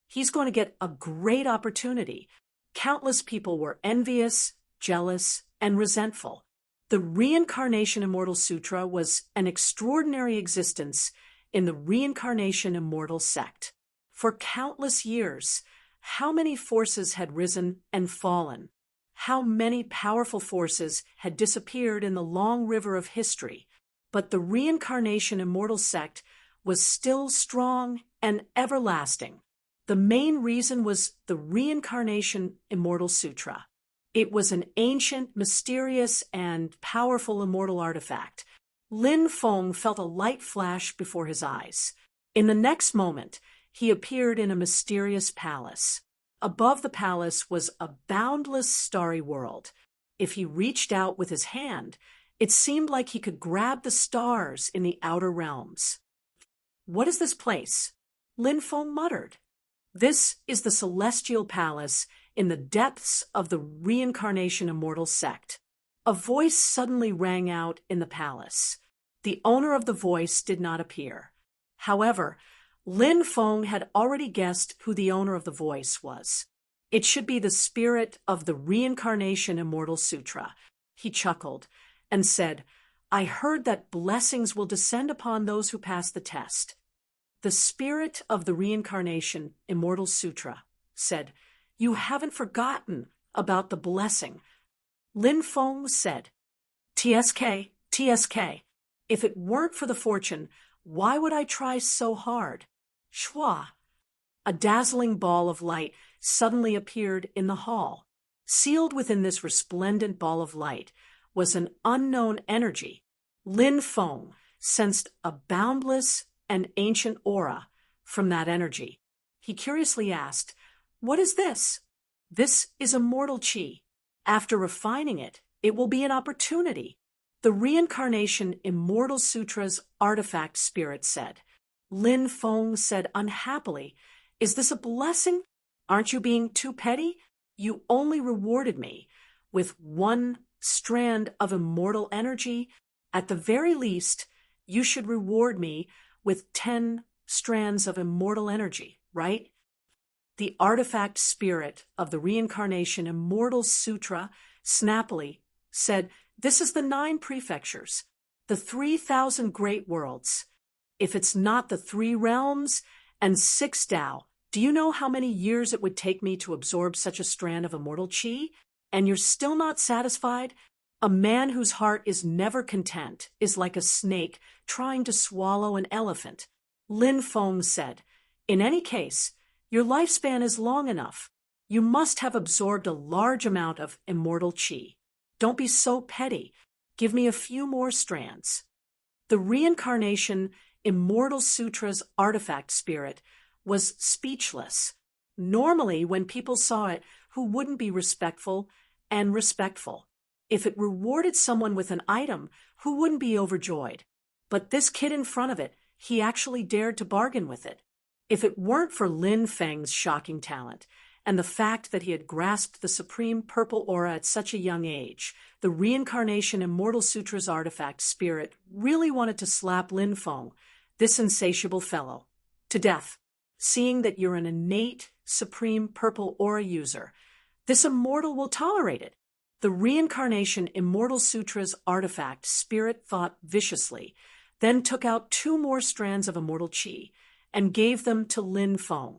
He's going to get a great opportunity. Countless people were envious, jealous, and resentful. The Reincarnation Immortal Sutra was an extraordinary existence in the Reincarnation Immortal sect. For countless years, how many forces had risen and fallen? How many powerful forces had disappeared in the long river of history? But the Reincarnation Immortal sect was still strong and everlasting. The main reason was the Reincarnation Immortal Sutra. It was an ancient, mysterious, and powerful immortal artifact. Lin Feng felt a light flash before his eyes. In the next moment, he appeared in a mysterious palace. Above the palace was a boundless starry world. If he reached out with his hand, it seemed like he could grab the stars in the outer realms. "What is this place?" Lin Feng muttered. This is the celestial palace in the depths of the reincarnation immortal sect. A voice suddenly rang out in the palace. The owner of the voice did not appear. However, Lin Feng had already guessed who the owner of the voice was. It should be the spirit of the Reincarnation Immortal Sutra. He chuckled and said, I heard that blessings will descend upon those who pass the test. The spirit of the Reincarnation Immortal Sutra said, You haven't forgotten about the blessing. Lin Feng said, TSK, TSK, if it weren't for the fortune, why would I try so hard? Shwa. A dazzling ball of light suddenly appeared in the hall. Sealed within this resplendent ball of light was an unknown energy. Lin Feng sensed a boundless and ancient aura from that energy. He curiously asked, What is this? This is immortal chi. After refining it, it will be an opportunity. The Reincarnation Immortal Sutra's artifact spirit said. Lin Feng said unhappily, Is this a blessing? Aren't you being too petty? You only rewarded me with one strand of immortal energy. At the very least, you should reward me with 10 strands of immortal energy, right? The artifact spirit of the Reincarnation Immortal Sutra snappily said, This is the 9 prefectures, the 3,000 great worlds. If it's not the 3 realms and 6 Tao, do you know how many years it would take me to absorb such a strand of immortal chi? And you're still not satisfied? A man whose heart is never content is like a snake trying to swallow an elephant. Lin Feng said, In any case, your lifespan is long enough. You must have absorbed a large amount of immortal chi. Don't be so petty. Give me a few more strands. The Reincarnation Immortal Sutra's artifact spirit was speechless. Normally, when people saw it, who wouldn't be respectful and respectful? If it rewarded someone with an item, who wouldn't be overjoyed? But this kid in front of it, he actually dared to bargain with it. If it weren't for Lin Feng's shocking talent, and the fact that he had grasped the supreme purple aura at such a young age, the Reincarnation Immortal Sutra's artifact spirit really wanted to slap Lin Feng, this insatiable fellow, to death. Seeing that you're an innate, supreme purple aura user, this immortal will tolerate it. The Reincarnation Immortal Sutra's artifact spirit thought viciously, then took out 2 more strands of immortal chi and gave them to Lin Feng.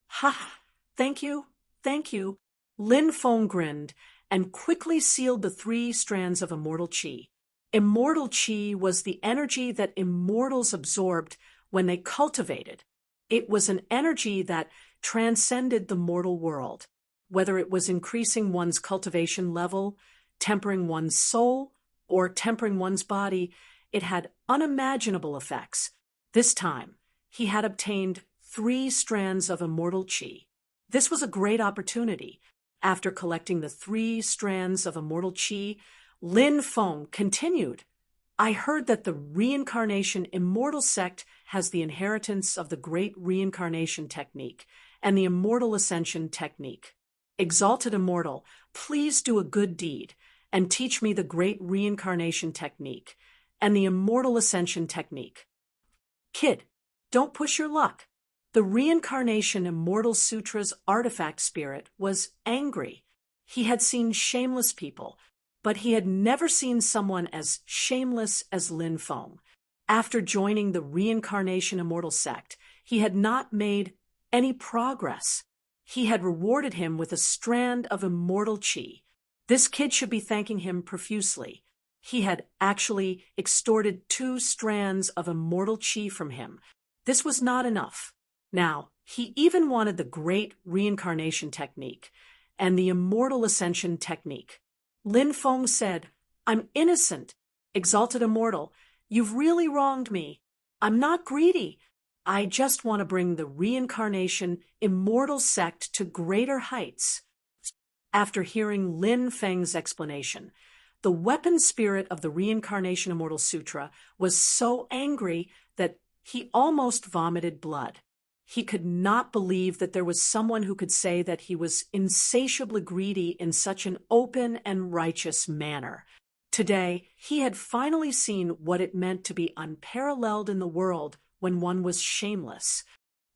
Ha! Thank you, thank you. Lin Feng grinned and quickly sealed the 3 strands of immortal chi. Immortal chi was the energy that immortals absorbed when they cultivated. It was an energy that transcended the mortal world, whether it was increasing one's cultivation level, tempering one's soul, or tempering one's body. It had unimaginable effects. This time, he had obtained 3 strands of immortal chi. This was a great opportunity. After collecting the 3 strands of immortal chi, Lin Feng continued, I heard that the Reincarnation Immortal Sect has the inheritance of the Great Reincarnation Technique and the Immortal Ascension Technique. Exalted Immortal, please do a good deed and teach me the Great Reincarnation Technique and the Immortal Ascension Technique. Kid, don't push your luck. The Reincarnation Immortal Sutra's artifact spirit was angry. He had seen shameless people, but he had never seen someone as shameless as Lin Feng. After joining the Reincarnation Immortal Sect, he had not made any progress. He had rewarded him with a strand of immortal chi. This kid should be thanking him profusely. He had actually extorted 2 strands of immortal chi from him. This was not enough. Now, he even wanted the Great Reincarnation Technique and the Immortal Ascension Technique. Lin Feng said, I'm innocent. Exalted Immortal, you've really wronged me. I'm not greedy. I just want to bring the Reincarnation Immortal Sect to greater heights. After hearing Lin Feng's explanation, the weapon spirit of the Reincarnation Immortal Sutra was so angry that he almost vomited blood. He could not believe that there was someone who could say that he was insatiably greedy in such an open and righteous manner. Today, he had finally seen what it meant to be unparalleled in the world when one was shameless.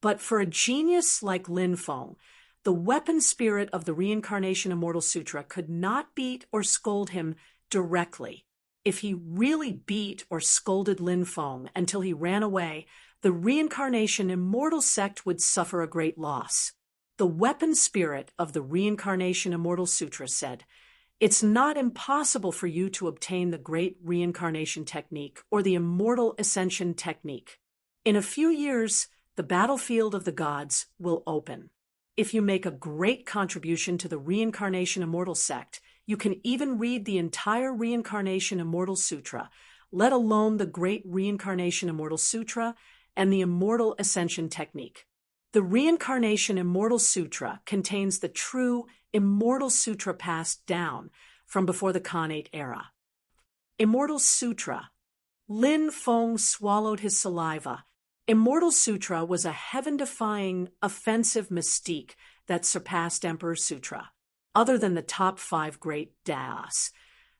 But for a genius like Lin Feng, the weapon spirit of the Reincarnation Immortal Sutra could not beat or scold him directly. If he really beat or scolded Lin Feng until he ran away, the Reincarnation Immortal sect would suffer a great loss. The weapon spirit of the Reincarnation Immortal Sutra said, "It's not impossible for you to obtain the great reincarnation technique or the immortal ascension technique. In a few years, the battlefield of the gods will open. If you make a great contribution to the Reincarnation Immortal sect, you can even read the entire Reincarnation Immortal Sutra, let alone the Great Reincarnation Immortal Sutra and the Immortal Ascension Technique. The Reincarnation Immortal Sutra contains the true Immortal Sutra passed down from before the Khanate era." Immortal Sutra. Lin Feng swallowed his saliva. Immortal Sutra was a heaven-defying, offensive mystique that surpassed Emperor Sutra. Other than the top 5 great Taoists,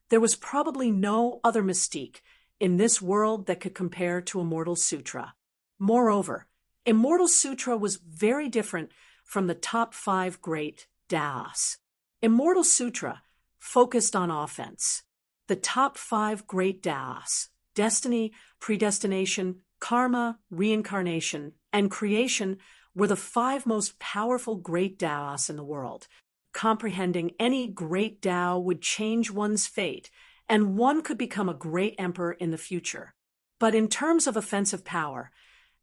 there was probably no other mystique in this world that could compare to Immortal Sutra. Moreover, Immortal Sutra was very different from the top 5 great Taoists. Immortal Sutra focused on offense. The top 5 great Taoists, destiny, predestination, karma, reincarnation, and creation, were the 5 most powerful great Taoists in the world. Comprehending any great Tao would change one's fate, and one could become a great emperor in the future. But in terms of offensive power,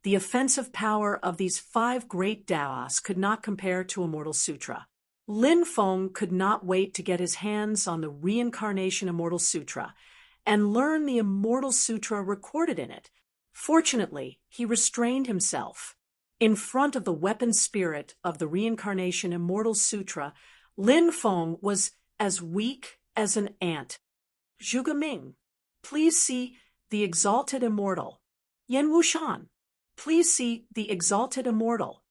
the offensive power of these 5 great Taoists could not compare to Immortal Sutra. Lin Feng could not wait to get his hands on the Reincarnation Immortal Sutra and learn the Immortal Sutra recorded in it. Fortunately, he restrained himself. In front of the weapon spirit of the Reincarnation Immortal Sutra, Lin Feng was as weak as an ant. "Zhuge Ming, please see the Exalted Immortal." "Yan Wushan, please see the Exalted Immortal."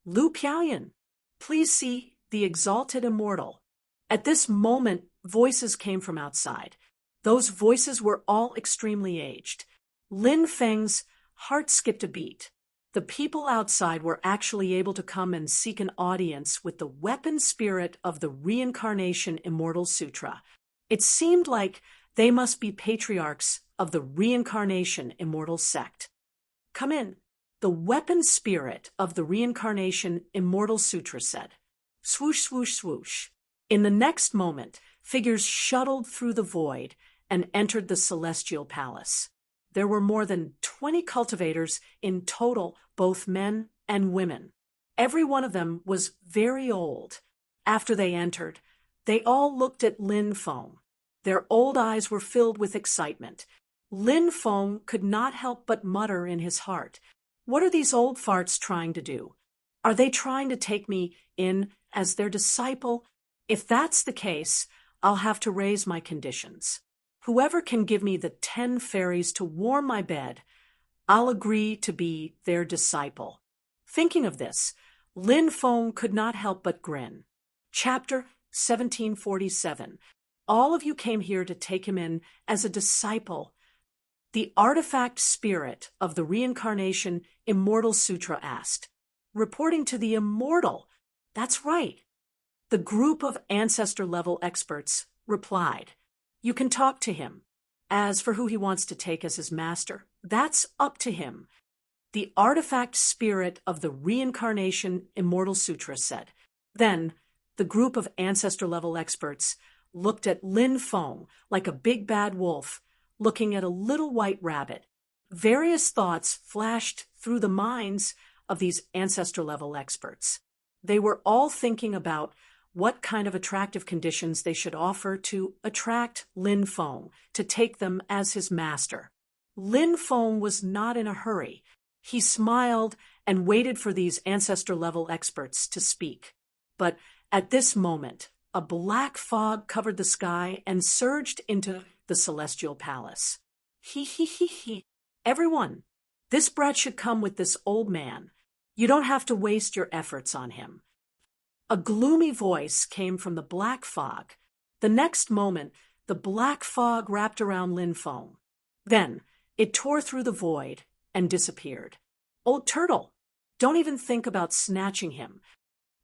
"Lu Piaoyan, please see the Exalted Immortal." At this moment, voices came from outside. Those voices were all extremely aged. Lin Feng's heart skipped a beat. The people outside were actually able to come and seek an audience with the weapon spirit of the Reincarnation Immortal Sutra. It seemed like they must be patriarchs of the Reincarnation Immortal sect. "Come in," the weapon spirit of the Reincarnation Immortal Sutra said. Swoosh, swoosh, swoosh. In the next moment, figures shuttled through the void and entered the celestial palace. There were more than 20 cultivators in total, both men and women. Every one of them was very old. After they entered, they all looked at Lin Feng. Their old eyes were filled with excitement. Lin Feng could not help but mutter in his heart, "What are these old farts trying to do? Are they trying to take me in as their disciple? If that's the case, I'll have to raise my conditions. Whoever can give me the 10 fairies to warm my bed, I'll agree to be their disciple." Thinking of this, Lin Feng could not help but grin. Chapter 1747. All of you came here to take him in as a disciple. The artifact spirit of the Reincarnation Immortal Sutra asked. Reporting to the immortal. That's right. The group of ancestor-level experts replied. You can talk to him. As for who he wants to take as his master, that's up to him. The artifact spirit of the Reincarnation Immortal Sutra said. Then, the group of ancestor-level experts looked at Lin Feng like a big bad wolf looking at a little white rabbit. Various thoughts flashed through the minds of these ancestor-level experts. They were all thinking about what kind of attractive conditions they should offer to attract Lin Feng to take them as his master. Lin Feng was not in a hurry. He smiled and waited for these ancestor-level experts to speak. But at this moment, a black fog covered the sky and surged into the celestial palace. He. Everyone, this brat should come with this old man. You don't have to waste your efforts on him." A gloomy voice came from the black fog. The next moment, the black fog wrapped around Lin Feng. Then, it tore through the void and disappeared. "Old Turtle, don't even think about snatching him."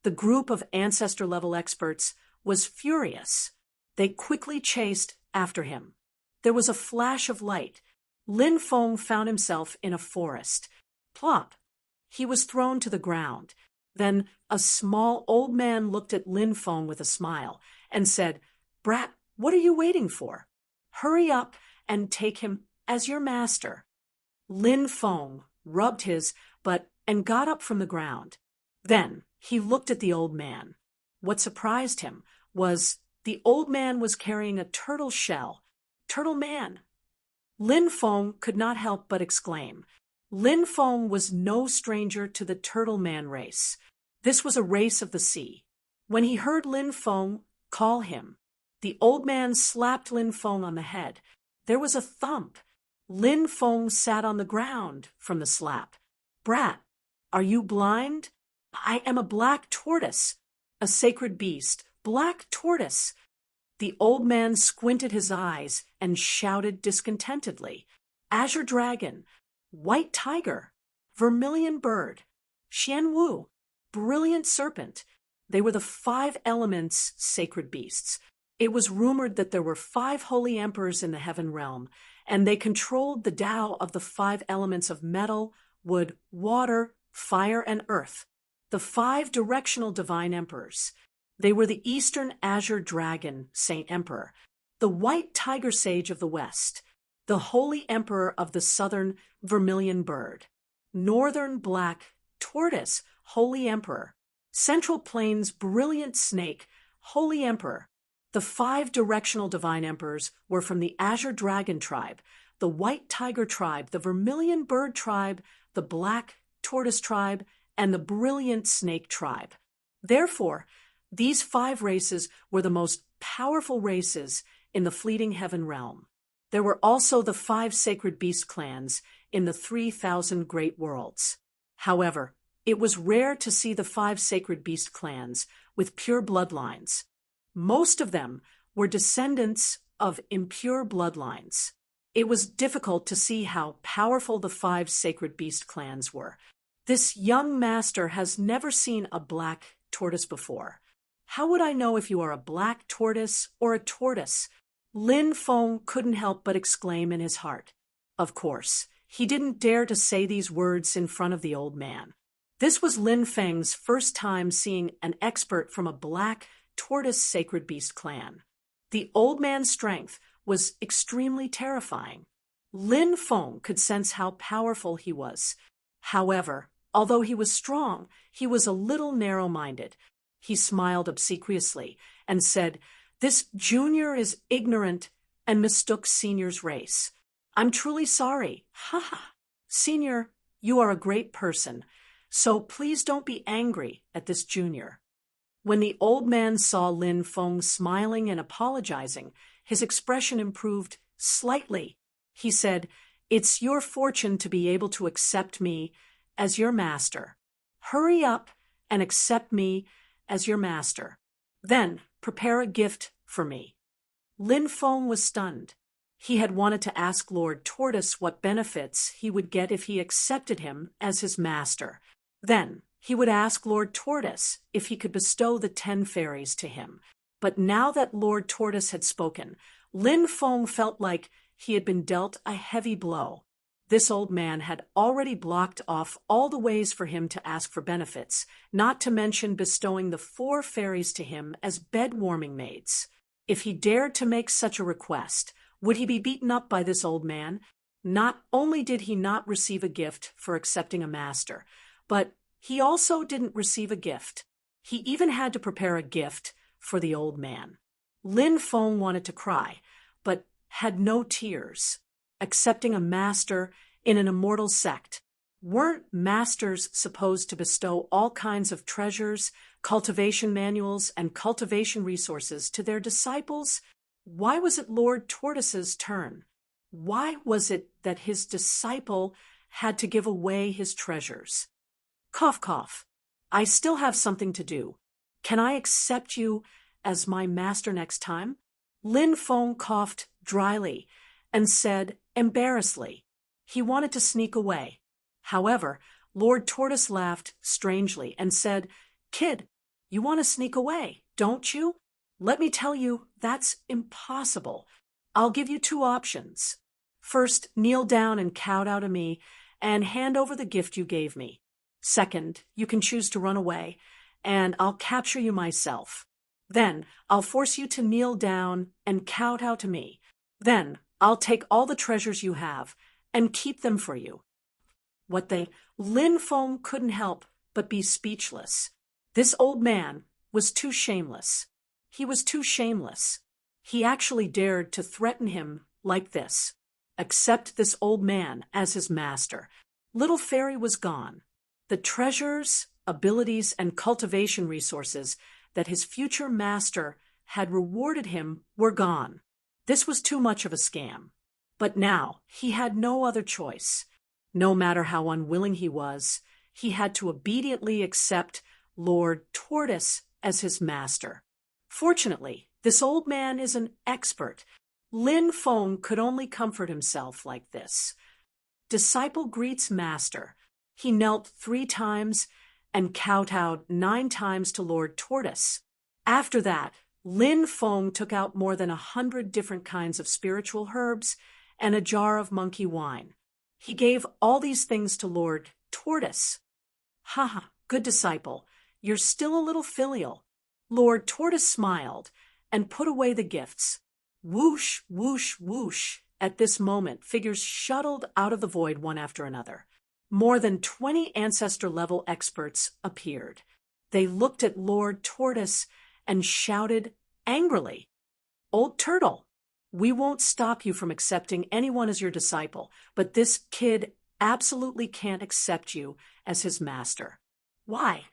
The group of ancestor-level experts was furious. They quickly chased after him. There was a flash of light. Lin Feng found himself in a forest. Plop! He was thrown to the ground. Then a small old man looked at Lin Feng with a smile and said, "Brat, what are you waiting for? Hurry up and take him as your master." Lin Feng rubbed his butt and got up from the ground. Then he looked at the old man. What surprised him was the old man was carrying a turtle shell. "Turtle man!" Lin Feng could not help but exclaim. Lin Feng was no stranger to the turtle man race. This was a race of the sea. When he heard Lin Feng call him, the old man slapped Lin Feng on the head. There was a thump. Lin Feng sat on the ground from the slap. "Brat, are you blind? I am a black tortoise, a sacred beast, black tortoise." The old man squinted his eyes and shouted discontentedly, "Azure dragon, white tiger, vermilion bird, Xian Wu, brilliant serpent." They were the 5 elements sacred beasts. It was rumored that there were 5 holy emperors in the heaven realm, and they controlled the Tao of the 5 elements of metal, wood, water, fire, and earth. The 5 directional divine emperors. They were the Eastern Azure Dragon, Saint Emperor, the White Tiger Sage of the West, the Holy Emperor of the Southern Vermilion Bird, Northern Black Tortoise, Holy Emperor, Central Plains Brilliant Snake, Holy Emperor. The 5 directional divine emperors were from the Azure Dragon tribe, the White Tiger tribe, the Vermilion Bird tribe, the Black Tortoise tribe, and the Brilliant Snake tribe. Therefore, these 5 races were the most powerful races in the fleeting heaven realm. There were also the 5 sacred beast clans in the 3,000 great worlds. However, it was rare to see the 5 sacred beast clans with pure bloodlines. Most of them were descendants of impure bloodlines. It was difficult to see how powerful the 5 sacred beast clans were. This young master has never seen a black tortoise before. "How would I know if you are a black tortoise or a tortoise?" Lin Feng couldn't help but exclaim in his heart. Of course, he didn't dare to say these words in front of the old man. This was Lin Feng's first time seeing an expert from a black tortoise sacred beast clan. The old man's strength was extremely terrifying. Lin Feng could sense how powerful he was. However, although he was strong, he was a little narrow-minded. He smiled obsequiously and said, "This junior is ignorant and mistook senior's race. I'm truly sorry. Ha ha. Senior, you are a great person, so please don't be angry at this junior." When the old man saw Lin Feng smiling and apologizing, his expression improved slightly. He said, "It's your fortune to be able to accept me as your master. Hurry up and accept me as your master. Then prepare a gift for me." Lin Feng was stunned. He had wanted to ask Lord Tortoise what benefits he would get if he accepted him as his master. Then he would ask Lord Tortoise if he could bestow the 10 fairies to him. But now that Lord Tortoise had spoken, Lin Feng felt like he had been dealt a heavy blow. This old man had already blocked off all the ways for him to ask for benefits, not to mention bestowing the 4 fairies to him as bed-warming maids. If he dared to make such a request, would he be beaten up by this old man? Not only did he not receive a gift for accepting a master, but he also didn't receive a gift. He even had to prepare a gift for the old man. Lin Feng wanted to cry, but had no tears. Accepting a master in an immortal sect. Weren't masters supposed to bestow all kinds of treasures, cultivation manuals, and cultivation resources to their disciples? Why was it Lord Tortoise's turn? Why was it that his disciple had to give away his treasures? Cough, cough. I still have something to do. Can I accept you as my master next time? Lin Feng coughed dryly and said embarrassedly. He wanted to sneak away. However, Lord Tortoise laughed strangely and said, Kid, you want to sneak away, don't you? Let me tell you, that's impossible. I'll give you two options. First, kneel down and kowtow to me and hand over the gift you gave me. Second, you can choose to run away, and I'll capture you myself. Then I'll force you to kneel down and kowtow to me. Then I'll take all the treasures you have and keep them for you. Lin Feng couldn't help but be speechless. This old man was too shameless. He was too shameless. He actually dared to threaten him like this. Accept this old man as his master. Little Fairy was gone. The treasures, abilities, and cultivation resources that his future master had rewarded him were gone. This was too much of a scam. But now he had no other choice. No matter how unwilling he was, he had to obediently accept Lord Tortoise as his master. Fortunately, this old man is an expert. Lin Feng could only comfort himself like this. Disciple greets master. He knelt 3 times and kowtowed 9 times to Lord Tortoise. After that, Lin Feng took out more than 100 different kinds of spiritual herbs and a jar of monkey wine. He gave all these things to Lord Tortoise. Ha ha, good disciple, you're still a little filial. Lord Tortoise smiled and put away the gifts. Whoosh, whoosh, whoosh. At this moment, figures shuttled out of the void one after another. More than 20 ancestor-level experts appeared. They looked at Lord Tortoise and shouted angrily, Old Turtle, we won't stop you from accepting anyone as your disciple, but this kid absolutely can't accept you as his master. Why?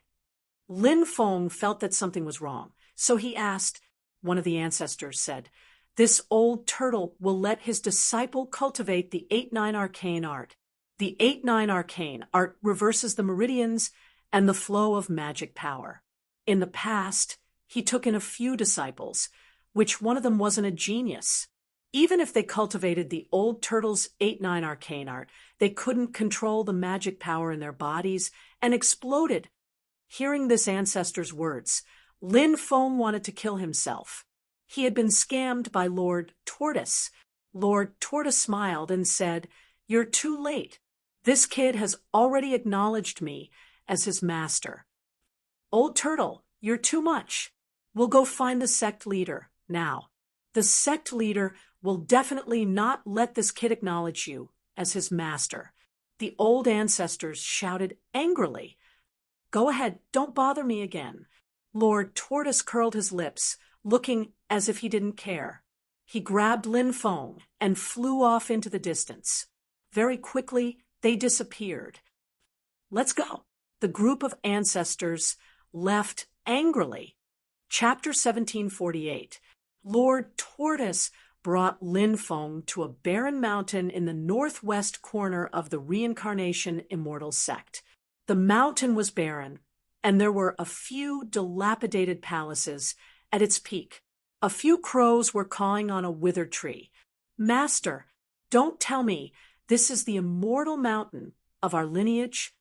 Lin Feng felt that something was wrong, so he asked. One of the ancestors said, This old turtle will let his disciple cultivate the 8-9 arcane art. The 8-9 arcane art reverses the meridians and the flow of magic power. In the past, he took in a few disciples, which one of them wasn't a genius. Even if they cultivated the old turtle's 8-9 arcane art, they couldn't control the magic power in their bodies and exploded. Hearing this ancestor's words, Lin Feng wanted to kill himself. He had been scammed by Lord Tortoise. Lord Tortoise smiled and said, You're too late. This kid has already acknowledged me as his master. Old Turtle, you're too much. We'll go find the sect leader now. The sect leader will definitely not let this kid acknowledge you as his master. The old ancestors shouted angrily. Go ahead, don't bother me again. Lord Tortoise curled his lips, looking as if he didn't care. He grabbed Lin Feng and flew off into the distance. Very quickly, they disappeared. Let's go. The group of ancestors left angrily. Chapter 1748. Lord Tortoise brought Lin Feng to a barren mountain in the northwest corner of the Reincarnation Immortal Sect. The mountain was barren, and there were a few dilapidated palaces at its peak. A few crows were cawing on a withered tree. Master, don't tell me this is the immortal mountain of our lineage?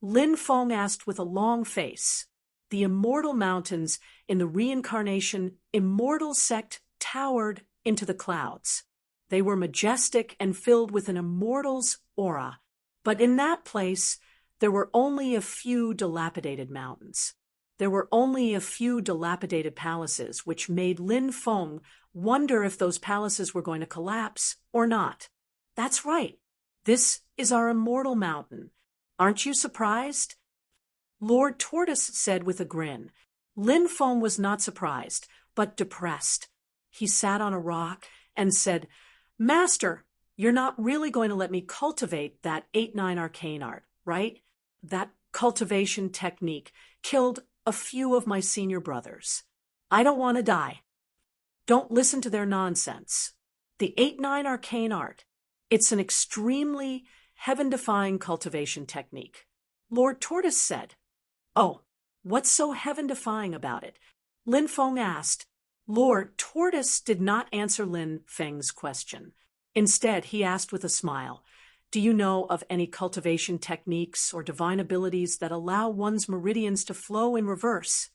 Lin Feng asked with a long face. The immortal mountains in the Reincarnation Immortal Sect towered into the clouds. They were majestic and filled with an immortal's aura, but in that place there were only a few dilapidated mountains. There were only a few dilapidated palaces, which made Lin Feng wonder if those palaces were going to collapse or not. That's right. This is our immortal mountain. Aren't you surprised? Lord Tortoise said with a grin. Lin Feng was not surprised, but depressed. He sat on a rock and said, Master, you're not really going to let me cultivate that 8-9 arcane art, right? That cultivation technique killed a few of my senior brothers. I don't want to die. Don't listen to their nonsense. The 8-9 arcane art, it's an extremely heaven-defying cultivation technique. Lord Tortoise said. "Oh, what's so heaven-defying about it?" Lin Feng asked. Lord Tortoise did not answer Lin Feng's question. Instead, he asked with a smile, "Do you know of any cultivation techniques or divine abilities that allow one's meridians to flow in reverse?"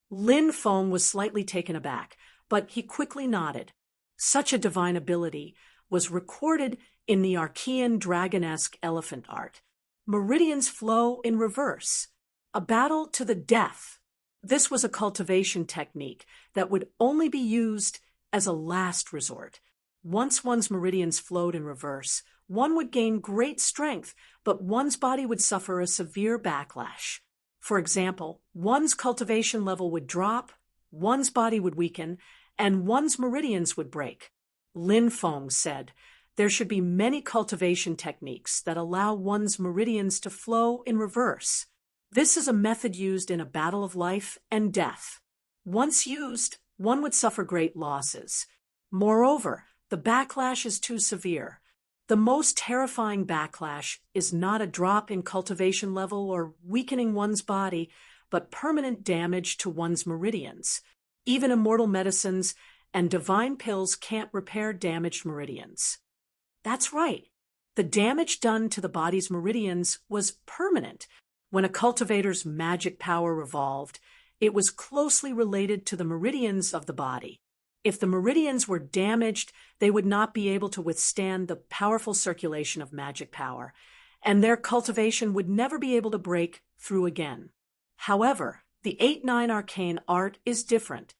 Lin Feng was slightly taken aback, but he quickly nodded. Such a divine ability was recorded in the Archean dragon-esque elephant art. Meridians flow in reverse, a battle to the death. This was a cultivation technique that would only be used as a last resort. Once one's meridians flowed in reverse, one would gain great strength, but one's body would suffer a severe backlash. For example, one's cultivation level would drop, one's body would weaken, and one's meridians would break. Lin Feng said, "There should be many cultivation techniques that allow one's meridians to flow in reverse. This is a method used in a battle of life and death. Once used, one would suffer great losses. Moreover, the backlash is too severe. The most terrifying backlash is not a drop in cultivation level or weakening one's body, but permanent damage to one's meridians. Even immortal medicines and divine pills can't repair damaged meridians." That's right. The damage done to the body's meridians was permanent. When a cultivator's magic power revolved, it was closely related to the meridians of the body. If the meridians were damaged, they would not be able to withstand the powerful circulation of magic power, and their cultivation would never be able to break through again. However, the 8-9 arcane art is different.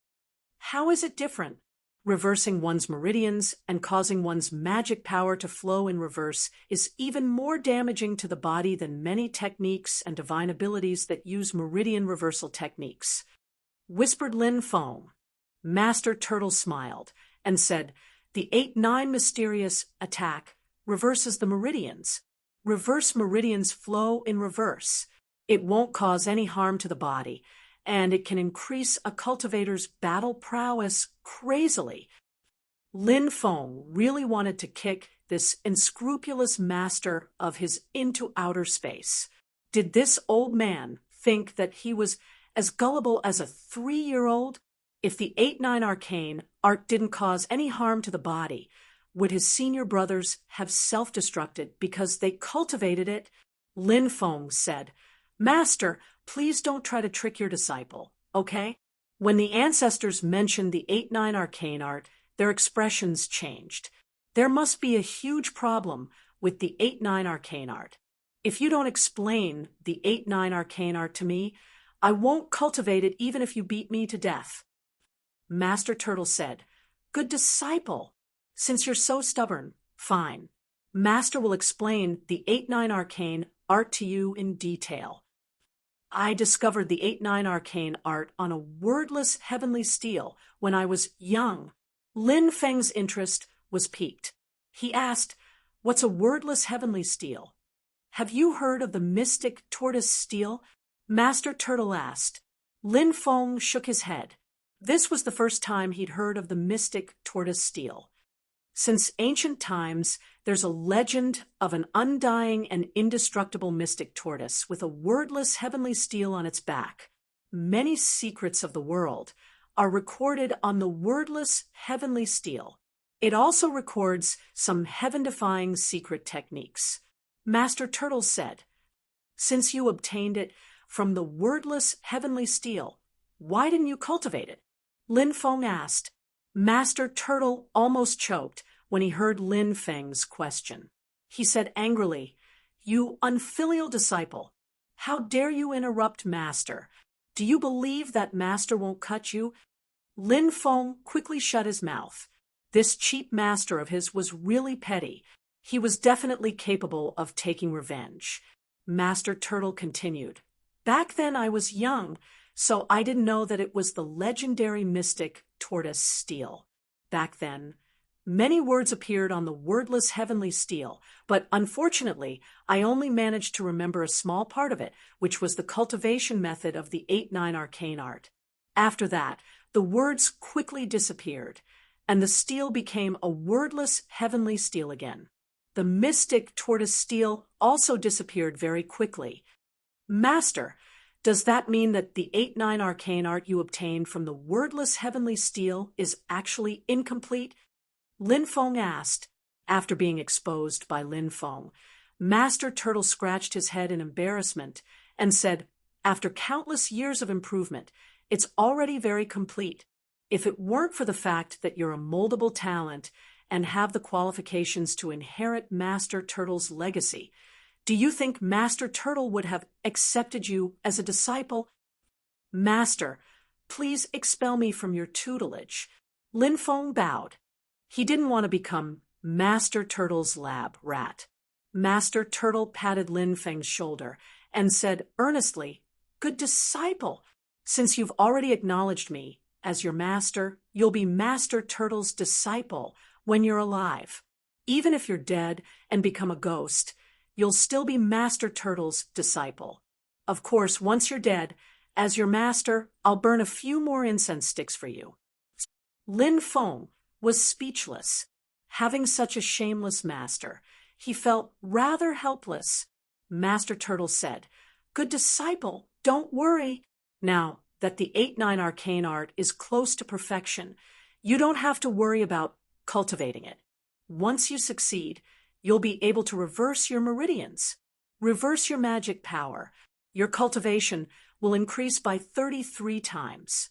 How is it different? Reversing one's meridians and causing one's magic power to flow in reverse is even more damaging to the body than many techniques and divine abilities that use meridian reversal techniques, whispered Lin Feng. Master Turtle smiled and said, "The 8-9 mysterious attack reverses the meridians. Reverse meridians flow in reverse. It won't cause any harm to the body, and it can increase a cultivator's battle prowess crazily." Lin Feng really wanted to kick this unscrupulous master of his into outer space. Did this old man think that he was as gullible as a 3-year-old? If the 8-9 arcane art didn't cause any harm to the body, would his senior brothers have self-destructed because they cultivated it? Lin Feng said, "Master, please don't try to trick your disciple, okay?" When the ancestors mentioned the 8-9 arcane art, their expressions changed. There must be a huge problem with the 8-9 arcane art. If you don't explain the 8-9 arcane art to me, I won't cultivate it even if you beat me to death. Master Turtle said, "Good disciple. Since you're so stubborn, fine. Master will explain the 8-9 arcane art to you in detail." I discovered the 8-9 arcane art on a wordless heavenly steel when I was young. Lin Feng's interest was piqued. He asked, "What's a wordless heavenly steel?" "Have you heard of the mystic tortoise steel?" Master Turtle asked. Lin Feng shook his head. This was the first time he'd heard of the mystic tortoise steel. Since ancient times, there's a legend of an undying and indestructible mystic tortoise with a wordless heavenly steel on its back. Many secrets of the world are recorded on the wordless heavenly steel. It also records some heaven-defying secret techniques. Master Turtle said, "Since you obtained it from the wordless heavenly steel, why didn't you cultivate it?" Lin Feng asked. Master Turtle almost choked when he heard Lin Feng's question. He said angrily, "You unfilial disciple, how dare you interrupt Master? Do you believe that Master won't cut you?" Lin Feng quickly shut his mouth. This cheap master of his was really petty. He was definitely capable of taking revenge. Master Turtle continued, "Back then I was young, so I didn't know that it was the legendary mystic tortoise steel. Back then, many words appeared on the wordless heavenly steel, but unfortunately, I only managed to remember a small part of it, which was the cultivation method of the 8-9 arcane art. After that, the words quickly disappeared, and the steel became a wordless heavenly steel again. The mystic tortoise steel also disappeared very quickly. Master, does that mean that the 8-9 arcane art you obtained from the wordless heavenly steel is actually incomplete? Lin Feng asked, after being exposed by Lin Feng. Master Turtle scratched his head in embarrassment and said, after countless years of improvement, it's already very complete. If it weren't for the fact that you're a moldable talent and have the qualifications to inherit Master Turtle's legacy, do you think Master Turtle would have accepted you as a disciple? Master, please expel me from your tutelage. Lin Feng bowed. He didn't want to become Master Turtle's lab rat. Master Turtle patted Lin Feng's shoulder and said earnestly, Good disciple, since you've already acknowledged me as your master, you'll be Master Turtle's disciple when you're alive. Even if you're dead and become a ghost, you'll still be Master Turtle's disciple. Of course, once you're dead, as your master, I'll burn a few more incense sticks for you. Lin Feng was speechless. Having such a shameless master, he felt rather helpless. Master Turtle said, Good disciple, don't worry. Now that the 8-9 arcane art is close to perfection, you don't have to worry about cultivating it. Once you succeed, you'll be able to reverse your meridians, reverse your magic power. Your cultivation will increase by 33 times.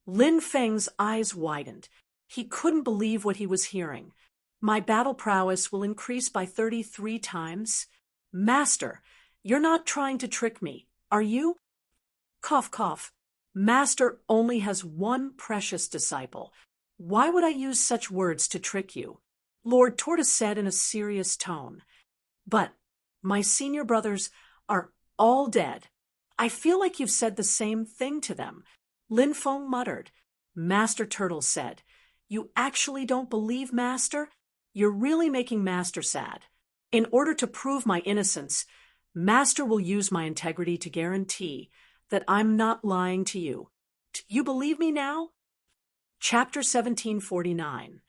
Lin Feng's eyes widened. He couldn't believe what he was hearing. My battle prowess will increase by 33 times? Master, you're not trying to trick me, are you? Cough, cough. Master only has one precious disciple. Why would I use such words to trick you? Lord Tortoise said in a serious tone. But my senior brothers are all dead. I feel like you've said the same thing to them. Lin Feng muttered. Master Turtle said, You actually don't believe Master? You're really making Master sad. In order to prove my innocence, Master will use my integrity to guarantee that I'm not lying to you. Do you believe me now? Chapter 1749.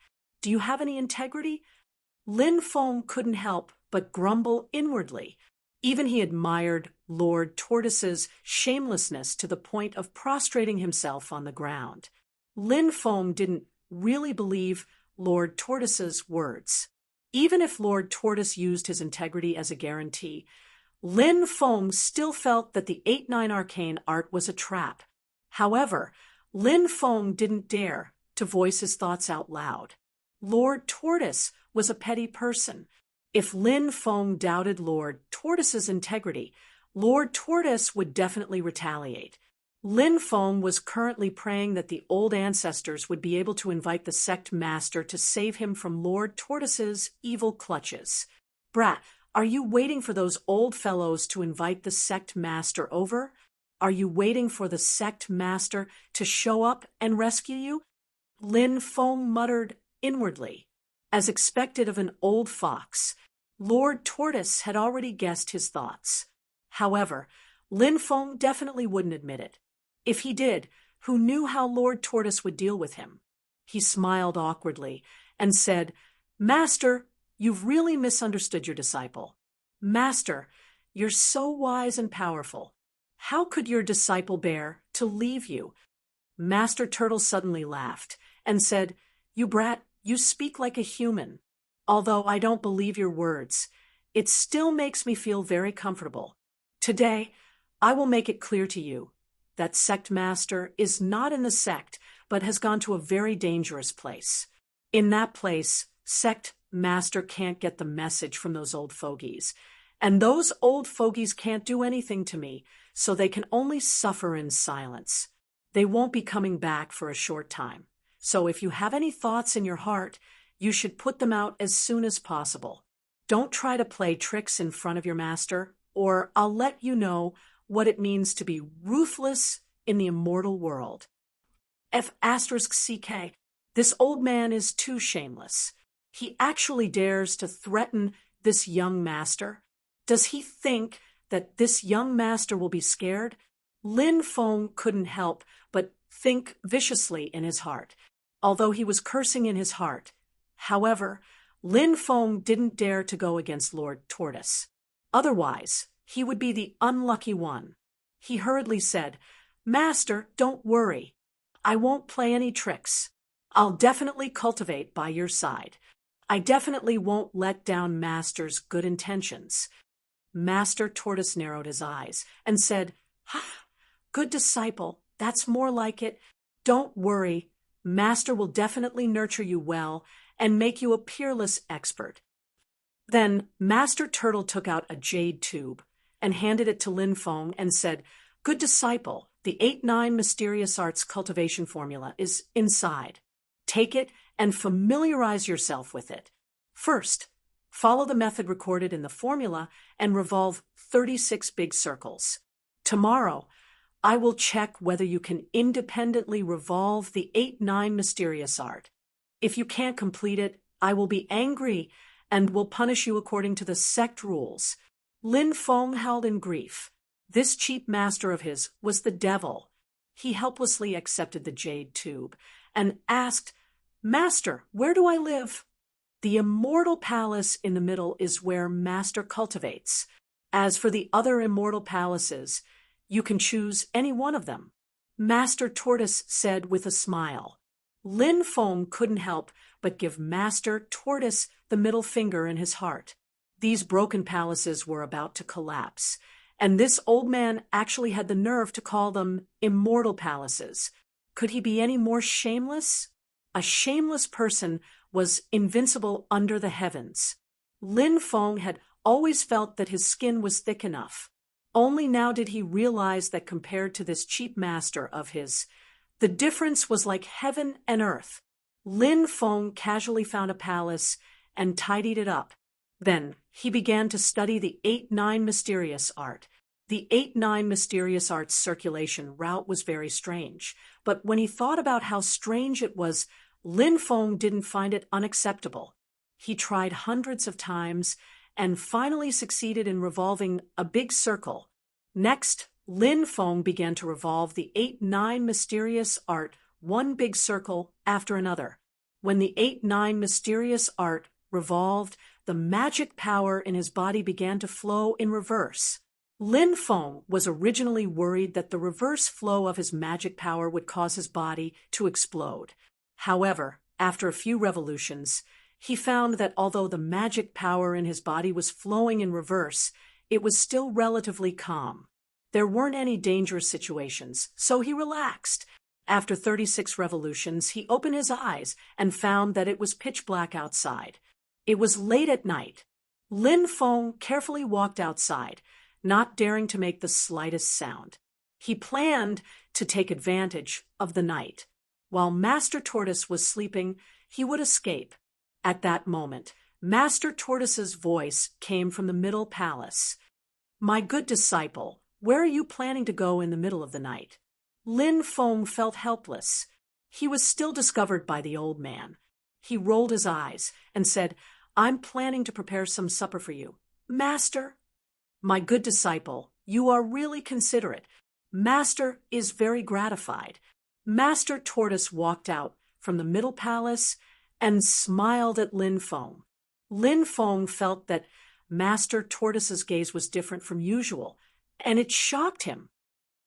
Do you have any integrity? Lin Feng couldn't help but grumble inwardly. Even he admired Lord Tortoise's shamelessness to the point of prostrating himself on the ground. Lin Feng didn't really believe Lord Tortoise's words. Even if Lord Tortoise used his integrity as a guarantee, Lin Feng still felt that the 8-9 arcane art was a trap. However, Lin Feng didn't dare to voice his thoughts out loud. Lord Tortoise was a petty person. If Lin Feng doubted Lord Tortoise's integrity, Lord Tortoise would definitely retaliate. Lin Feng was currently praying that the old ancestors would be able to invite the sect master to save him from Lord Tortoise's evil clutches. Brat, are you waiting for those old fellows to invite the sect master over? Are you waiting for the sect master to show up and rescue you? Lin Feng muttered inwardly. As expected of an old fox, Lord Tortoise had already guessed his thoughts. However, Lin Feng definitely wouldn't admit it. If he did, who knew how Lord Tortoise would deal with him? He smiled awkwardly and said, Master, you've really misunderstood your disciple. Master, you're so wise and powerful. How could your disciple bear to leave you? Master Turtle suddenly laughed and said, You brat, you speak like a human. Although I don't believe your words, it still makes me feel very comfortable. Today, I will make it clear to you that Sect Master is not in the sect, but has gone to a very dangerous place. In that place, Sect Master can't get the message from those old fogies. And those old fogies can't do anything to me, so they can only suffer in silence. They won't be coming back for a short time. So if you have any thoughts in your heart, you should put them out as soon as possible. Don't try to play tricks in front of your master, or I'll let you know what it means to be ruthless in the immortal world. F*CK, this old man is too shameless. He actually dares to threaten this young master. Does he think that this young master will be scared? Lin Feng couldn't help but think viciously in his heart, although he was cursing in his heart. However, Lin Feng didn't dare to go against Lord Tortoise. Otherwise, he would be the unlucky one. He hurriedly said, "Master, don't worry. I won't play any tricks. I'll definitely cultivate by your side. I definitely won't let down Master's good intentions." Master Tortoise narrowed his eyes and said, "Ha, good disciple, that's more like it. Don't worry. Master will definitely nurture you well and make you a peerless expert." Then Master Turtle took out a jade tube and handed it to Lin Feng and said, "Good disciple, the 8-9 Mysterious Arts cultivation formula is inside. Take it and familiarize yourself with it. First, follow the method recorded in the formula and revolve 36 big circles. Tomorrow, I will check whether you can independently revolve the 8-9 Mysterious Art. If you can't complete it, I will be angry and will punish you according to the sect rules." Lin Feng howled in grief. This cheap master of his was the devil. He helplessly accepted the jade tube and asked, "Master, where do I live?" "The immortal palace in the middle is where Master cultivates. As for the other immortal palaces, you can choose any one of them," Master Tortoise said with a smile. Lin Feng couldn't help but give Master Tortoise the middle finger in his heart. These broken palaces were about to collapse, and this old man actually had the nerve to call them immortal palaces. Could he be any more shameless? A shameless person was invincible under the heavens. Lin Feng had always felt that his skin was thick enough. Only now did he realize that compared to this cheap master of his, the difference was like heaven and earth. Lin Feng casually found a palace and tidied it up. Then he began to study the 8-9 Mysterious Art. The 8-9 Mysterious Art's circulation route was very strange, but when he thought about how strange it was, Lin Feng didn't find it unacceptable. He tried hundreds of times and finally succeeded in revolving a big circle. Next, Lin Feng began to revolve the 8-9 Mysterious Art one big circle after another. When the 8-9 Mysterious Art revolved, the magic power in his body began to flow in reverse. Lin Feng was originally worried that the reverse flow of his magic power would cause his body to explode. However, after a few revolutions, he found that although the magic power in his body was flowing in reverse, it was still relatively calm. There weren't any dangerous situations, so he relaxed. After 36 revolutions, he opened his eyes and found that it was pitch black outside. It was late at night. Lin Feng carefully walked outside, not daring to make the slightest sound. He planned to take advantage of the night. While Master Tortoise was sleeping, he would escape. At that moment, Master Tortoise's voice came from the middle palace. "My good disciple, where are you planning to go in the middle of the night?" Lin Feng felt helpless. He was still discovered by the old man. He rolled his eyes and said, "I'm planning to prepare some supper for you." "Master?" "My good disciple, you are really considerate. Master is very gratified." Master Tortoise walked out from the middle palace and smiled at Lin Feng. Lin Feng felt that Master Tortoise's gaze was different from usual, and it shocked him.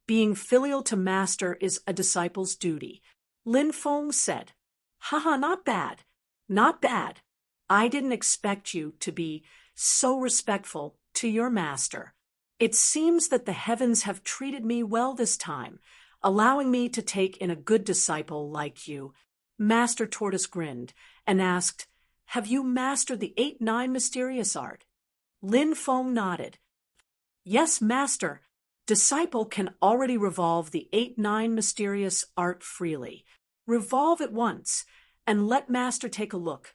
Being filial to Master is a disciple's duty. Lin Feng said, "Haha, not bad, not bad. I didn't expect you to be so respectful to your master. It seems that the heavens have treated me well this time, allowing me to take in a good disciple like you." Master Tortoise grinned and asked, "Have you mastered the 8-9 Mysterious Art?" Lin Feng nodded. "Yes, Master. Disciple can already revolve the 8-9 Mysterious Art freely. Revolve at once, and let Master take a look."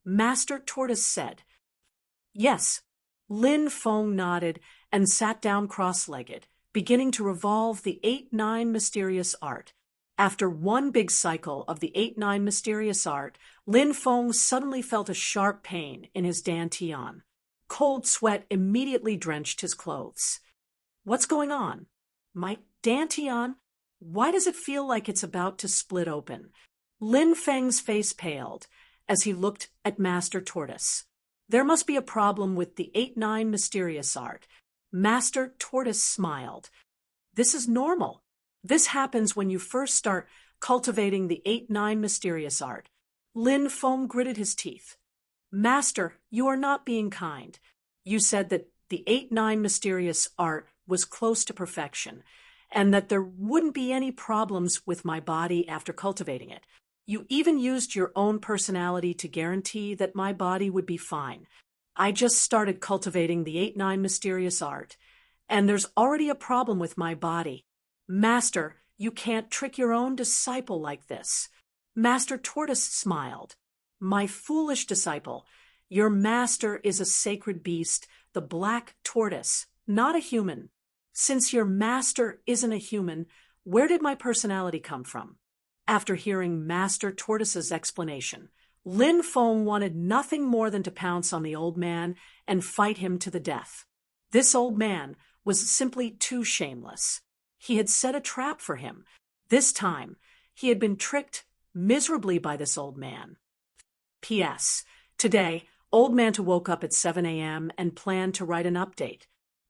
Master Tortoise said. "Yes." Lin Feng nodded and sat down cross-legged, beginning to revolve the 8-9 Mysterious Art. After one big cycle of the 8-9 Mysterious Art, Lin Feng suddenly felt a sharp pain in his dantian. Cold sweat immediately drenched his clothes. "What's going on? My dantian? Why does it feel like it's about to split open?" Lin Feng's face paled as he looked at Master Tortoise. There must be a problem with the 8-9 Mysterious Art. Master Tortoise smiled. This is normal. This happens when you first start cultivating the 8-9 mysterious art. Lin Feng gritted his teeth. Master, you are not being kind. You said that the 8-9 mysterious art was close to perfection, and that there wouldn't be any problems with my body after cultivating it. You even used your own personality to guarantee that my body would be fine. I just started cultivating the 8-9 mysterious art, and there's already a problem with my body. Master, you can't trick your own disciple like this. Master Tortoise smiled. My foolish disciple, your master is a sacred beast, the black tortoise, not a human. Since your master isn't a human, where did my personality come from? After hearing Master Tortoise's explanation, Lin Feng wanted nothing more than to pounce on the old man and fight him to the death. This old man was simply too shameless. He had set a trap for him. This time, he had been tricked miserably by this old man. P.S. Today, Old Manta woke up at 7 a.m. and planned to write an update.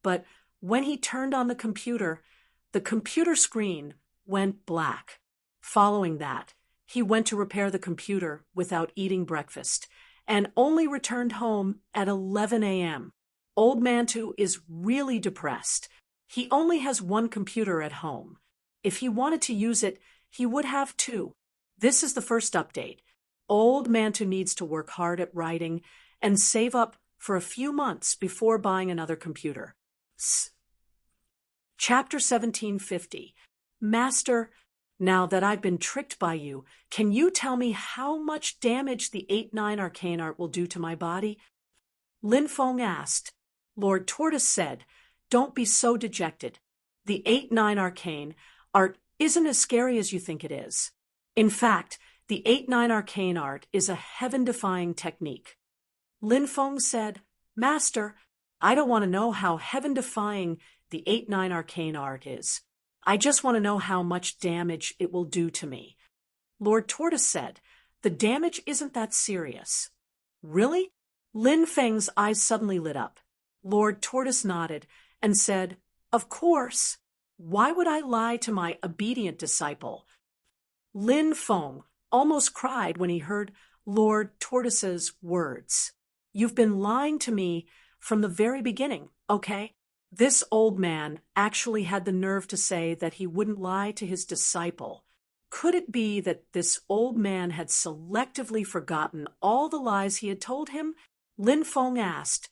But when he turned on the computer screen went black. Following that, he went to repair the computer without eating breakfast and only returned home at 11 a.m. Old Mantu is really depressed. He only has one computer at home. If he wanted to use it, he would have two. This is the first update. Old Mantu needs to work hard at writing and save up for a few months before buying another computer. Chapter 1750. Master, now that I've been tricked by you, can you tell me how much damage the 8-9 arcane art will do to my body? Lin Feng asked. Lord Tortoise said, Don't be so dejected. The 8-9 arcane art isn't as scary as you think it is. In fact, the 8-9 arcane art is a heaven-defying technique. Lin Feng said, Master, I don't want to know how heaven-defying the 8-9 arcane art is. I just want to know how much damage it will do to me. Lord Tortoise said, The damage isn't that serious. Really? Lin Feng's eyes suddenly lit up. Lord Tortoise nodded and said, Of course. Why would I lie to my obedient disciple? Lin Feng almost cried when he heard Lord Tortoise's words. You've been lying to me from the very beginning, okay? This old man actually had the nerve to say that he wouldn't lie to his disciple. Could it be that this old man had selectively forgotten all the lies he had told him? Lin Feng asked.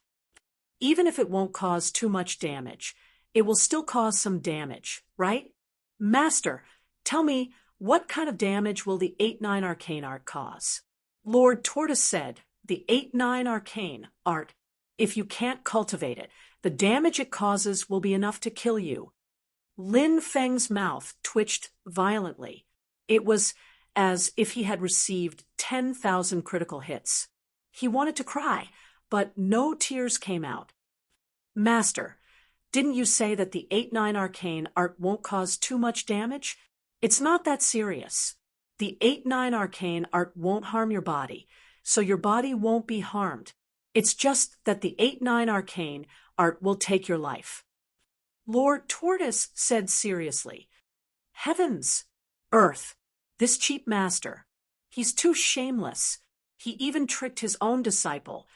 Even if it won't cause too much damage, it will still cause some damage, right? Master, tell me, what kind of damage will the 8-9 arcane art cause? Lord Tortoise said, the 8-9 arcane art, if you can't cultivate it, the damage it causes will be enough to kill you. Lin Feng's mouth twitched violently. It was as if he had received 10,000 critical hits. He wanted to cry, but no tears came out. Master, didn't you say that the 8-9 arcane art won't cause too much damage? It's not that serious. The 8-9 arcane art won't harm your body, so your body won't be harmed. It's just that the 8-9 arcane art will take your life. Lord Tortoise said seriously, Heavens! Earth! This cheap master. He's too shameless. He even tricked his own disciple.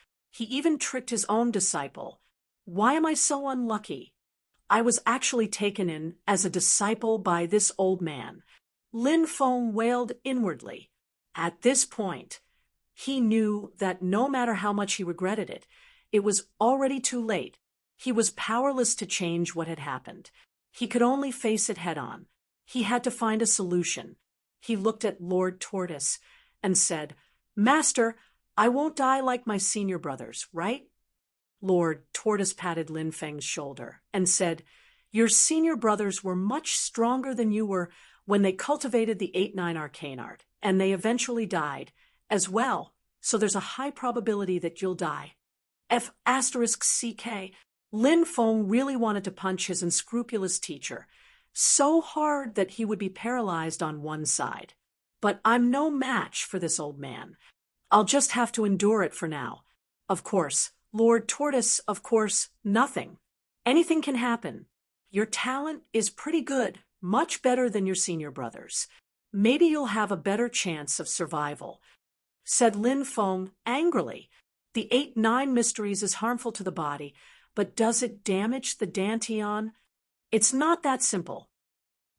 Why am I so unlucky? I was actually taken in as a disciple by this old man. Lin Feng wailed inwardly. At this point, he knew that no matter how much he regretted it, it was already too late. He was powerless to change what had happened. He could only face it head on. He had to find a solution. He looked at Lord Tortoise and said, Master, I won't die like my senior brothers, right? Lord Tortoise patted Lin Feng's shoulder and said, Your senior brothers were much stronger than you were when they cultivated the 8-9 arcane art, and they eventually died as well, so there's a high probability that you'll die. F***CK, Lin Feng really wanted to punch his unscrupulous teacher, so hard that he would be paralyzed on one side. But I'm no match for this old man. I'll just have to endure it for now. Of course, Lord Tortoise, nothing. Anything can happen. Your talent is pretty good, much better than your senior brother's. Maybe you'll have a better chance of survival," said Lin Feng angrily. "The 8-9 mysteries is harmful to the body, but does it damage the Dantian? It's not that simple."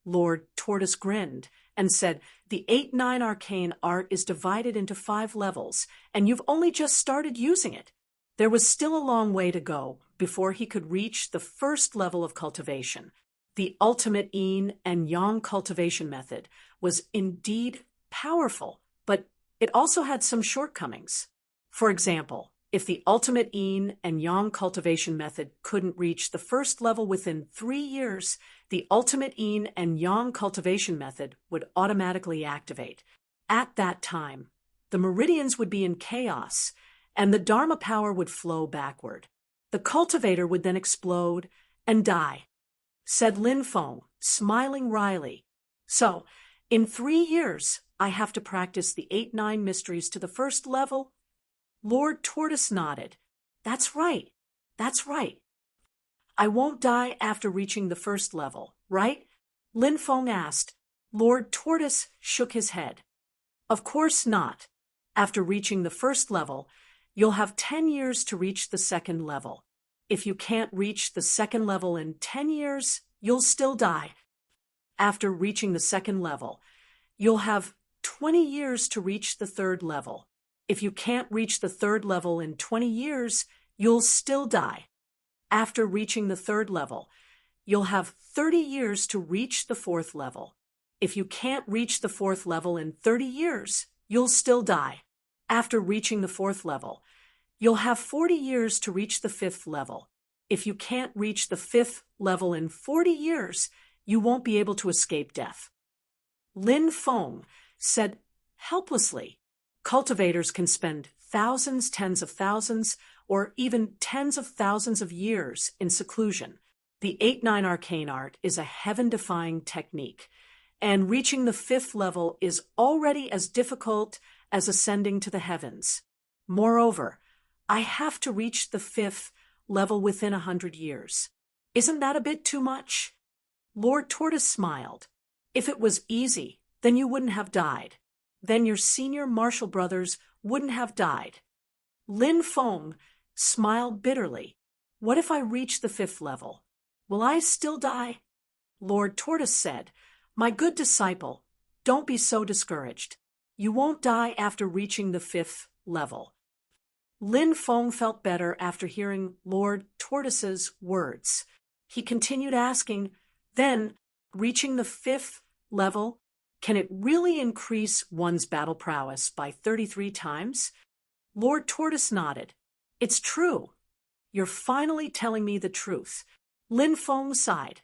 Lord Tortoise grinned and said, "The 8-9 arcane art is divided into 5 levels, and you've only just started using it." There was still a long way to go before he could reach the first level of cultivation. The ultimate yin and yang cultivation method was indeed powerful, but it also had some shortcomings. For example, if the ultimate yin and yang cultivation method couldn't reach the first level within 3 years, the ultimate yin and yang cultivation method would automatically activate. At that time, the meridians would be in chaos, and the Dharma power would flow backward. The cultivator would then explode and die, said Lin Feng, smiling wryly. "So, in 3 years, I have to practice the 8-9 mysteries to the first level?" Lord Tortoise nodded. That's right. "I won't die after reaching the first level, right?" Lin Feng asked. Lord Tortoise shook his head. "Of course not. After reaching the first level, you'll have 10 years to reach the second level. If you can't reach the second level in 10 years, you'll still die. After reaching the second level, you'll have 20 years to reach the third level. If you can't reach the third level in 20 years, you'll still die. After reaching the third level, you'll have 30 years to reach the fourth level. If you can't reach the fourth level in 30 years, you'll still die. After reaching the fourth level, you'll have 40 years to reach the fifth level. If you can't reach the fifth level in 40 years, you won't be able to escape death." Lin Feng said helplessly, "Cultivators can spend thousands, tens of thousands, or even tens of thousands of years in seclusion. The 8-9 arcane art is a heaven-defying technique, and reaching the fifth level is already as difficult as ascending to the heavens. Moreover, I have to reach the fifth level within 100 years. Isn't that a bit too much?" Lord Tortoise smiled. "If it was easy, then you wouldn't have died. Then your senior Marshall brothers wouldn't have died." Lin Feng smiled bitterly. "What if I reach the fifth level? Will I still die?" Lord Tortoise said, "My good disciple, don't be so discouraged. You won't die after reaching the fifth level." Lin Feng felt better after hearing Lord Tortoise's words. He continued asking, "Then, reaching the fifth level, can it really increase one's battle prowess by 33 times? Lord Tortoise nodded. "It's true. You're finally telling me the truth." Lin Feng sighed.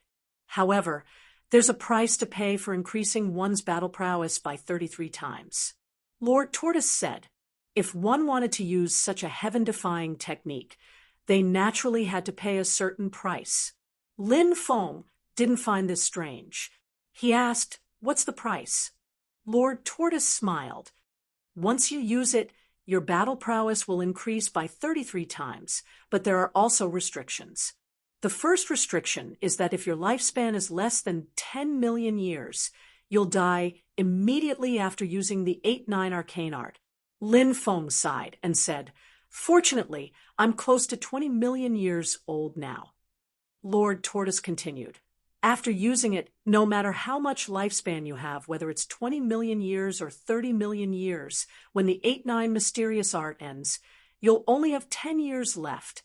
"However, there's a price to pay for increasing one's battle prowess by 33 times. Lord Tortoise said, if one wanted to use such a heaven-defying technique, they naturally had to pay a certain price. Lin Feng didn't find this strange. He asked, "What's the price?" Lord Tortoise smiled. "Once you use it, your battle prowess will increase by 33 times, but there are also restrictions. The first restriction is that if your lifespan is less than 10 million years, you'll die immediately after using the 8-9 arcane art." Lin Feng sighed and said, "Fortunately, I'm close to 20 million years old now." Lord Tortoise continued, "After using it, no matter how much lifespan you have, whether it's 20 million years or 30 million years, when the 8-9 mysterious art ends, you'll only have 10 years left."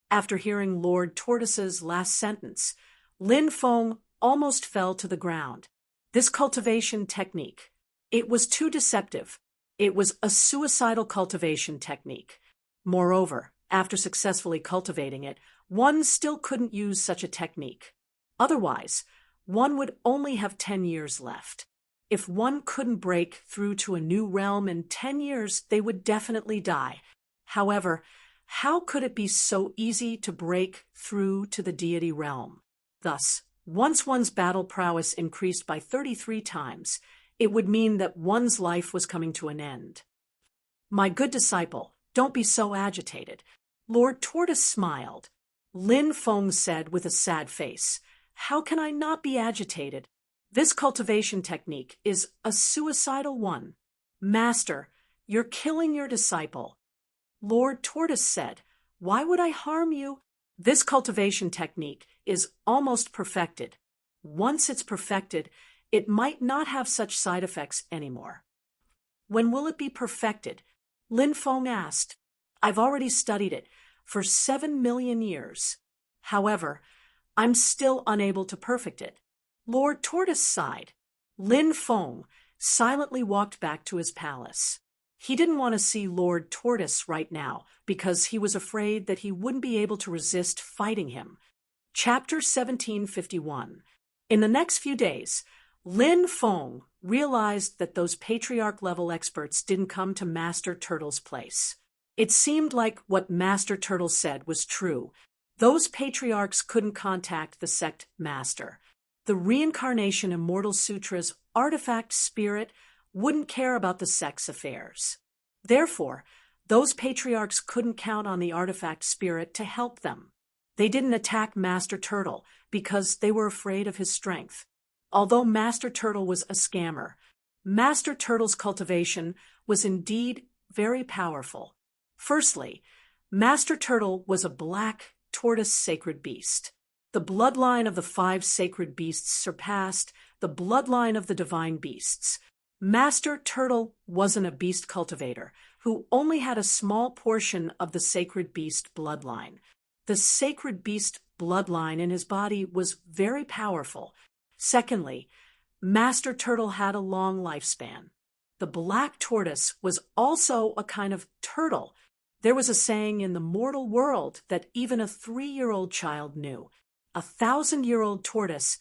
After hearing Lord Tortoise's last sentence, Lin Feng almost fell to the ground. This cultivation technique, it was too deceptive. It was a suicidal cultivation technique. Moreover, after successfully cultivating it, one still couldn't use such a technique. Otherwise, one would only have 10 years left. If one couldn't break through to a new realm in 10 years, they would definitely die. However, how could it be so easy to break through to the deity realm? Thus, once one's battle prowess increased by 33 times, it would mean that one's life was coming to an end. "My good disciple, don't be so agitated." Lord Tortoise smiled. Lin Feng said with a sad face. How can I not be agitated? This cultivation technique is a suicidal one. Master, you're killing your disciple. Lord Tortoise said, Why would I harm you? This cultivation technique is almost perfected. Once it's perfected, it might not have such side effects anymore. When will it be perfected? Lin Feng asked. I've already studied it for 7 million years. However, I'm still unable to perfect it. Lord Tortoise sighed. Lin Feng silently walked back to his palace. He didn't want to see Lord Tortoise right now because he was afraid that he wouldn't be able to resist fighting him. Chapter 1751. In the next few days, Lin Feng realized that those patriarch-level experts didn't come to Master Turtle's place. It seemed like what Master Turtle said was true. Those patriarchs couldn't contact the sect master. The Reincarnation Immortal Sutra's artifact spirit wouldn't care about the sect's affairs. Therefore, those patriarchs couldn't count on the artifact spirit to help them. They didn't attack Master Turtle because they were afraid of his strength. Although Master Turtle was a scammer, Master Turtle's cultivation was indeed very powerful. Firstly, Master Turtle was a black tortoise sacred beast. The bloodline of the 5 sacred beasts surpassed the bloodline of the divine beasts. Master Turtle wasn't a beast cultivator who only had a small portion of the sacred beast bloodline. The sacred beast bloodline in his body was very powerful. Secondly, Master Turtle had a long lifespan. The black tortoise was also a kind of turtle. There was a saying in the mortal world that even a 3-year-old child knew. A 1,000-year-old tortoise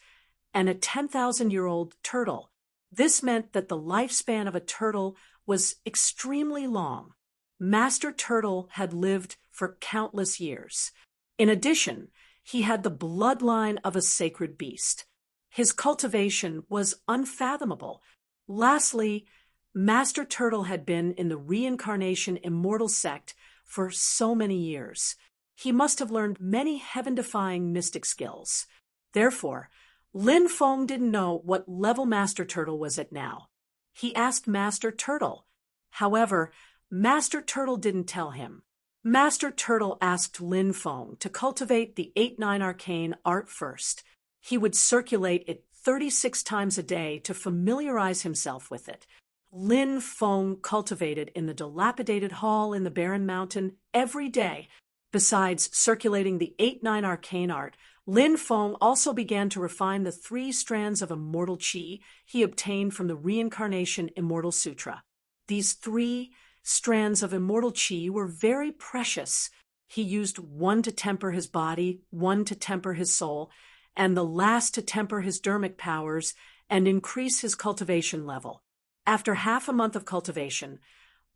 and a 10,000-year-old turtle. This meant that the lifespan of a turtle was extremely long. Master Turtle had lived for countless years. In addition, he had the bloodline of a sacred beast. His cultivation was unfathomable. Lastly, Master Turtle had been in the Reincarnation Immortal Sect for so many years. He must have learned many heaven-defying mystic skills. Therefore, Lin Feng didn't know what level Master Turtle was at now. He asked Master Turtle. However, Master Turtle didn't tell him. Master Turtle asked Lin Feng to cultivate the 8-9 arcane art first. He would circulate it 36 times a day to familiarize himself with it. Lin Feng cultivated in the dilapidated hall in the Barren Mountain every day. Besides circulating the 8-9 arcane art, Lin Feng also began to refine the 3 strands of immortal qi he obtained from the Reincarnation Immortal Sutra. These 3 strands of immortal qi were very precious. He used 1 to temper his body, 1 to temper his soul, and the last to temper his dermic powers and increase his cultivation level. After half a month of cultivation,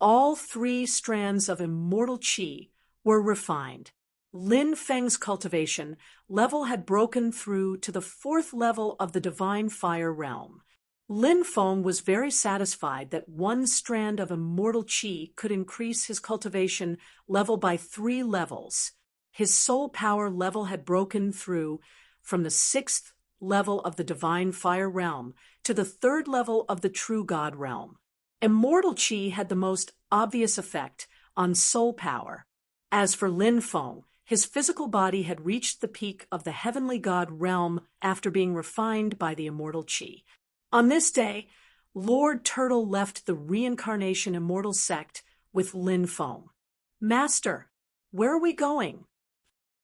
all 3 strands of immortal qi were refined. Lin Feng's cultivation level had broken through to the 4th level of the divine fire realm. Lin Feng was very satisfied that 1 strand of immortal qi could increase his cultivation level by 3 levels. His soul power level had broken through from the 6th level of the divine fire realm to the 3rd level of the true God realm. Immortal qi had the most obvious effect on soul power. As for Lin Feng, his physical body had reached the peak of the heavenly God realm after being refined by the immortal qi. On this day, Lord Turtle left the Reincarnation Immortal Sect with Lin Feng. Master, where are we going?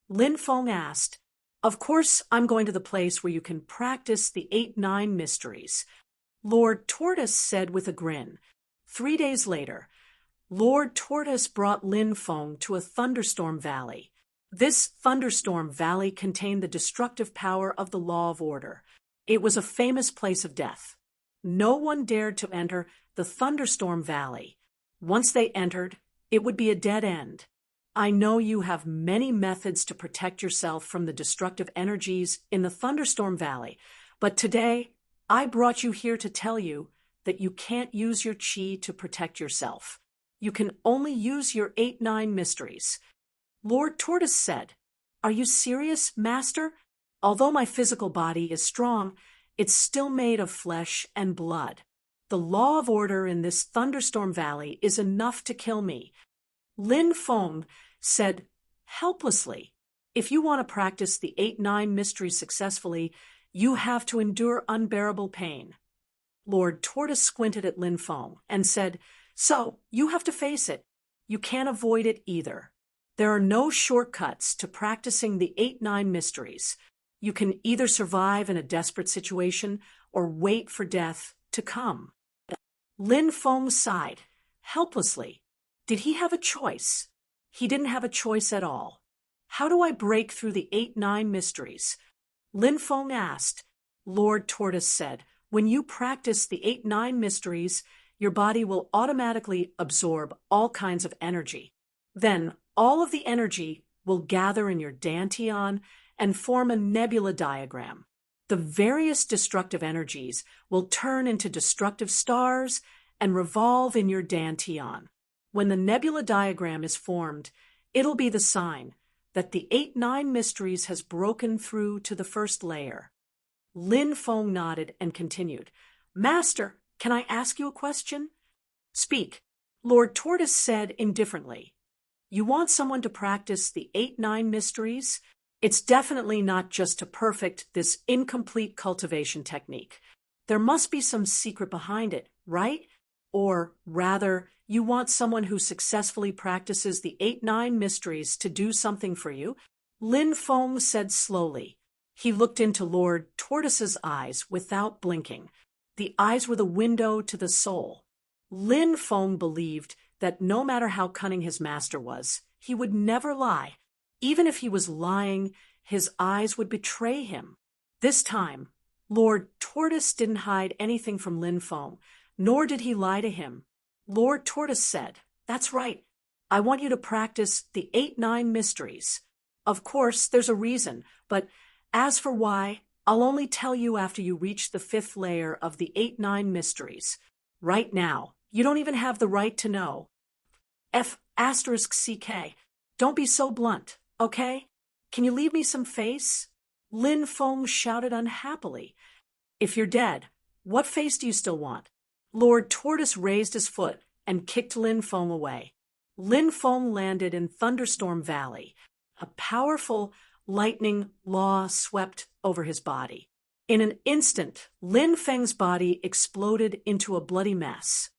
Lin Feng asked. Of course, I'm going to the place where you can practice the 8-9 mysteries. Lord Tortoise said with a grin. 3 days later, Lord Tortoise brought Lin Feng to a thunderstorm valley. This thunderstorm valley contained the destructive power of the law of order. It was a famous place of death. No one dared to enter the thunderstorm valley. Once they entered, it would be a dead end. I know you have many methods to protect yourself from the destructive energies in the thunderstorm valley, but today I brought you here to tell you that you can't use your qi to protect yourself. You can only use your 8-9 mysteries. Lord Tortoise said, Are you serious, Master? Although my physical body is strong, it's still made of flesh and blood. The law of order in this thunderstorm valley is enough to kill me. Lin Feng said helplessly, if you want to practice the 8-9 mysteries successfully, you have to endure unbearable pain. Lord Tortoise squinted at Lin Feng and said, so you have to face it. You can't avoid it either. There are no shortcuts to practicing the 8-9 mysteries. You can either survive in a desperate situation or wait for death to come. Lin Feng sighed, helplessly. Did he have a choice? He didn't have a choice at all. How do I break through the 8-9 mysteries? Lin Feng asked. Lord Tortoise said, when you practice the 8-9 mysteries, your body will automatically absorb all kinds of energy. Then all of the energy will gather in your dantian and form a nebula diagram. The various destructive energies will turn into destructive stars and revolve in your dantian. When the nebula diagram is formed, it'll be the sign that the 8-9 mysteries has broken through to the first layer. Lin Feng nodded and continued, Master, can I ask you a question? Speak. Lord Tortoise said indifferently. You want someone to practice the 8-9 mysteries? It's definitely not just to perfect this incomplete cultivation technique. There must be some secret behind it, right? Or rather, you want someone who successfully practices the 8-9 mysteries to do something for you? Lin Feng said slowly. He looked into Lord Tortoise's eyes without blinking. The eyes were the window to the soul. Lin Feng believed that no matter how cunning his master was, he would never lie. Even if he was lying, his eyes would betray him. This time, Lord Tortoise didn't hide anything from Lin Feng, nor did he lie to him. Lord Tortoise said, That's right. I want you to practice the 8-9 mysteries. Of course, there's a reason, but as for why, I'll only tell you after you reach the 5th layer of the 8-9 mysteries. Right now, you don't even have the right to know. F***CK. Don't be so blunt, okay? Can you leave me some face? Lin Feng shouted unhappily. If you're dead, what face do you still want? Lord Tortoise raised his foot and kicked Lin Feng away. Lin Feng landed in Thunderstorm Valley. A powerful lightning law swept over his body. In an instant, Lin Feng's body exploded into a bloody mess.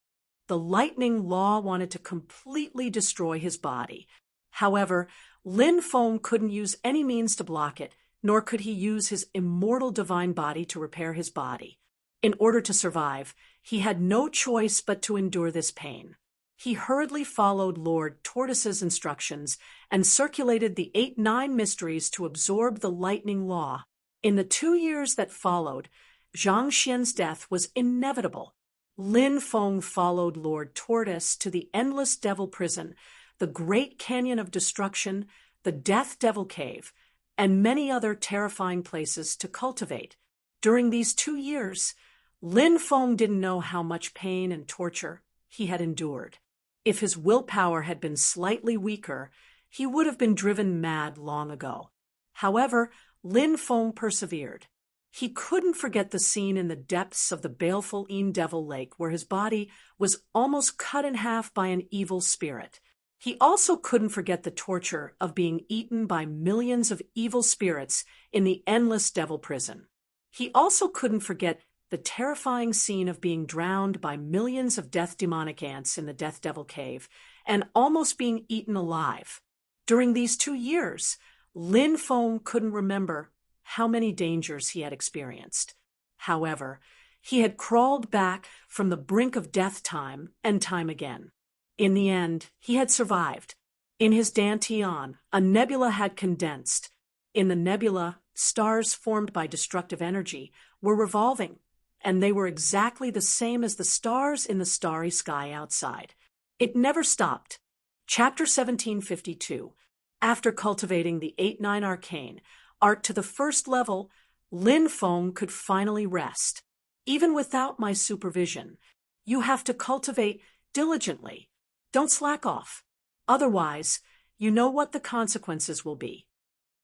The lightning law wanted to completely destroy his body. However, Lin Feng couldn't use any means to block it, nor could he use his immortal divine body to repair his body. In order to survive, he had no choice but to endure this pain. He hurriedly followed Lord Tortoise's instructions and circulated the 8-9 mysteries to absorb the lightning law. In the 2 years that followed, Zhang Xian's death was inevitable. Lin Feng followed Lord Tortoise to the endless devil prison, the Great Canyon of Destruction, the Death Devil Cave, and many other terrifying places to cultivate. During these 2 years, Lin Feng didn't know how much pain and torture he had endured. If his willpower had been slightly weaker, he would have been driven mad long ago. However, Lin Feng persevered. He couldn't forget the scene in the depths of the baleful Devil Lake where his body was almost cut in half by an evil spirit. He also couldn't forget the torture of being eaten by millions of evil spirits in the endless devil prison. He also couldn't forget the terrifying scene of being drowned by millions of death demonic ants in the Death Devil Cave and almost being eaten alive. During these 2 years, Lin Feng couldn't remember how many dangers he had experienced. However, he had crawled back from the brink of death time and time again. In the end, he had survived. In his dantian, a nebula had condensed. In the nebula, stars formed by destructive energy were revolving, and they were exactly the same as the stars in the starry sky outside. It never stopped. Chapter 1752. After cultivating the 8-9 arcane, art to the first level, Lin Feng could finally rest. Even without my supervision, you have to cultivate diligently. Don't slack off. Otherwise, you know what the consequences will be.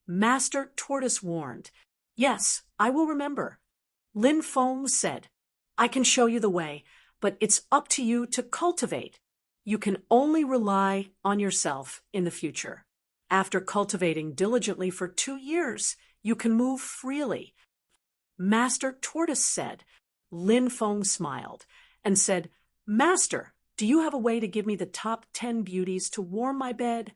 Master Tortoise warned. Yes, I will remember. Lin Feng said, I can show you the way, but it's up to you to cultivate. You can only rely on yourself in the future. After cultivating diligently for 2 years, you can move freely. Master Tortoise said. Lin Feng smiled and said, Master, do you have a way to give me the top 10 beauties to warm my bed?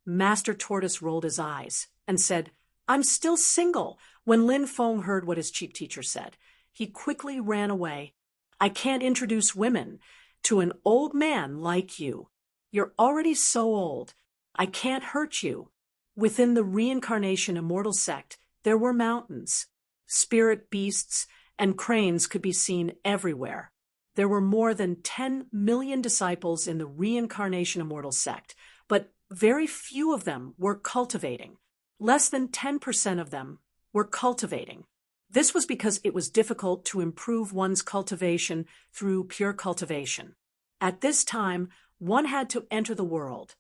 Master Tortoise rolled his eyes and said, I'm still single. When Lin Feng heard what his cheap teacher said, he quickly ran away. I can't introduce women to an old man like you. You're already so old. I can't hurt you. Within the reincarnation immortal sect, there were mountains. Spirit beasts and cranes could be seen everywhere. There were more than 10 million disciples in the reincarnation immortal sect, but very few of them were cultivating. Less than 10% of them were cultivating. This was because it was difficult to improve one's cultivation through pure cultivation. At this time, one had to enter the world.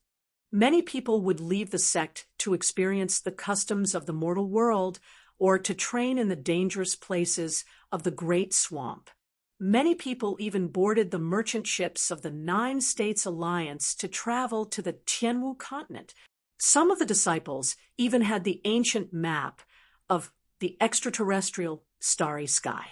Many people would leave the sect to experience the customs of the mortal world or to train in the dangerous places of the Great Swamp. Many people even boarded the merchant ships of the 9 States Alliance to travel to the Tianwu continent. Some of the disciples even had the ancient map of the extraterrestrial starry sky.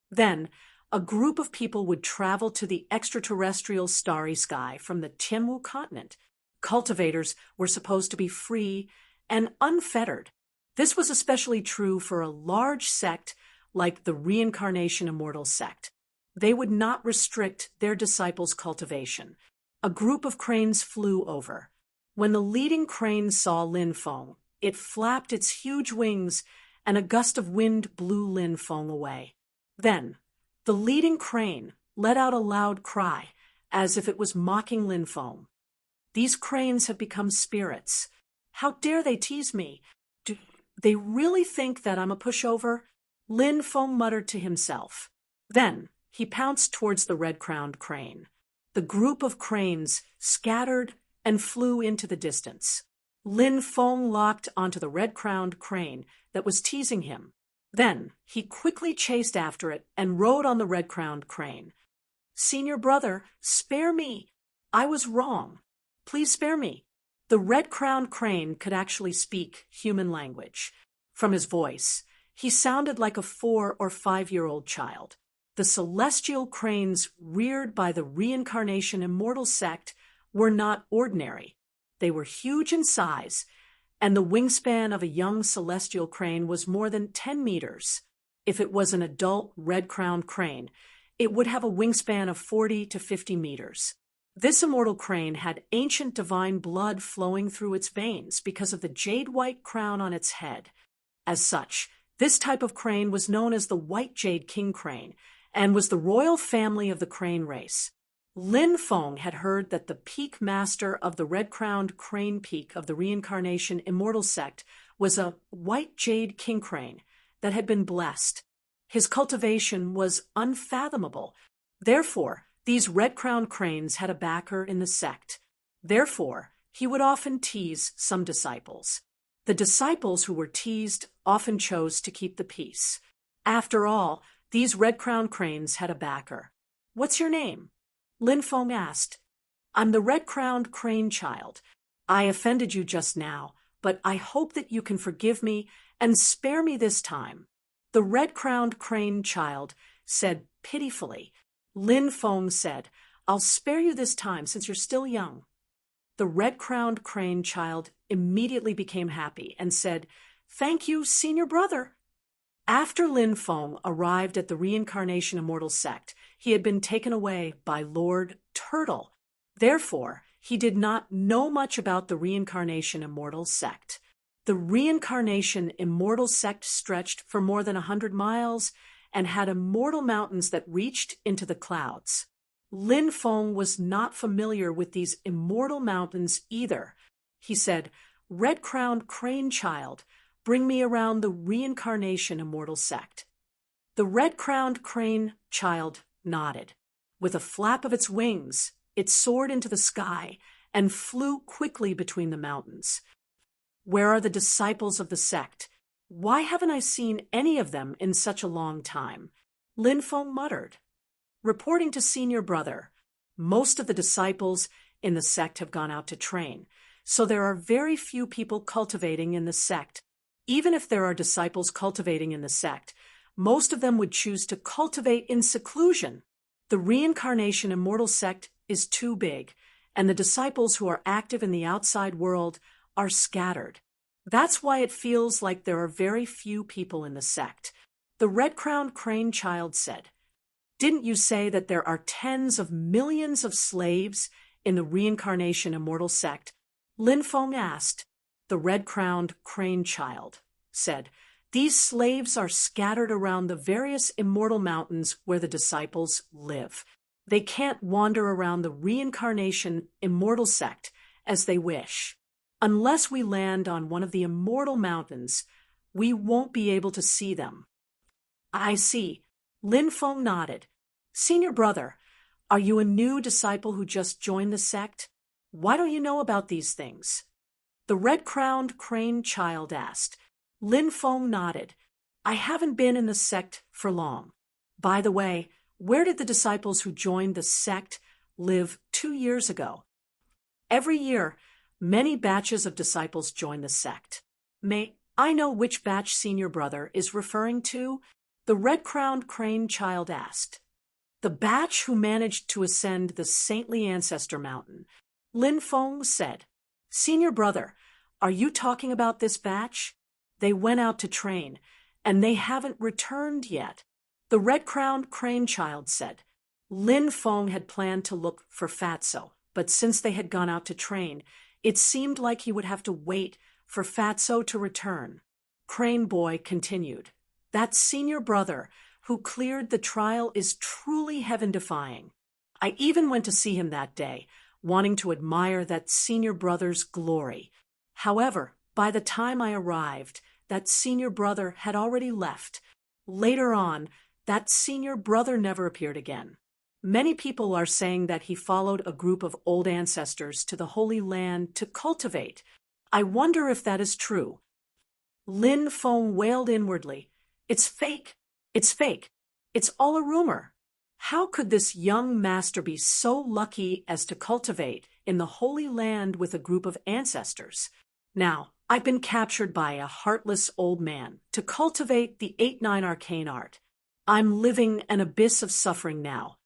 Then, a group of people would travel to the extraterrestrial starry sky from the Tianwu continent. Cultivators were supposed to be free and unfettered. This was especially true for a large sect like the Reincarnation Immortal sect. They would not restrict their disciples' cultivation. A group of cranes flew over. When the leading crane saw Lin Feng, it flapped its huge wings, and a gust of wind blew Lin Feng away. Then, the leading crane let out a loud cry, as if it was mocking Lin Feng. These cranes have become spirits. How dare they tease me? Do they really think that I'm a pushover? Lin Feng muttered to himself. Then, he pounced towards the red-crowned crane. The group of cranes scattered and flew into the distance. Lin Feng locked onto the red-crowned crane that was teasing him. Then he quickly chased after it and rode on the red-crowned crane. Senior brother, spare me. I was wrong. Please spare me. The red-crowned crane could actually speak human language. From his voice, he sounded like a 4 or 5-year-old child. The celestial cranes reared by the Reincarnation Immortal sect were not ordinary. They were huge in size, and the wingspan of a young celestial crane was more than 10 meters. If it was an adult red-crowned crane, it would have a wingspan of 40 to 50 meters. This immortal crane had ancient divine blood flowing through its veins because of the jade-white crown on its head. As such, this type of crane was known as the White Jade King Crane and was the royal family of the crane race. Lin Feng had heard that the peak master of the red-crowned crane peak of the Reincarnation Immortal sect was a White Jade King Crane that had been blessed. His cultivation was unfathomable. Therefore, these red-crowned cranes had a backer in the sect. Therefore, he would often tease some disciples. The disciples who were teased often chose to keep the peace. After all, these red-crowned cranes had a backer. What's your name? Lin Feng asked. I'm the red-crowned crane child. I offended you just now, but I hope that you can forgive me and spare me this time. The red-crowned crane child said pitifully. Lin Feng said, I'll spare you this time since you're still young. The red-crowned crane child immediately became happy and said, Thank you, senior brother. After Lin Feng arrived at the Reincarnation Immortal sect, he had been taken away by Lord Turtle. Therefore, he did not know much about the Reincarnation Immortal sect. The Reincarnation Immortal sect stretched for more than 100 miles and had immortal mountains that reached into the clouds. Lin Feng was not familiar with these immortal mountains either. He said, Red-crowned crane child, bring me around the Reincarnation Immortal sect. The red-crowned crane child nodded. With a flap of its wings, it soared into the sky and flew quickly between the mountains. Where are the disciples of the sect? Why haven't I seen any of them in such a long time? Lin Feng muttered. Reporting to senior brother, most of the disciples in the sect have gone out to train, so there are very few people cultivating in the sect. Even if there are disciples cultivating in the sect, most of them would choose to cultivate in seclusion. The reincarnation immortal sect is too big, and the disciples who are active in the outside world are scattered. That's why it feels like there are very few people in the sect. The red-crowned crane child said, "Didn't you say that there are tens of millions of slaves in the reincarnation immortal sect?" Lin Feng asked. The red-crowned crane child said, "These slaves are scattered around the various immortal mountains where the disciples live. They can't wander around the reincarnation immortal sect as they wish. Unless we land on one of the immortal mountains, we won't be able to see them." "I see." Lin Feng nodded. "Senior brother, are you a new disciple who just joined the sect? Why don't you know about these things?" The red-crowned crane child asked. Lin Feng nodded. "I haven't been in the sect for long. By the way, where did the disciples who joined the sect live 2 years ago?" "Every year, many batches of disciples join the sect." "May I know which batch senior brother is referring to?" the red-crowned crane child asked. "The batch who managed to ascend the saintly ancestor mountain," Lin Feng said. "Senior brother, are you talking about this batch? They went out to train, and they haven't returned yet," the red-crowned crane child said. Lin Feng had planned to look for Fatso, but since they had gone out to train, it seemed like he would have to wait for Fatso to return. Crane Boy continued, "That senior brother who cleared the trial is truly heaven-defying. I even went to see him that day, wanting to admire that senior brother's glory. However, by the time I arrived, that senior brother had already left. Later on, that senior brother never appeared again. Many people are saying that he followed a group of old ancestors to the Holy Land to cultivate. I wonder if that is true." Lin Feng wailed inwardly, "It's fake! It's fake! It's all a rumor. How could this young master be so lucky as to cultivate in the Holy Land with a group of ancestors? Now, I've been captured by a heartless old man to cultivate the 8-9 arcane art. I'm living an abyss of suffering now."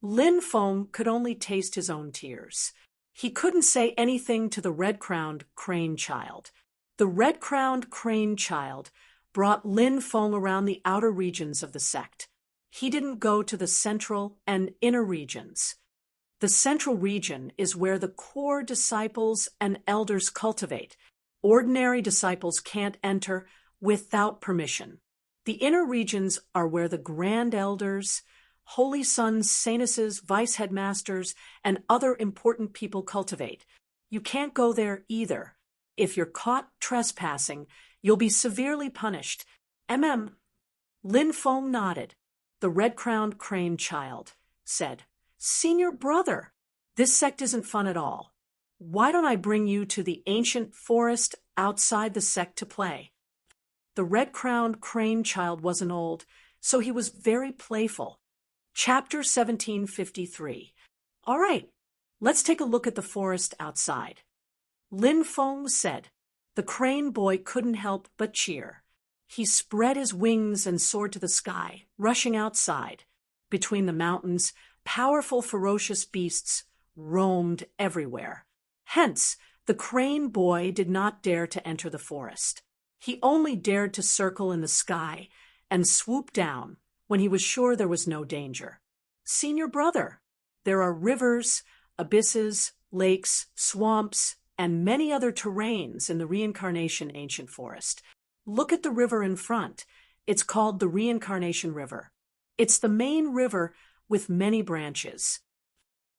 Lin Feng could only taste his own tears. He couldn't say anything to the red-crowned crane child. The red-crowned crane child brought Lin Feng around the outer regions of the sect. He didn't go to the central and inner regions. The central region is where the core disciples and elders cultivate. Ordinary disciples can't enter without permission. The inner regions are where the grand elders, holy sons, saintesses, vice headmasters, and other important people cultivate. You can't go there either. If you're caught trespassing, you'll be severely punished. Lin Feng nodded. The red-crowned crane child said, "Senior brother, this sect isn't fun at all. Why don't I bring you to the ancient forest outside the sect to play?" The red-crowned crane child wasn't old, so he was very playful. Chapter 1753. "All right, let's take a look at the forest outside," Lin Feng said. The crane boy couldn't help but cheer. He spread his wings and soared to the sky, rushing outside. Between the mountains, powerful, ferocious beasts roamed everywhere. Hence, the crane boy did not dare to enter the forest. He only dared to circle in the sky and swoop down when he was sure there was no danger. "Senior brother, there are rivers, abysses, lakes, swamps, and many other terrains in the reincarnation ancient forest. Look at the river in front. It's called the Reincarnation River. It's the main river with many branches."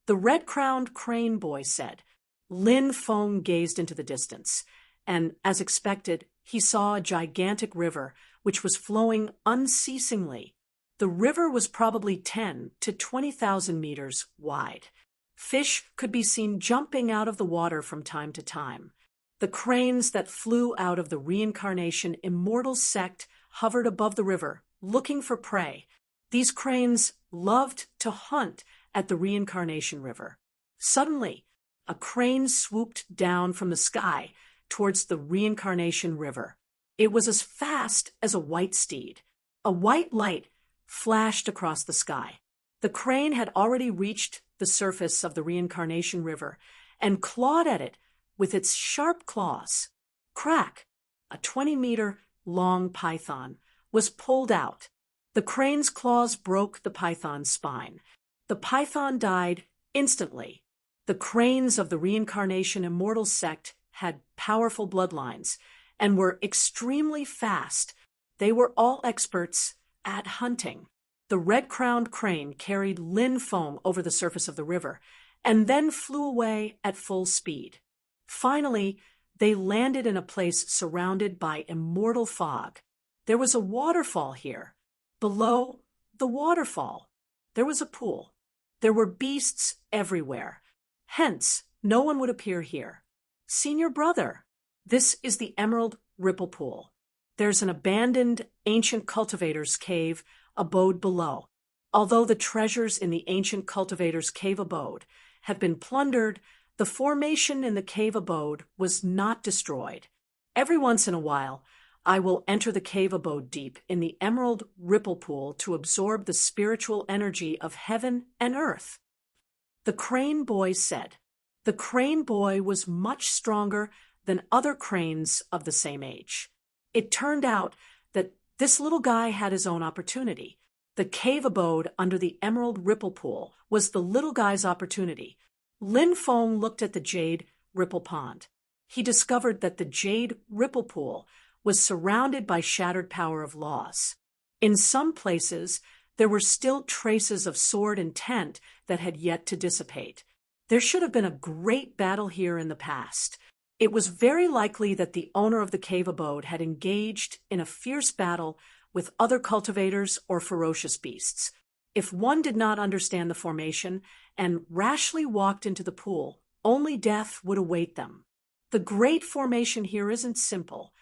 The red-crowned crane boy said. Lin Feng gazed into the distance, and, as expected, he saw a gigantic river which was flowing unceasingly. The river was probably 10 to 20,000 meters wide. Fish could be seen jumping out of the water from time to time. The cranes that flew out of the reincarnation immortal sect hovered above the river, looking for prey. These cranes loved to hunt at the reincarnation river. Suddenly, a crane swooped down from the sky towards the reincarnation river. It was as fast as a white steed. A white light flashed across the sky. The crane had already reached the surface of the reincarnation river and clawed at it with its sharp claws. Crack! A 20-meter long python was pulled out. The crane's claws broke the python's spine. The python died instantly. The cranes of the reincarnation immortal sect had powerful bloodlines and were extremely fast. They were all experts at hunting. The red-crowned crane carried Lin Feng over the surface of the river and then flew away at full speed. Finally, they landed in a place surrounded by immortal fog. There was a waterfall here. Below the waterfall, there was a pool. There were beasts everywhere. Hence, no one would appear here. Senior brother, this is the Emerald Ripple Pool. There's an abandoned ancient cultivator's cave abode below. Although the treasures in the ancient cultivator's cave abode have been plundered, the formation in the cave abode was not destroyed. Every once in a while, I will enter the cave abode deep in the Emerald Ripple Pool to absorb the spiritual energy of heaven and earth. The crane boy said. The crane boy was much stronger than other cranes of the same age. It turned out that this little guy had his own opportunity. The cave abode under the Emerald Ripple Pool was the little guy's opportunity. Lin Feng looked at the Jade Ripple Pond. He discovered that the Jade Ripple Pool was surrounded by shattered power of laws. In some places, there were still traces of sword intent that had yet to dissipate. There should have been a great battle here in the past. It was very likely that the owner of the cave abode had engaged in a fierce battle with other cultivators or ferocious beasts. If one did not understand the formation and rashly walked into the pool, only death would await them. The great formation here isn't simple.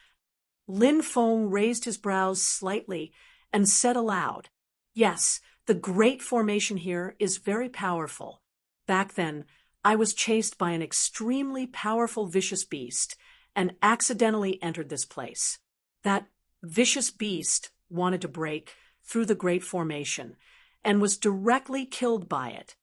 Lin Feng raised his brows slightly and said aloud, "Yes, the great formation here is very powerful. Back then, I was chased by an extremely powerful vicious beast and accidentally entered this place. That vicious beast wanted to break through the great formation and was directly killed by it."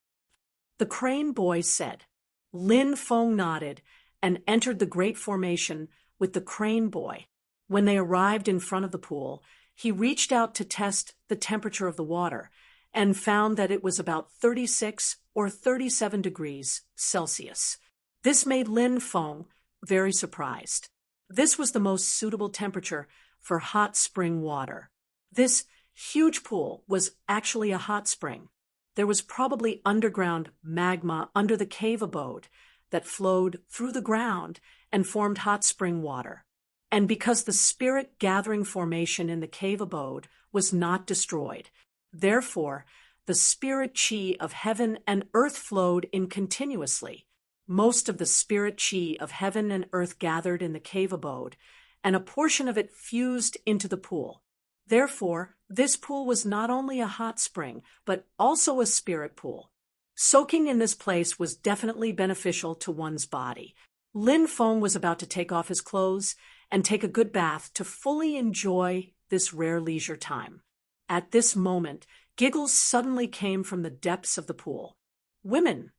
The crane boy said. Lin Feng nodded and entered the great formation with the crane boy. When they arrived in front of the pool, he reached out to test the temperature of the water and found that it was about 36 or 37 degrees Celsius. This made Lin Feng very surprised. This was the most suitable temperature for hot spring water. This huge pool was actually a hot spring. There was probably underground magma under the cave abode that flowed through the ground and formed hot spring water. And because the spirit gathering formation in the cave abode was not destroyed, therefore, the spirit chi of heaven and earth flowed in continuously. Most of the spirit chi of heaven and earth gathered in the cave abode, and a portion of it fused into the pool. Therefore, this pool was not only a hot spring, but also a spirit pool. Soaking in this place was definitely beneficial to one's body. Lin Feng was about to take off his clothes and take a good bath to fully enjoy this rare leisure time. At this moment, giggles suddenly came from the depths of the pool. Women!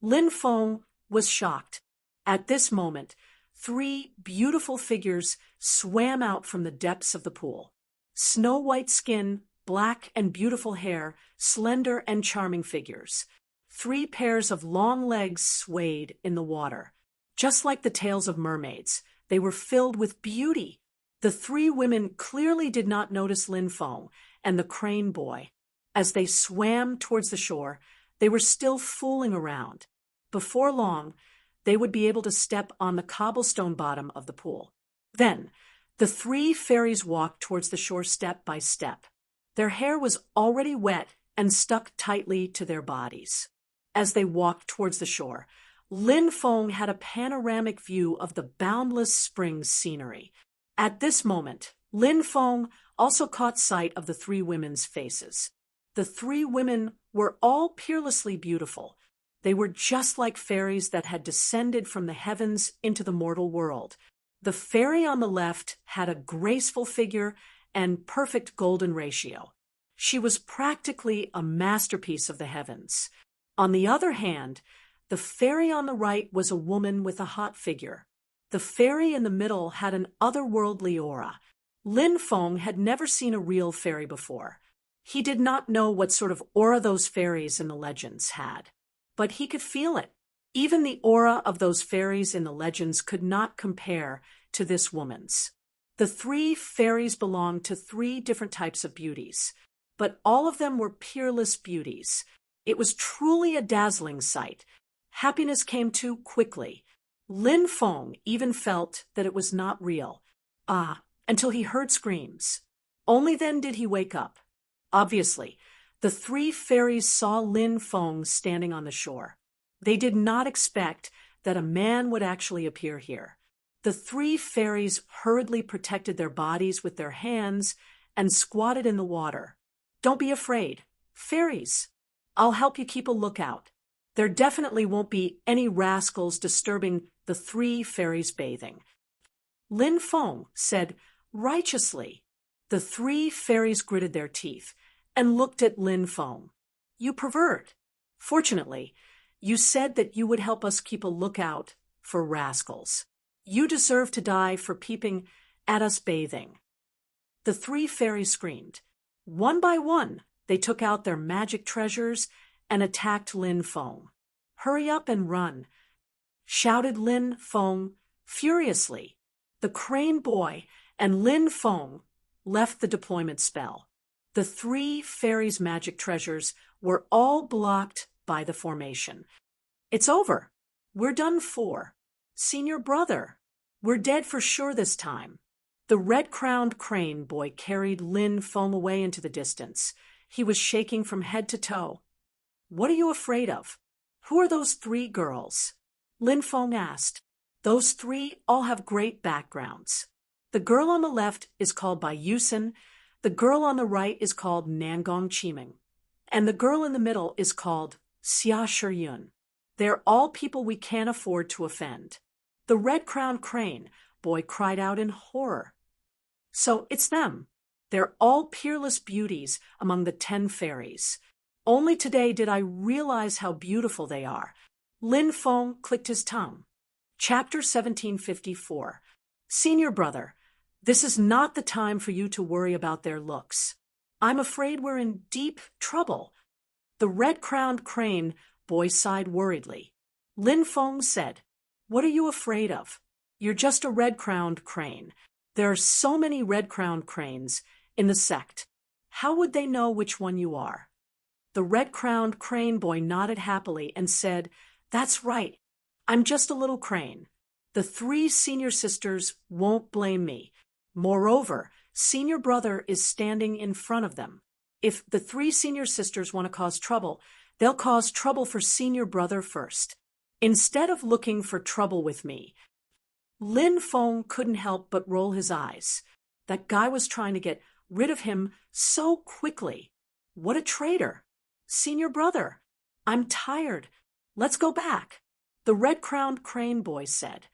Lin Feng was shocked. At this moment, 3 beautiful figures swam out from the depths of the pool. Snow-white skin, black and beautiful hair, slender and charming figures. 3 pairs of long legs swayed in the water. Just like the tails of mermaids, they were filled with beauty. The 3 women clearly did not notice Lin Feng and the crane boy. As they swam towards the shore, they were still fooling around. Before long, they would be able to step on the cobblestone bottom of the pool. Then, the 3 fairies walked towards the shore step by step. Their hair was already wet and stuck tightly to their bodies. As they walked towards the shore, Lin Feng had a panoramic view of the boundless spring scenery. At this moment, Lin Feng also caught sight of the three women's faces. The three women were all peerlessly beautiful. They were just like fairies that had descended from the heavens into the mortal world. The fairy on the left had a graceful figure and perfect golden ratio. She was practically a masterpiece of the heavens. On the other hand, the fairy on the right was a woman with a hot figure. The fairy in the middle had an otherworldly aura. Lin Feng had never seen a real fairy before. He did not know what sort of aura those fairies in the legends had, but he could feel it. Even the aura of those fairies in the legends could not compare to this woman's. The three fairies belonged to three different types of beauties, but all of them were peerless beauties. It was truly a dazzling sight. Happiness came too quickly. Lin Feng even felt that it was not real. Until he heard screams. Only then did he wake up. Obviously, the three fairies saw Lin Feng standing on the shore. They did not expect that a man would actually appear here. The three fairies hurriedly protected their bodies with their hands and squatted in the water. Don't be afraid. Fairies. I'll help you keep a lookout. There definitely won't be any rascals disturbing the three fairies bathing. Lin Feng said righteously. The three fairies gritted their teeth and looked at Lin Feng. You pervert. Fortunately, you said that you would help us keep a lookout for rascals. You deserve to die for peeping at us bathing. The three fairies screamed. One by one, they took out their magic treasures and attacked Lin Feng. Hurry up and run, shouted Lin Feng furiously. The crane boy and Lin Feng left the deployment spell. The three fairies' magic treasures were all blocked by the formation. It's over. We're done for. Senior brother. We're dead for sure this time. The red-crowned crane boy carried Lin Feng away into the distance. He was shaking from head to toe. What are you afraid of? Who are those three girls? Lin Feng asked. Those three all have great backgrounds. The girl on the left is called Bai Yusen, the girl on the right is called Nangong Chiming, and the girl in the middle is called Xia Shiyun. They're all people we can't afford to offend. The red-crowned crane boy cried out in horror. So it's them. They're all peerless beauties among the 10 fairies. Only today did I realize how beautiful they are. Lin Feng clicked his tongue. Chapter 1754. Senior brother, this is not the time for you to worry about their looks. I'm afraid we're in deep trouble. The red-crowned crane boy sighed worriedly. Lin Feng said, What are you afraid of? You're just a red-crowned crane. There are so many red-crowned cranes in the sect. How would they know which one you are? The red-crowned crane boy nodded happily and said, That's right. I'm just a little crane. The three senior sisters won't blame me. Moreover, senior brother is standing in front of them. If the three senior sisters want to cause trouble, they'll cause trouble for senior brother first. Instead of looking for trouble with me, Lin Feng couldn't help but roll his eyes. That guy was trying to get rid of him so quickly. What a traitor. Senior brother, I'm tired. Let's go back. The red-crowned crane boy said.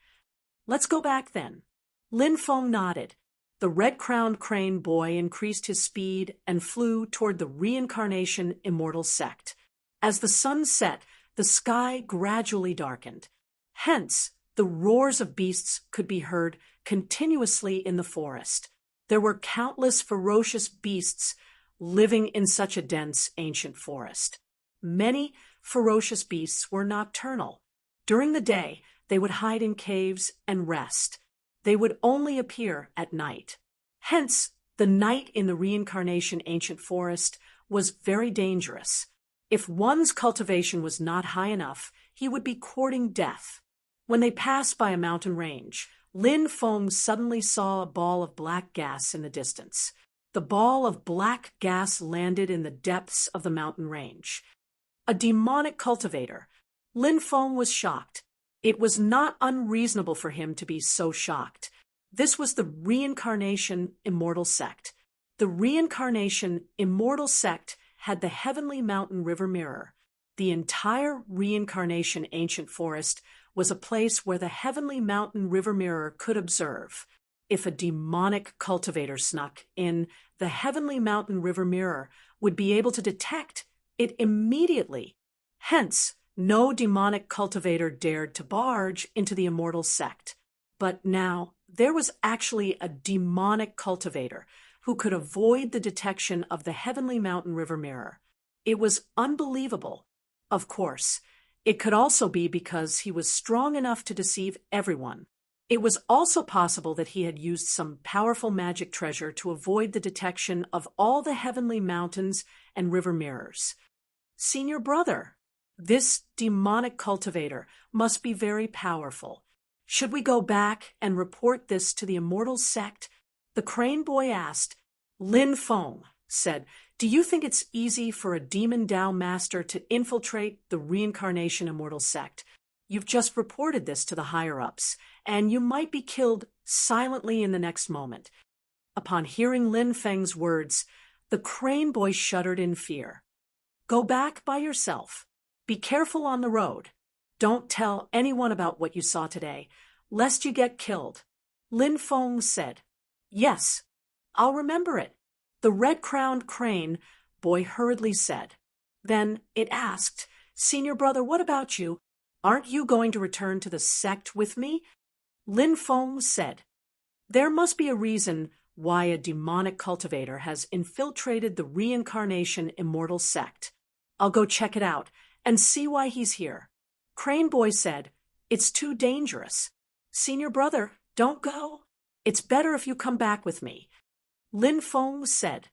Let's go back then. Lin Feng nodded. The red-crowned crane boy increased his speed and flew toward the reincarnation immortal sect. As the sun set, the sky gradually darkened. Hence, the roars of beasts could be heard continuously in the forest. There were countless ferocious beasts living in such a dense ancient forest. Many ferocious beasts were nocturnal. During the day, they would hide in caves and rest. They would only appear at night. Hence, the night in the reincarnation ancient forest was very dangerous. If one's cultivation was not high enough, he would be courting death. When they passed by a mountain range, Lin Feng suddenly saw a ball of black gas in the distance. The ball of black gas landed in the depths of the mountain range. A demonic cultivator. Lin Feng was shocked. It was not unreasonable for him to be so shocked. This was the Reincarnation Immortal Sect. The Reincarnation Immortal Sect had the Heavenly Mountain River Mirror. The entire Reincarnation Ancient Forest was a place where the Heavenly Mountain River Mirror could observe. If a demonic cultivator snuck in, the Heavenly Mountain River Mirror would be able to detect it immediately. Hence, no demonic cultivator dared to barge into the Immortal Sect. But now, there was actually a demonic cultivator who could avoid the detection of the Heavenly Mountain River Mirror. It was unbelievable. Of course, it could also be because he was strong enough to deceive everyone. It was also possible that he had used some powerful magic treasure to avoid the detection of all the heavenly mountains and river mirrors. Senior brother, this demonic cultivator must be very powerful. Should we go back and report this to the Immortal Sect? The Crane Boy asked. Lin Feng said, "Do you think it's easy for a Demon Dao master to infiltrate the Reincarnation Immortal Sect? You've just reported this to the higher-ups, and you might be killed silently in the next moment." Upon hearing Lin Feng's words, the Crane Boy shuddered in fear. "Go back by yourself. Be careful on the road. Don't tell anyone about what you saw today, lest you get killed." Lin Feng said, "Yes, I'll remember it." The red-crowned crane boy hurriedly said. Then it asked, "Senior brother, what about you? Aren't you going to return to the sect with me?" Lin Feng said, "There must be a reason why a demonic cultivator has infiltrated the Reincarnation Immortal Sect. I'll go check it out and see why he's here." Crane Boy said, "It's too dangerous. Senior brother, don't go. It's better if you come back with me." Lin Feng said,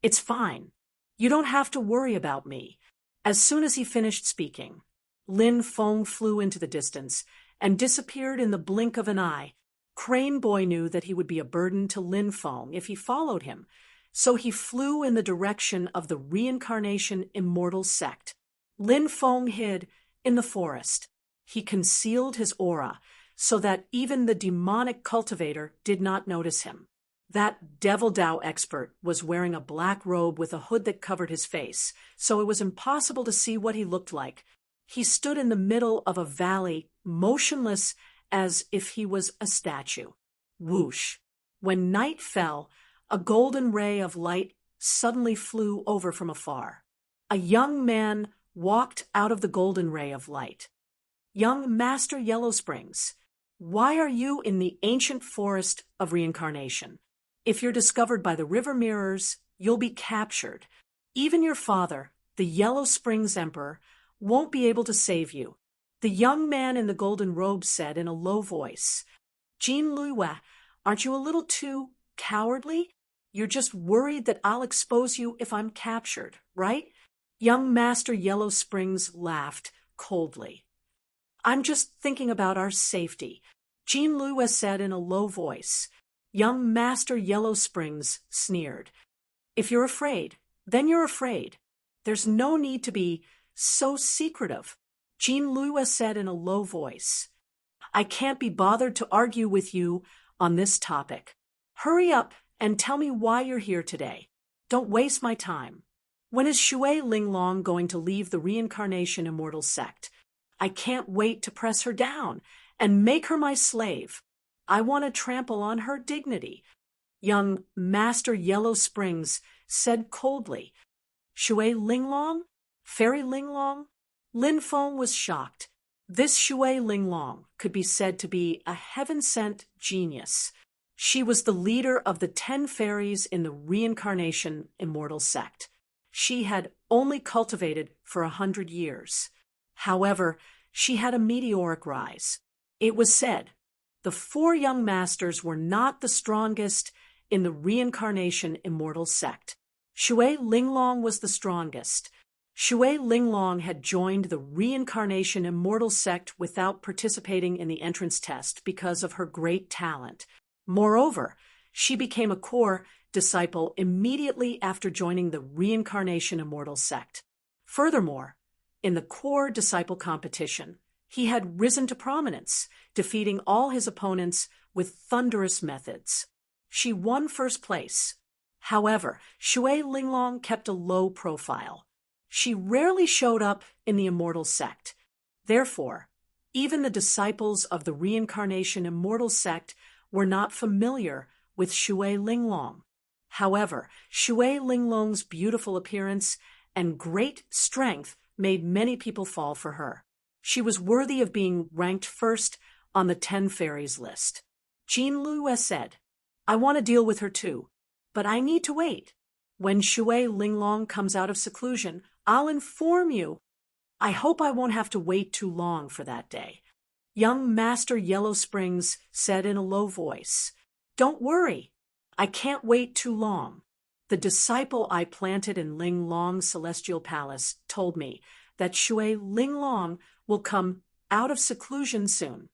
"It's fine. You don't have to worry about me." As soon as he finished speaking, Lin Feng flew into the distance and disappeared in the blink of an eye. Crane Boy knew that he would be a burden to Lin Feng if he followed him, so he flew in the direction of the Reincarnation Immortal Sect. Lin Feng hid in the forest. He concealed his aura so that even the demonic cultivator did not notice him. That Devil Dao expert was wearing a black robe with a hood that covered his face, so it was impossible to see what he looked like. He stood in the middle of a valley, motionless as if he was a statue. Whoosh! When night fell, a golden ray of light suddenly flew over from afar. A young man walked out of the golden ray of light. "Young Master Yellow Springs, why are you in the ancient forest of reincarnation? If you're discovered by the river mirrors, you'll be captured. Even your father, the Yellow Springs Emperor, won't be able to save you." The young man in the golden robe said in a low voice, "Jean Luiwe, aren't you a little too cowardly? You're just worried that I'll expose you if I'm captured, right?" Young Master Yellow Springs laughed coldly. "I'm just thinking about our safety," Jean Luiwe said in a low voice. Young Master Yellow Springs sneered. "If you're afraid, then you're afraid. There's no need to be so secretive," Jean Luiwe said in a low voice. "I can't be bothered to argue with you on this topic. Hurry up and tell me why you're here today. Don't waste my time. When is Shui Linglong going to leave the Reincarnation Immortal Sect? I can't wait to press her down and make her my slave. I want to trample on her dignity." Young Master Yellow Springs said coldly, "Shui Linglong? Fairy Linglong?" Lin Feng was shocked. This Shui Linglong could be said to be a heaven-sent genius. She was the leader of the 10 fairies in the Reincarnation Immortal Sect. She had only cultivated for 100 years. However, she had a meteoric rise. It was said the 4 young masters were not the strongest in the Reincarnation Immortal Sect. Shui Linglong was the strongest. Shui Linglong had joined the Reincarnation Immortal Sect without participating in the entrance test because of her great talent. Moreover, she became a core disciple immediately after joining the Reincarnation Immortal Sect. Furthermore, In the core disciple competition, he had risen to prominence, defeating all his opponents with thunderous methods. She won first place. However, Shui Linglong kept a low profile. She rarely showed up in the immortal sect. Therefore, even the disciples of the reincarnation immortal sect were not familiar with Shui Linglong. However, Shui Linglong's beautiful appearance and great strength made many people fall for her. She was worthy of being ranked first on the 10 fairies list. Jean Lue said, "I want to deal with her too, but I need to wait. When Shui Linglong comes out of seclusion, I'll inform you. I hope I won't have to wait too long for that day." Young Master Yellow Springs said in a low voice, "Don't worry, I can't wait too long. The disciple I planted in Linglong's celestial palace told me that Shui Linglong will come out of seclusion soon."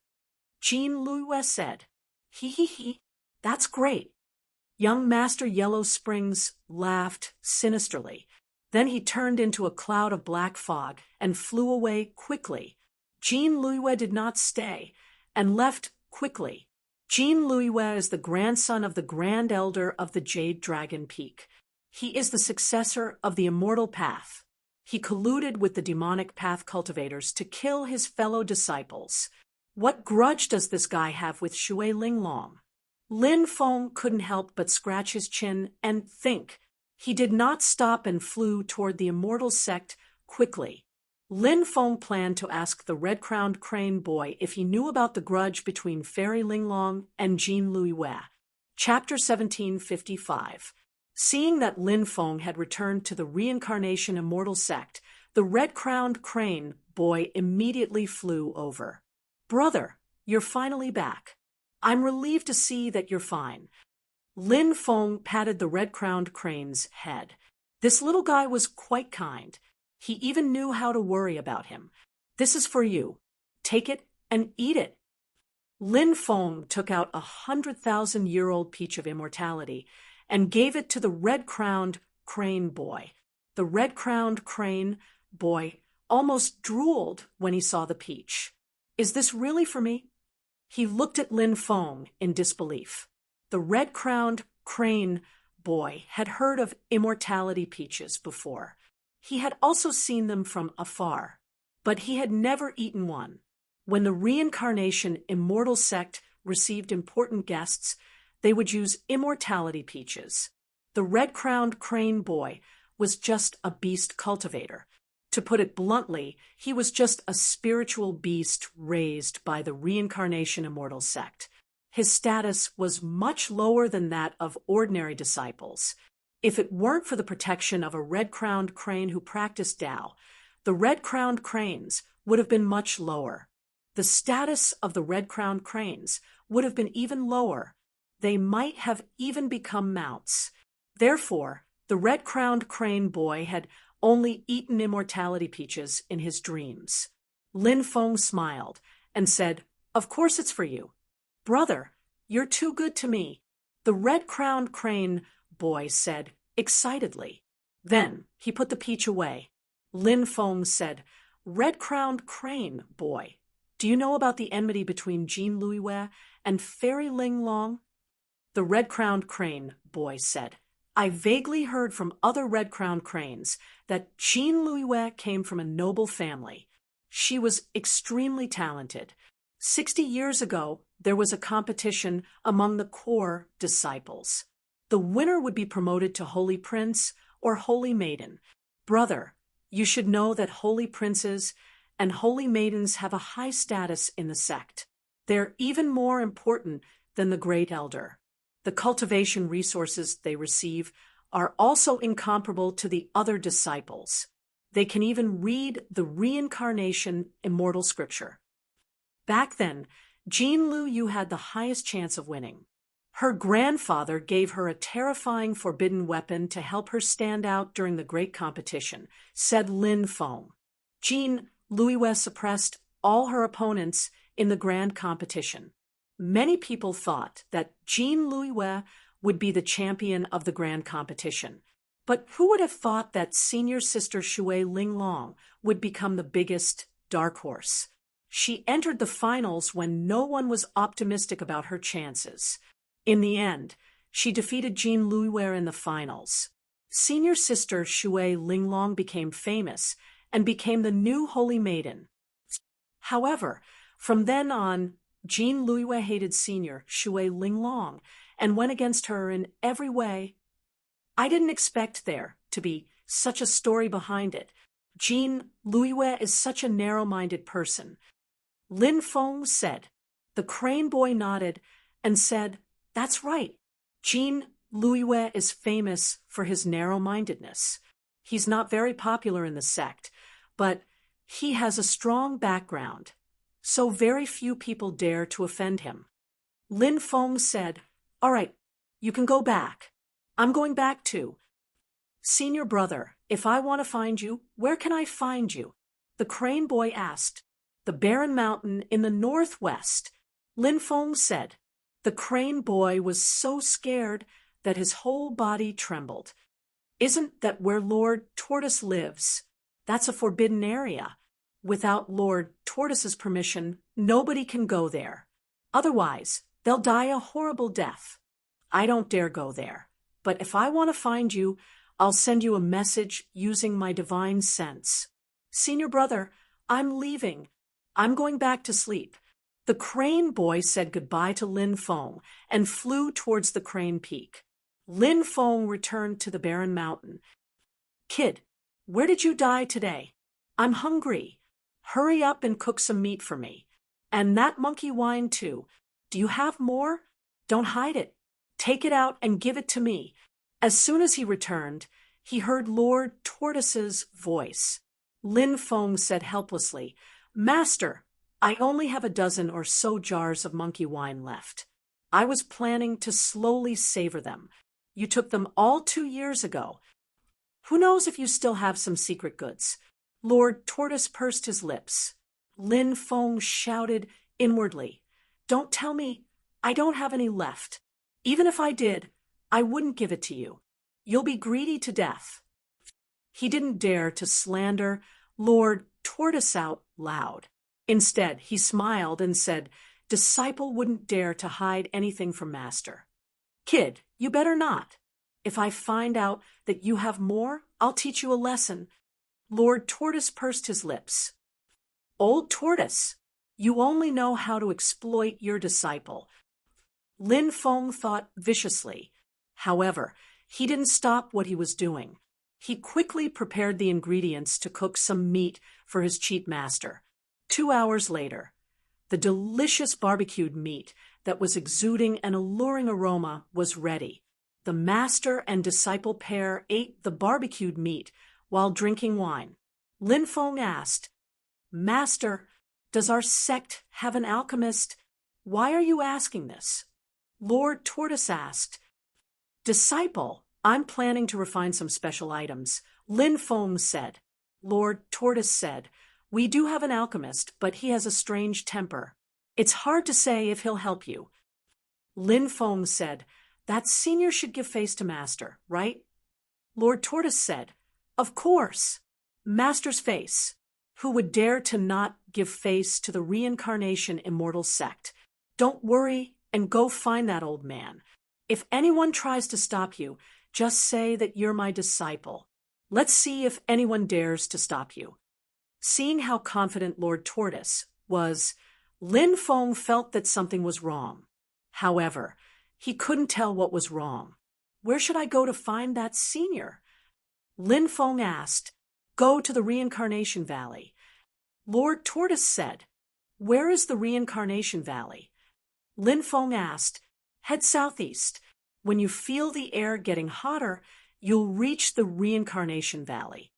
Jean Lue said, "He, that's great." Young Master Yellow Springs laughed sinisterly. Then he turned into a cloud of black fog and flew away quickly. Jean Lue did not stay and left quickly. Jean Lue is the grandson of the Grand Elder of the Jade Dragon Peak. He is the successor of the Immortal Path. He colluded with the demonic path cultivators to kill his fellow disciples. What grudge does this guy have with Shui Linglong? Lin Feng couldn't help but scratch his chin and think. He did not stop and flew toward the immortal sect quickly. Lin Feng planned to ask the red-crowned crane boy if he knew about the grudge between Fairy Linglong and Jean Lue. Chapter 1755. Seeing that Lin Feng had returned to the reincarnation immortal sect, the red-crowned crane boy immediately flew over. "Brother, you're finally back. I'm relieved to see that you're fine." Lin Feng patted the red-crowned crane's head. This little guy was quite kind. He even knew how to worry about him. "This is for you. Take it and eat it." Lin Feng took out a 100,000-year-old peach of immortality and gave it to the red-crowned crane boy. The red-crowned crane boy almost drooled when he saw the peach. "Is this really for me?" He looked at Lin Feng in disbelief. The red-crowned crane boy had heard of immortality peaches before. He had also seen them from afar, but he had never eaten one. When the reincarnation immortal sect received important guests, they would use immortality peaches. The red-crowned crane boy was just a beast cultivator. To put it bluntly, he was just a spiritual beast raised by the reincarnation immortal sect. His status was much lower than that of ordinary disciples. If it weren't for the protection of a red-crowned crane who practiced Tao, the red-crowned cranes would have been much lower. The status of the red-crowned cranes would have been even lower. They might have even become mounts. Therefore, the red-crowned crane boy had only eaten immortality peaches in his dreams. Lin Feng smiled and said, "Of course it's for you. Brother, you're too good to me," the red-crowned crane boy said excitedly. Then he put the peach away. Lin Feng said, "Red-crowned crane boy, do you know about the enmity between Jean Lue and Fairy Linglong?" The red-crowned crane boy said, "I vaguely heard from other red-crowned cranes that Jean Lue came from a noble family. She was extremely talented. 60 years ago, there was a competition among the core disciples. The winner would be promoted to Holy Prince or Holy Maiden. Brother, you should know that Holy Princes and Holy Maidens have a high status in the sect. They're even more important than the Great Elder. The cultivation resources they receive are also incomparable to the other disciples. They can even read the reincarnation immortal scripture." Back then, Jean Lue had the highest chance of winning. Her grandfather gave her a terrifying forbidden weapon to help her stand out during the great competition, said Lin Feng. Jean Lue suppressed all her opponents in the grand competition. Many people thought that Jean Lue would be the champion of the grand competition. But who would have thought that senior sister Shui Linglong would become the biggest dark horse? She entered the finals when no one was optimistic about her chances. In the end, she defeated Jean Luiwei in the finals. Senior sister Shui Linglong became famous and became the new holy maiden. However, from then on, Jean Luiwei hated senior Shui Linglong and went against her in every way. I didn't expect there to be such a story behind it. Jean Luiwei is such a narrow-minded person. Lin Feng said. The crane boy nodded and said, "That's right. Jean Luiwei is famous for his narrow-mindedness. He's not very popular in the sect, but he has a strong background, so very few people dare to offend him." Lin Feng said, "All right, you can go back. I'm going back too. Senior brother, if I want to find you, where can I find you?" The crane boy asked. "The barren mountain in the northwest," Lin Feng said. The crane boy was so scared that his whole body trembled. "Isn't that where Lord Tortoise lives? That's a forbidden area. Without Lord Tortoise's permission, nobody can go there. Otherwise, they'll die a horrible death. I don't dare go there. But if I want to find you, I'll send you a message using my divine sense. Senior brother, I'm leaving. I'm going back to sleep." The crane boy said goodbye to Lin Feng and flew towards the crane peak. Lin Feng returned to the barren mountain. "Kid, where did you die today? I'm hungry. Hurry up and cook some meat for me. And that monkey wine too. Do you have more? Don't hide it. Take it out and give it to me." As soon as he returned, he heard Lord Tortoise's voice. Lin Feng said helplessly, "Master, I only have a dozen or so jars of monkey wine left. I was planning to slowly savor them. You took them all 2 years ago. Who knows if you still have some secret goods?" Lord Tortoise pursed his lips. Lin Feng shouted inwardly, "Don't tell me I don't have any left. Even if I did, I wouldn't give it to you. You'll be greedy to death." He didn't dare to slander Lord Tortoise out loud. Instead, he smiled and said, "Disciple wouldn't dare to hide anything from master. Kid, you better not. If I find out that you have more, I'll teach you a lesson." Lord Tortoise pursed his lips. "Old Tortoise, you only know how to exploit your disciple." Lin Feng thought viciously. However, he didn't stop what he was doing. He quickly prepared the ingredients to cook some meat for his cheat master. 2 hours later, the delicious barbecued meat that was exuding an alluring aroma was ready. The master and disciple pair ate the barbecued meat while drinking wine. Lin Feng asked, "Master, does our sect have an alchemist? Why are you asking this?" Lord Tortoise asked. "Disciple, I'm planning to refine some special items," Lin Feng said. Lord Tortoise said, "We do have an alchemist, but he has a strange temper. It's hard to say if he'll help you." Lin Feng said, "That senior should give face to master, right?" Lord Tortoise said, "Of course. Master's face. Who would dare to not give face to the reincarnation immortal sect? Don't worry and go find that old man. If anyone tries to stop you, just say that you're my disciple. Let's see if anyone dares to stop you." Seeing how confident Lord Tortoise was, Lin Feng felt that something was wrong. However, he couldn't tell what was wrong. "Where should I go to find that senior?" Lin Feng asked. "Go to the Reincarnation Valley." Lord Tortoise said, "Where is the Reincarnation Valley?" Lin Feng asked. "Head southeast. When you feel the air getting hotter, you'll reach the Reincarnation Valley."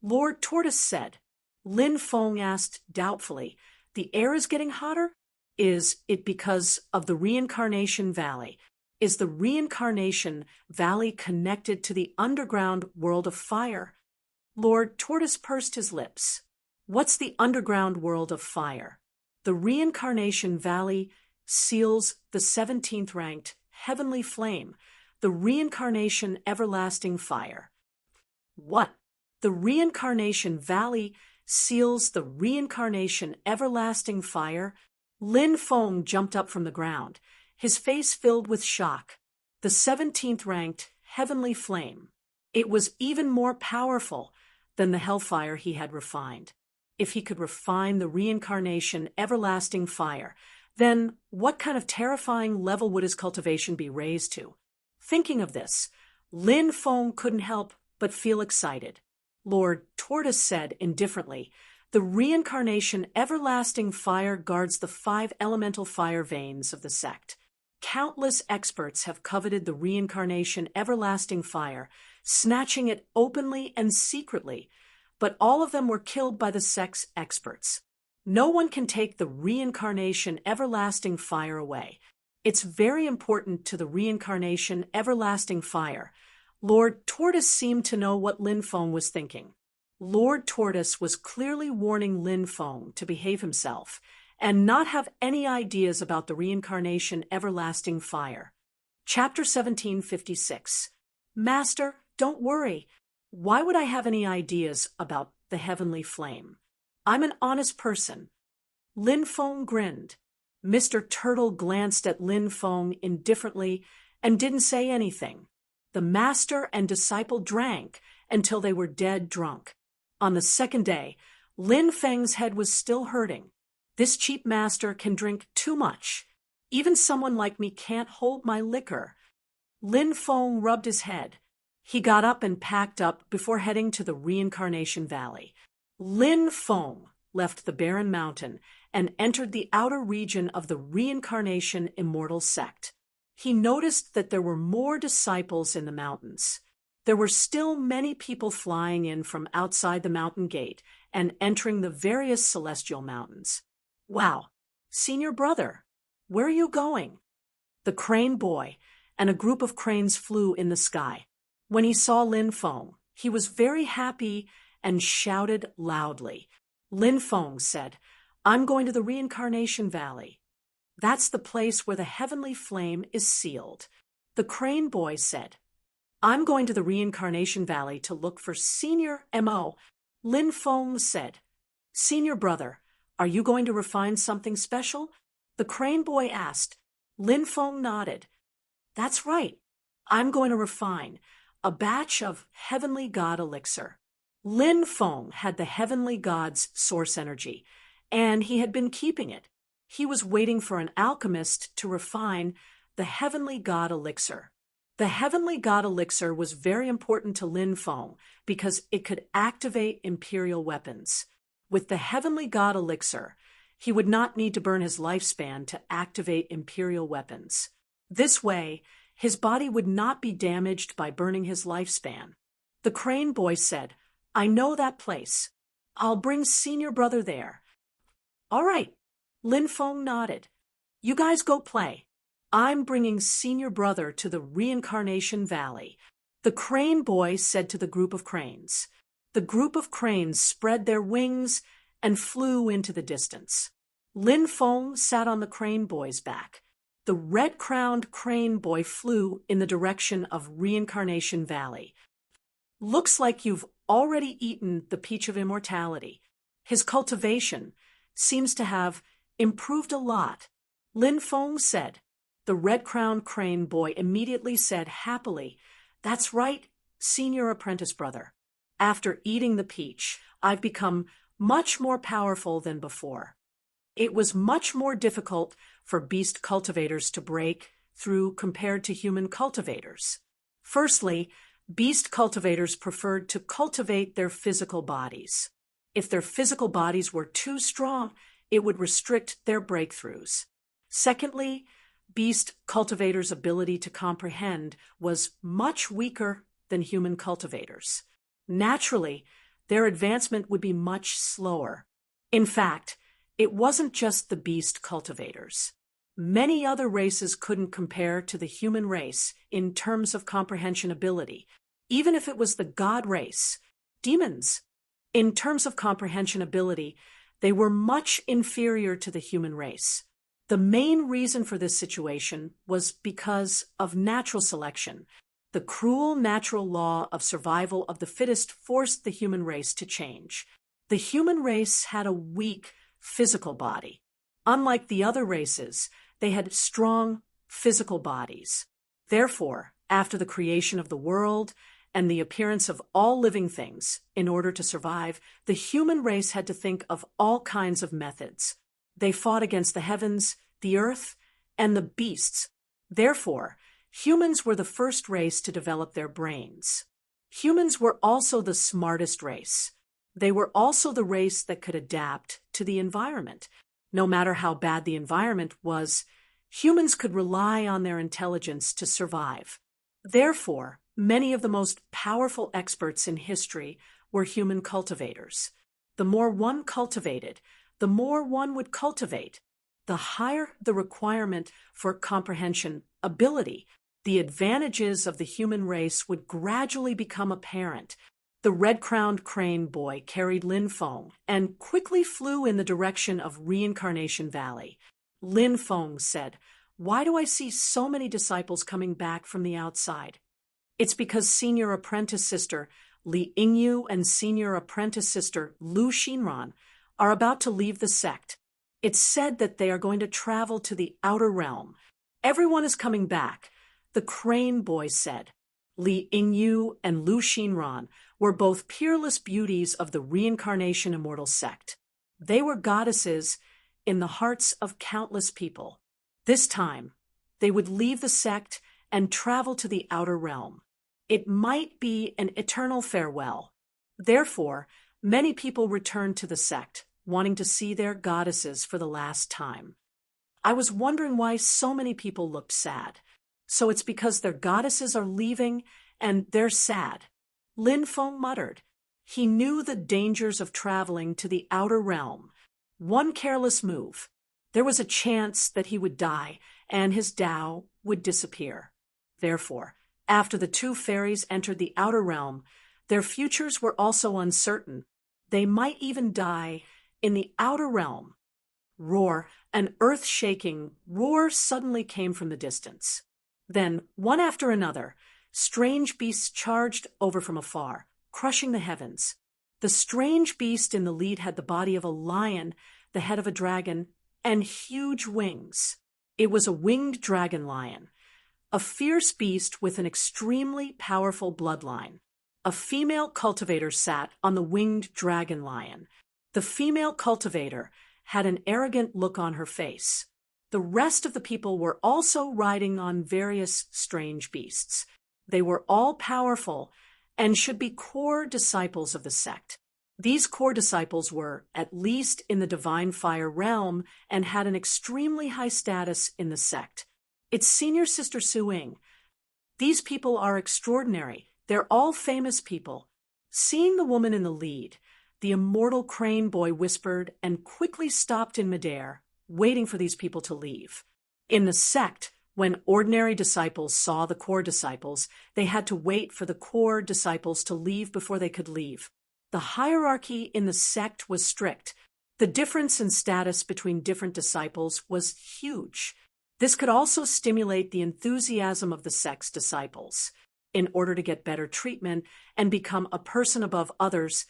Lord Tortoise said. Lin Feng asked doubtfully, "The air is getting hotter? Is it because of the Reincarnation Valley? Is the Reincarnation Valley connected to the underground world of fire?" Lord Tortoise pursed his lips. "What's the underground world of fire?" The Reincarnation Valley seals the 17th ranked heavenly flame, the Reincarnation everlasting fire. What? The Reincarnation Valley seals the reincarnation everlasting fire? Lin Feng jumped up from the ground, his face filled with shock. The 17th ranked heavenly flame. It was even more powerful than the hellfire he had refined. If he could refine the reincarnation everlasting fire, then what kind of terrifying level would his cultivation be raised to? Thinking of this, Lin Feng couldn't help but feel excited. Lord Tortoise said indifferently, "The reincarnation everlasting fire guards the 5 elemental fire veins of the sect. Countless experts have coveted the reincarnation everlasting fire, snatching it openly and secretly, but all of them were killed by the sect's experts. No one can take the reincarnation everlasting fire away. It's very important to the reincarnation everlasting fire." Lord Tortoise seemed to know what Lin Feng was thinking. Lord Tortoise was clearly warning Lin Feng to behave himself and not have any ideas about the reincarnation everlasting fire. Chapter 1756. Master, don't worry. Why would I have any ideas about the heavenly flame? I'm an honest person. Lin Feng grinned. Mr. Turtle glanced at Lin Feng indifferently and didn't say anything. The master and disciple drank until they were dead drunk. On the second day, Lin Feng's head was still hurting. This cheap master can drink too much. Even someone like me can't hold my liquor. Lin Feng rubbed his head. He got up and packed up before heading to the Reincarnation Valley. Lin Feng left the barren mountain and entered the outer region of the Reincarnation Immortal Sect. He noticed that there were more disciples in the mountains. There were still many people flying in from outside the mountain gate and entering the various celestial mountains. Wow, senior brother, where are you going? The crane boy and a group of cranes flew in the sky. When he saw Lin Feng, he was very happy and shouted loudly. Lin Feng said, "I'm going to the Reincarnation Valley. That's the place where the heavenly flame is sealed." The crane boy said, "I'm going to the Reincarnation Valley to look for Senior M.O. Lin Feng said, "Senior brother, are you going to refine something special?" The crane boy asked. Lin Feng nodded. "That's right. I'm going to refine a batch of Heavenly God elixir." Lin Feng had the Heavenly God's source energy, and he had been keeping it. He was waiting for an alchemist to refine the Heavenly God elixir. The Heavenly God elixir was very important to Lin Feng because it could activate imperial weapons. With the Heavenly God elixir, he would not need to burn his lifespan to activate imperial weapons. This way, his body would not be damaged by burning his lifespan. The crane boy said, "I know that place. I'll bring senior brother there." "All right." Lin Feng nodded. "You guys go play. I'm bringing senior brother to the Reincarnation Valley." The crane boy said to the group of cranes. The group of cranes spread their wings and flew into the distance. Lin Feng sat on the crane boy's back. The red-crowned crane boy flew in the direction of Reincarnation Valley. "Looks like you've already eaten the peach of immortality. His cultivation seems to have improved a lot," Lin Feng said. The red-crowned crane boy immediately said happily, "That's right, senior apprentice brother. After eating the peach, I've become much more powerful than before." It was much more difficult for beast cultivators to break through compared to human cultivators. Firstly, beast cultivators preferred to cultivate their physical bodies. If their physical bodies were too strong, it would restrict their breakthroughs. Secondly, beast cultivators' ability to comprehend was much weaker than human cultivators. Naturally, their advancement would be much slower. In fact, it wasn't just the beast cultivators. Many other races couldn't compare to the human race in terms of comprehension ability, even if it was the god race, demons. In terms of comprehension ability, they were much inferior to the human race. The main reason for this situation was because of natural selection. The cruel natural law of survival of the fittest forced the human race to change. The human race had a weak physical body. Unlike the other races, they had strong physical bodies. Therefore, after the creation of the world and the appearance of all living things, in order to survive, the human race had to think of all kinds of methods. They fought against the heavens, the earth, and the beasts. Therefore, humans were the first race to develop their brains. Humans were also the smartest race. They were also the race that could adapt to the environment. No matter how bad the environment was, humans could rely on their intelligence to survive. Therefore, many of the most powerful experts in history were human cultivators. The more one cultivated, the more one would cultivate. The higher the requirement for comprehension ability, the advantages of the human race would gradually become apparent. The red-crowned crane boy carried Lin Feng and quickly flew in the direction of Reincarnation Valley. Lin Feng said, "Why do I see so many disciples coming back from the outside?" "It's because senior apprentice sister Li Yingyu and senior apprentice sister Lu Xinran are about to leave the sect. It's said that they are going to travel to the outer realm. Everyone is coming back," the crane boy said. Li Yingyu and Lu Xinran were both peerless beauties of the Reincarnation Immortal sect. They were goddesses in the hearts of countless people. This time, they would leave the sect and travel to the outer realm. It might be an eternal farewell. Therefore, many people returned to the sect, wanting to see their goddesses for the last time. I was wondering why so many people looked sad. So it's because their goddesses are leaving and they're sad. Lin Feng muttered. He knew the dangers of traveling to the outer realm. One careless move. There was a chance that he would die and his Tao would disappear. Therefore, after the two fairies entered the outer realm, their futures were also uncertain. They might even die in the outer realm. Roar, an earth-shaking roar suddenly came from the distance. Then, one after another, strange beasts charged over from afar, crushing the heavens. The strange beast in the lead had the body of a lion, the head of a dragon, and huge wings. It was a winged dragon lion, a fierce beast with an extremely powerful bloodline. A female cultivator sat on the winged dragon lion. The female cultivator had an arrogant look on her face. The rest of the people were also riding on various strange beasts. They were all powerful and should be core disciples of the sect. These core disciples were, at least in the divine fire realm, and had an extremely high status in the sect. It's senior sister Su Ying. These people are extraordinary. They're all famous people. Seeing the woman in the lead, the immortal crane boy whispered and quickly stopped in midair, waiting for these people to leave. In the sect, when ordinary disciples saw the core disciples, they had to wait for the core disciples to leave before they could leave. The hierarchy in the sect was strict. The difference in status between different disciples was huge. This could also stimulate the enthusiasm of the sect's disciples. In order to get better treatment and become a person above others,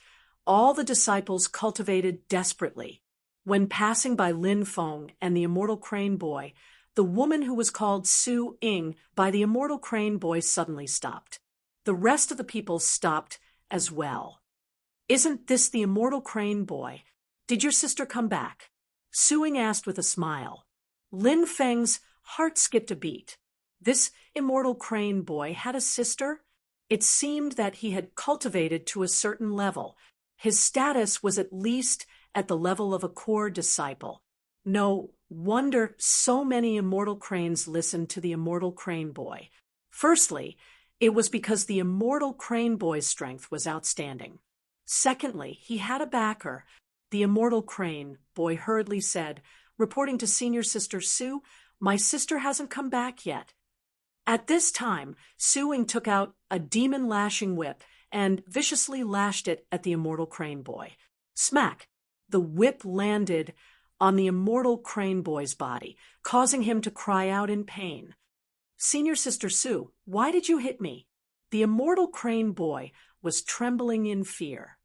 all the disciples cultivated desperately. When passing by Lin Feng and the immortal crane boy, the woman who was called Su Ying by the immortal crane boy suddenly stopped. The rest of the people stopped as well. "Isn't this the immortal crane boy? Did your sister come back?" Su Ying asked with a smile. Lin Feng's heart skipped a beat. This immortal crane boy had a sister? It seemed that he had cultivated to a certain level. His status was at least at the level of a core disciple. No wonder so many immortal cranes listened to the immortal crane boy. Firstly, it was because the immortal crane boy's strength was outstanding. Secondly, he had a backer. The immortal crane boy hurriedly said, reporting to senior sister Su, "My sister hasn't come back yet." At this time, Su Ying took out a demon lashing whip and viciously lashed it at the immortal crane boy. Smack! The whip landed on the immortal crane boy's body, causing him to cry out in pain. "Senior sister Su, why did you hit me?" The immortal crane boy was trembling in fear.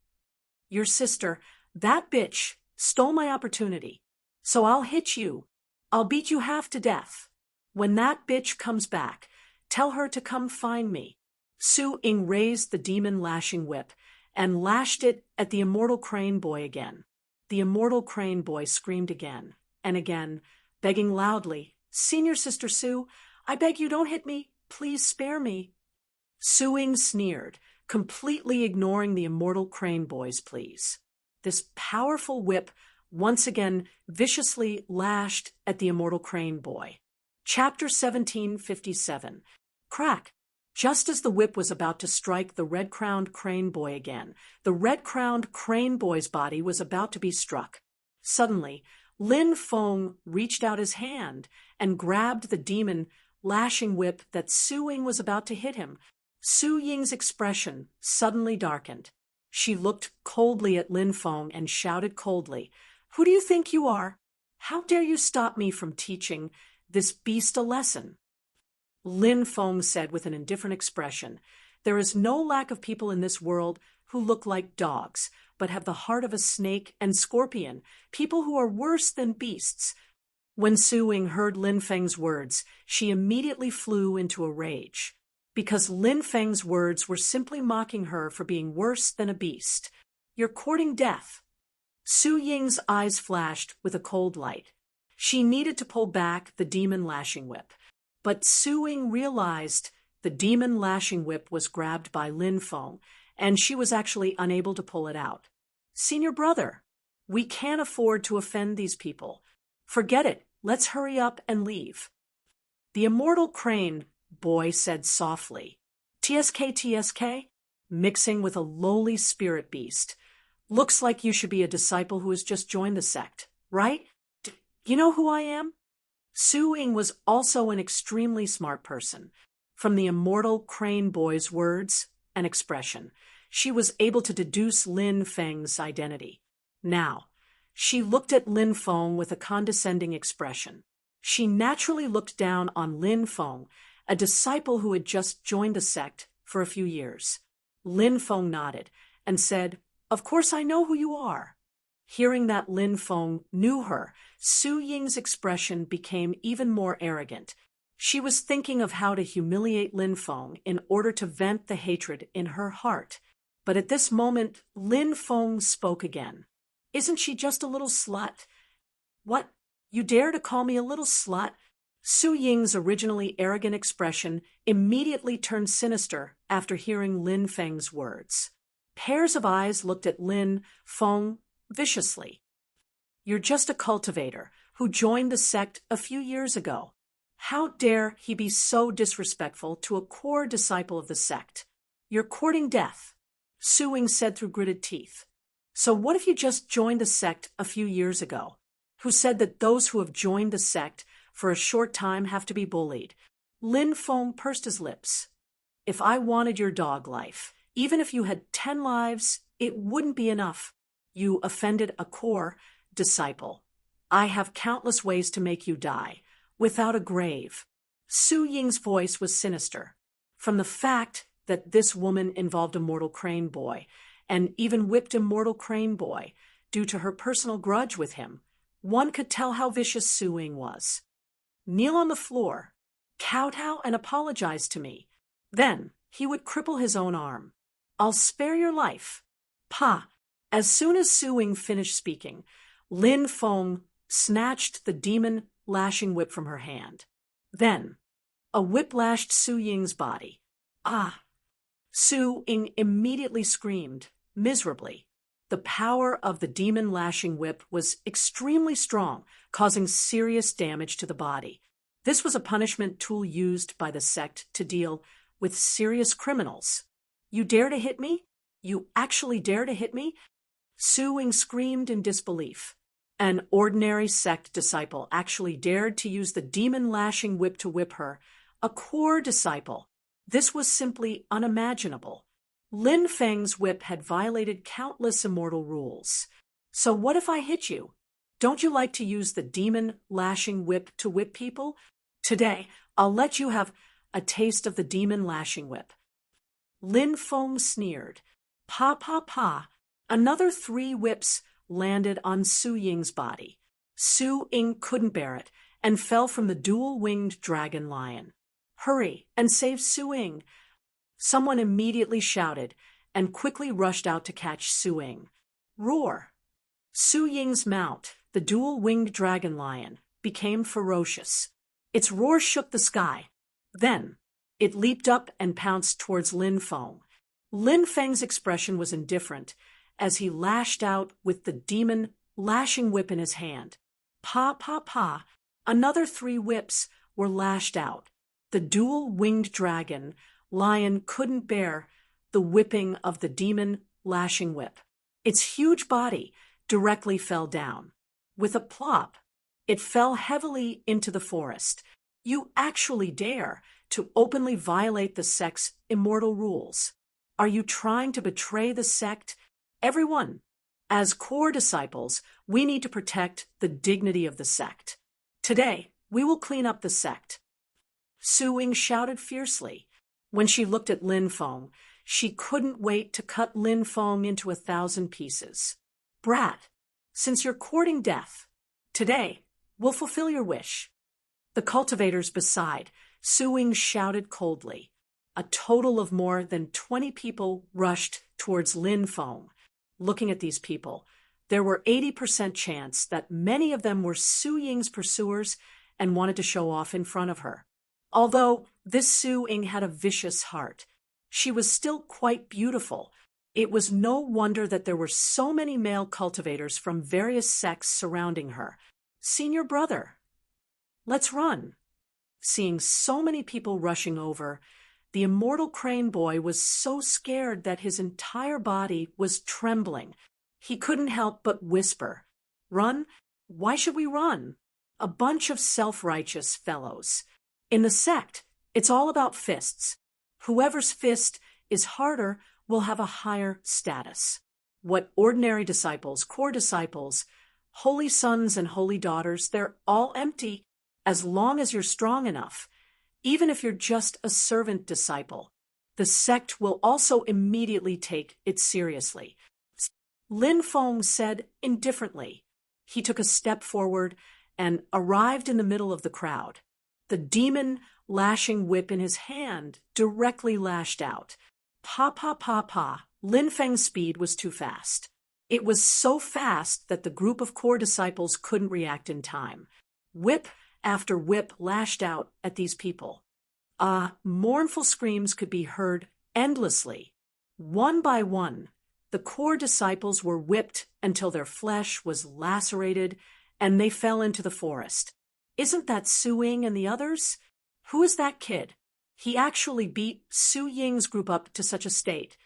Your sister, that bitch, stole my opportunity. So I'll hit you. I'll beat you half to death. When that bitch comes back, tell her to come find me. Su-ing raised the demon lashing whip and lashed it at the immortal crane boy again. The immortal crane boy screamed again and again, begging loudly, Senior Sister Su, I beg you don't hit me. Please spare me. Su-ing sneered, completely ignoring the immortal crane boy's pleas. This powerful whip once again viciously lashed at the immortal crane boy. Chapter 1757. Crack! Just as the whip was about to strike the red-crowned crane boy again, the red-crowned crane boy's body was about to be struck. Suddenly, Lin Feng reached out his hand and grabbed the demon lashing whip that Su-ing was about to hit him. Su-ying's expression suddenly darkened. She looked coldly at Lin Feng and shouted coldly, Who do you think you are? How dare you stop me from teaching this beast a lesson? Lin Feng said with an indifferent expression, There is no lack of people in this world who look like dogs, but have the heart of a snake and scorpion, people who are worse than beasts. When Su-ing heard Lin Feng's words, she immediately flew into a rage, because Lin Feng's words were simply mocking her for being worse than a beast. You're courting death. Su-ying's eyes flashed with a cold light. She needed to pull back the demon lashing whip, but Su-ing realized the demon lashing whip was grabbed by Lin Feng, and she was actually unable to pull it out. Senior brother, we can't afford to offend these people. Forget it. Let's hurry up and leave. The immortal crane boy said softly, TSK, TSK, mixing with a lowly spirit beast. Looks like you should be a disciple who has just joined the sect, right? You know who I am? Su-ing was also an extremely smart person. From the immortal crane boy's words and expression, she was able to deduce Lin Feng's identity. Now, she looked at Lin Feng with a condescending expression. She naturally looked down on Lin Feng, a disciple who had just joined the sect for a few years. Lin Feng nodded and said, Of course I know who you are. Hearing that Lin Feng knew her, Su-ying's expression became even more arrogant. She was thinking of how to humiliate Lin Feng in order to vent the hatred in her heart. But at this moment, Lin Feng spoke again. Isn't she just a little slut? What? You dare to call me a little slut? Su-ying's originally arrogant expression immediately turned sinister after hearing Lin Feng's words. Pairs of eyes looked at Lin Feng viciously. You're just a cultivator who joined the sect a few years ago. How dare he be so disrespectful to a core disciple of the sect? You're courting death, Su-ing said through gritted teeth. So what if you just joined the sect a few years ago? Who said that those who have joined the sect for a short time have to be bullied? Lin Feng pursed his lips. If I wanted your dog life, even if you had 10 lives, it wouldn't be enough. You offended a core disciple. I have countless ways to make you die, without a grave. Su-ying's voice was sinister. From the fact that this woman involved a mortal crane boy, and even whipped a mortal crane boy, due to her personal grudge with him, one could tell how vicious Su-ing was. Kneel on the floor, kowtow and apologize to me. Then he would cripple his own arm. I'll spare your life. Pa! As soon as Su-ing finished speaking, Lin Feng snatched the demon lashing whip from her hand. Then, a whip lashed Su-ying's body. Ah! Su-ing immediately screamed, miserably. The power of the demon lashing whip was extremely strong, causing serious damage to the body. This was a punishment tool used by the sect to deal with serious criminals. You dare to hit me? You actually dare to hit me? Su-ing screamed in disbelief. An ordinary sect disciple actually dared to use the demon lashing whip to whip her. A core disciple. This was simply unimaginable. Lin Feng's whip had violated countless immortal rules. So what if I hit you? Don't you like to use the demon lashing whip to whip people? Today, I'll let you have a taste of the demon lashing whip. Lin Feng sneered. Pa pa pa. Another 3 whips landed on Su Ying's body. Su Ying couldn't bear it and fell from the dual-winged dragon lion. Hurry and save Su Ying. Someone immediately shouted and quickly rushed out to catch Su Ying. Roar! Su Ying's mount, the dual-winged dragon lion, became ferocious. Its roar shook the sky. Then, it leaped up and pounced towards Lin Feng. Lin Feng's expression was indifferent as he lashed out with the demon lashing whip in his hand. Pa pa pa, another 3 whips were lashed out. The dual-winged dragon lion couldn't bear the whipping of the demon lashing whip. Its huge body directly fell down. With a plop, it fell heavily into the forest. You actually dare to openly violate the sect's immortal rules. Are you trying to betray the sect? Everyone, as core disciples, we need to protect the dignity of the sect. Today, we will clean up the sect. Su Ying shouted fiercely. When she looked at Lin Feng, she couldn't wait to cut Lin Feng into 1,000 pieces. Brat, since you're courting death, today we'll fulfill your wish. The cultivators beside Su Ying shouted coldly. A total of more than 20 people rushed towards Lin Feng. Looking at these people, there were 80% chance that many of them were Su Ying's pursuers and wanted to show off in front of her. Although this Su Ying had a vicious heart, she was still quite beautiful. It was no wonder that there were so many male cultivators from various sects surrounding her. Senior brother, let's run. Seeing so many people rushing over, the immortal crane boy was so scared that his entire body was trembling. He couldn't help but whisper, "Run? Why should we run? A bunch of self-righteous fellows. In the sect, it's all about fists. Whoever's fist is harder will have a higher status. What ordinary disciples, core disciples, holy sons and holy daughters, they're all empty as long as you're strong enough. Even if you're just a servant disciple, the sect will also immediately take it seriously." Lin Feng said indifferently. He took a step forward and arrived in the middle of the crowd. The demon lashing whip in his hand directly lashed out. Pa pa pa pa. Lin Feng's speed was too fast. It was so fast that the group of core disciples couldn't react in time. Whip after whip lashed out at these people. Mournful screams could be heard endlessly. One by one, the core disciples were whipped until their flesh was lacerated and they fell into the forest. Isn't that Su Ying and the others? Who is that kid? He actually beat Su Ying's group up to such a state.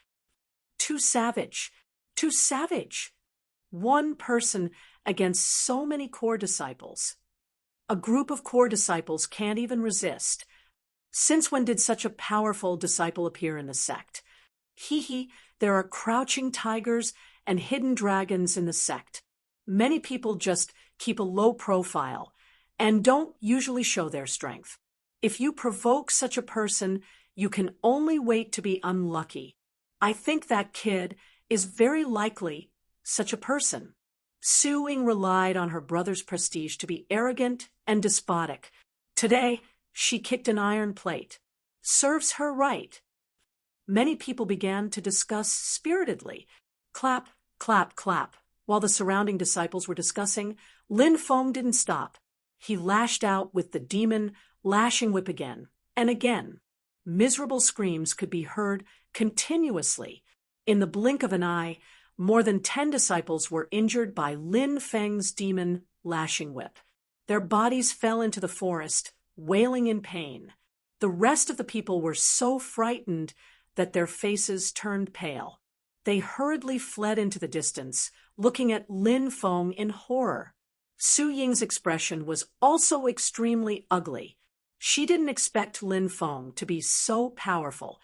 Too savage. Too savage. One person against so many core disciples. A group of core disciples can't even resist. Since when did such a powerful disciple appear in the sect? There are crouching tigers and hidden dragons in the sect. Many people just keep a low profile and don't usually show their strength. If you provoke such a person, you can only wait to be unlucky. I think that kid is very likely such a person. Su Ying relied on her brother's prestige to be arrogant and despotic. Today, she kicked an iron plate. Serves her right. Many people began to discuss spiritedly. Clap, clap, clap. While the surrounding disciples were discussing, Lin Feng didn't stop. He lashed out with the demon lashing whip again and again. Miserable screams could be heard continuously. In the blink of an eye, more than 10 disciples were injured by Lin Feng's demon lashing whip. Their bodies fell into the forest, wailing in pain. The rest of the people were so frightened that their faces turned pale. They hurriedly fled into the distance, looking at Lin Feng in horror. Su Ying's expression was also extremely ugly. She didn't expect Lin Feng to be so powerful.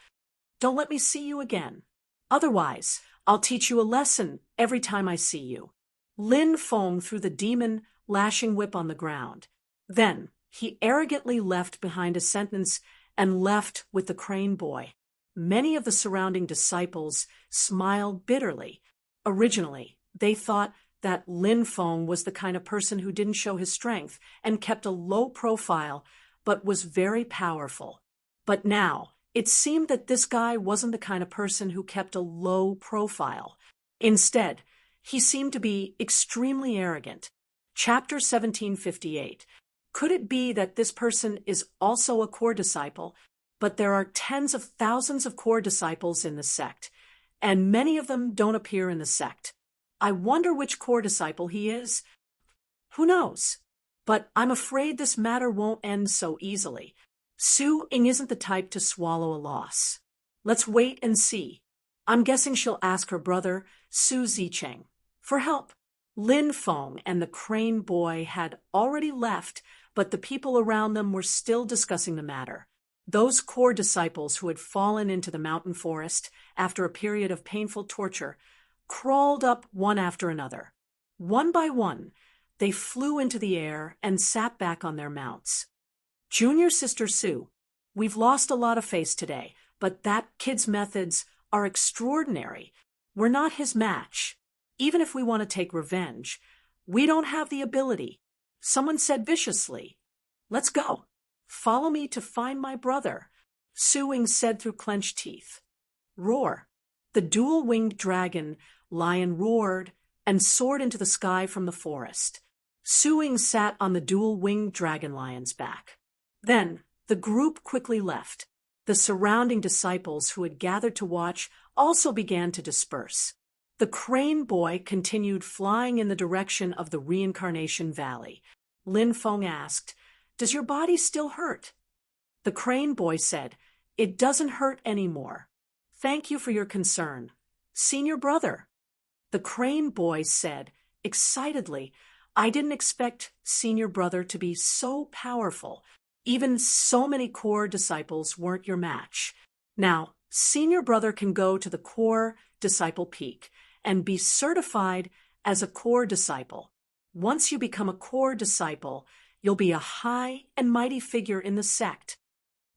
"Don't let me see you again. Otherwise, I'll teach you a lesson every time I see you." Lin Feng threw the demon lashing whip on the ground. Then he arrogantly left behind a sentence and left with the crane boy. many of the surrounding disciples smiled bitterly. Originally, they thought that Lin Feng was the kind of person who didn't show his strength and kept a low profile, but was very powerful. But now, it seemed that this guy wasn't the kind of person who kept a low profile. Instead, he seemed to be extremely arrogant. Chapter 1758. Could it be that this person is also a core disciple, but there are tens of thousands of core disciples in the sect, and many of them don't appear in the sect? I wonder which core disciple he is. Who knows? But I'm afraid this matter won't end so easily. Su Ying isn't the type to swallow a loss. Let's wait and see. I'm guessing she'll ask her brother, Su Zicheng, for help. Lin Feng and the crane boy had already left, but the people around them were still discussing the matter. Those core disciples who had fallen into the mountain forest after a period of painful torture crawled up one after another. One by one, they flew into the air and sat back on their mounts. Junior Sister Su, we've lost a lot of face today, but that kid's methods are extraordinary. We're not his match. Even if we want to take revenge, we don't have the ability. Someone said viciously, "Let's go. Follow me to find my brother," Su Ying said through clenched teeth. Roar. The dual-winged dragon lion roared and soared into the sky from the forest. Su Ying sat on the dual-winged dragon lion's back. Then the group quickly left. The surrounding disciples who had gathered to watch also began to disperse. The crane boy continued flying in the direction of the Reincarnation Valley. Lin Feng asked, "Does your body still hurt?" The crane boy said, "It doesn't hurt anymore. Thank you for your concern. Senior brother." The crane boy said, excitedly, "I didn't expect senior brother to be so powerful. Even so many core disciples weren't your match. Now, senior brother can go to the core disciple peak and be certified as a core disciple. Once you become a core disciple, you'll be a high and mighty figure in the sect."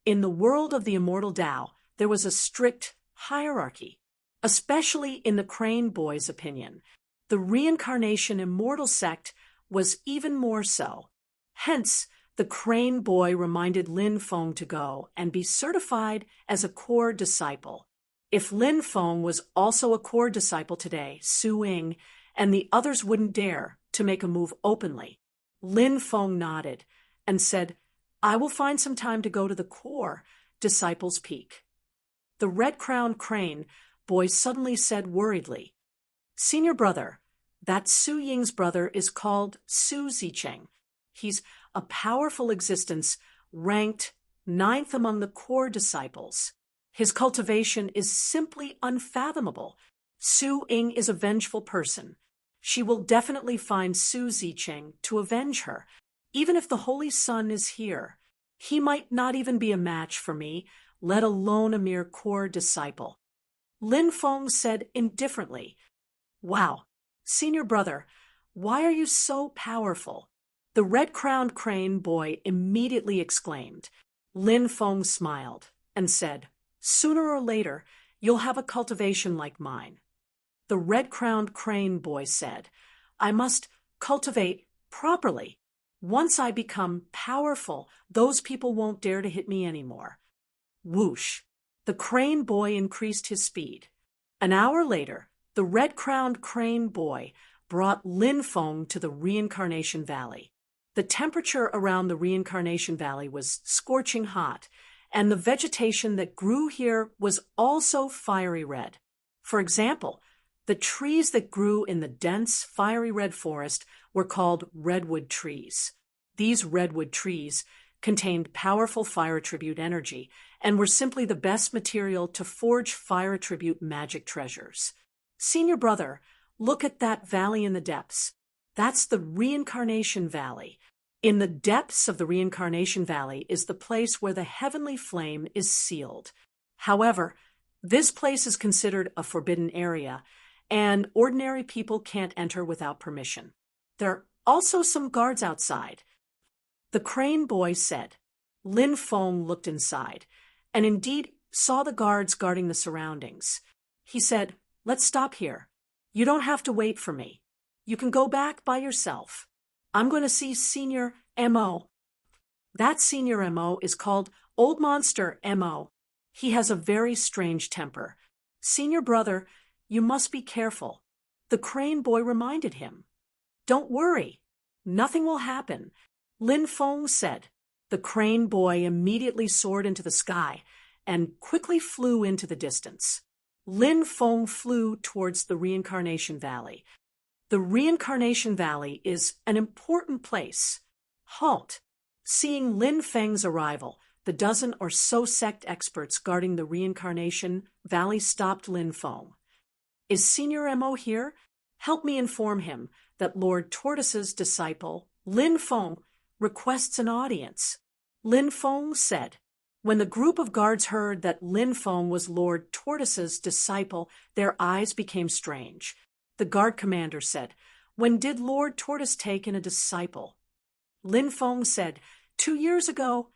In the world of the immortal Tao, there was a strict hierarchy, especially in the crane boy's opinion. The reincarnation immortal sect was even more so. Hence, the crane boy reminded Lin Feng to go and be certified as a core disciple. If Lin Feng was also a core disciple today, Su Ying and the others wouldn't dare to make a move openly. Lin Feng nodded and said, "I will find some time to go to the core disciples' peak." The red-crowned crane boy suddenly said worriedly, "Senior brother, that Su Ying's brother is called Su Zicheng. He's a powerful existence ranked 9th among the core disciples. His cultivation is simply unfathomable. Su Ying is a vengeful person. She will definitely find Su Zicheng to avenge her. Even if the Holy Sun is here, he might not even be a match for me, let alone a mere core disciple." Lin Feng said indifferently, "Wow, senior brother, why are you so powerful?" The red-crowned crane boy immediately exclaimed. Lin Feng smiled and said, "Sooner or later, you'll have a cultivation like mine." The red-crowned crane boy said, "I must cultivate properly. Once I become powerful, those people won't dare to hit me anymore." Whoosh! The crane boy increased his speed. An hour later, the red-crowned crane boy brought Lin Feng to the Reincarnation Valley. The temperature around the Reincarnation Valley was scorching hot, and the vegetation that grew here was also fiery red. For example, the trees that grew in the dense, fiery red forest were called redwood trees. These redwood trees contained powerful fire attribute energy and were simply the best material to forge fire attribute magic treasures. Senior brother, look at that valley in the depths. That's the Reincarnation Valley. In the depths of the Reincarnation Valley is the place where the heavenly flame is sealed. However, this place is considered a forbidden area, and ordinary people can't enter without permission. There are also some guards outside. The crane boy said. Lin Feng looked inside, and indeed saw the guards guarding the surroundings. He said, "Let's stop here. You don't have to wait for me. You can go back by yourself. I'm going to see Senior M.O. That Senior M.O. is called Old Monster M.O. He has a very strange temper. Senior brother, you must be careful." The crane boy reminded him. "Don't worry. Nothing will happen," Lin Feng said. The crane boy immediately soared into the sky and quickly flew into the distance. Lin Feng flew towards the Reincarnation Valley. The Reincarnation Valley is an important place. Halt! Seeing Lin Feng's arrival, the dozen or so sect experts guarding the Reincarnation Valley stopped Lin Feng. "Is Senior M.O. here? Help me inform him that Lord Tortoise's disciple, Lin Feng, requests an audience," Lin Feng said. When the group of guards heard that Lin Feng was Lord Tortoise's disciple, their eyes became strange. The guard commander said, "When did Lord Tortoise take in a disciple?" Lin Feng said, 2 years ago.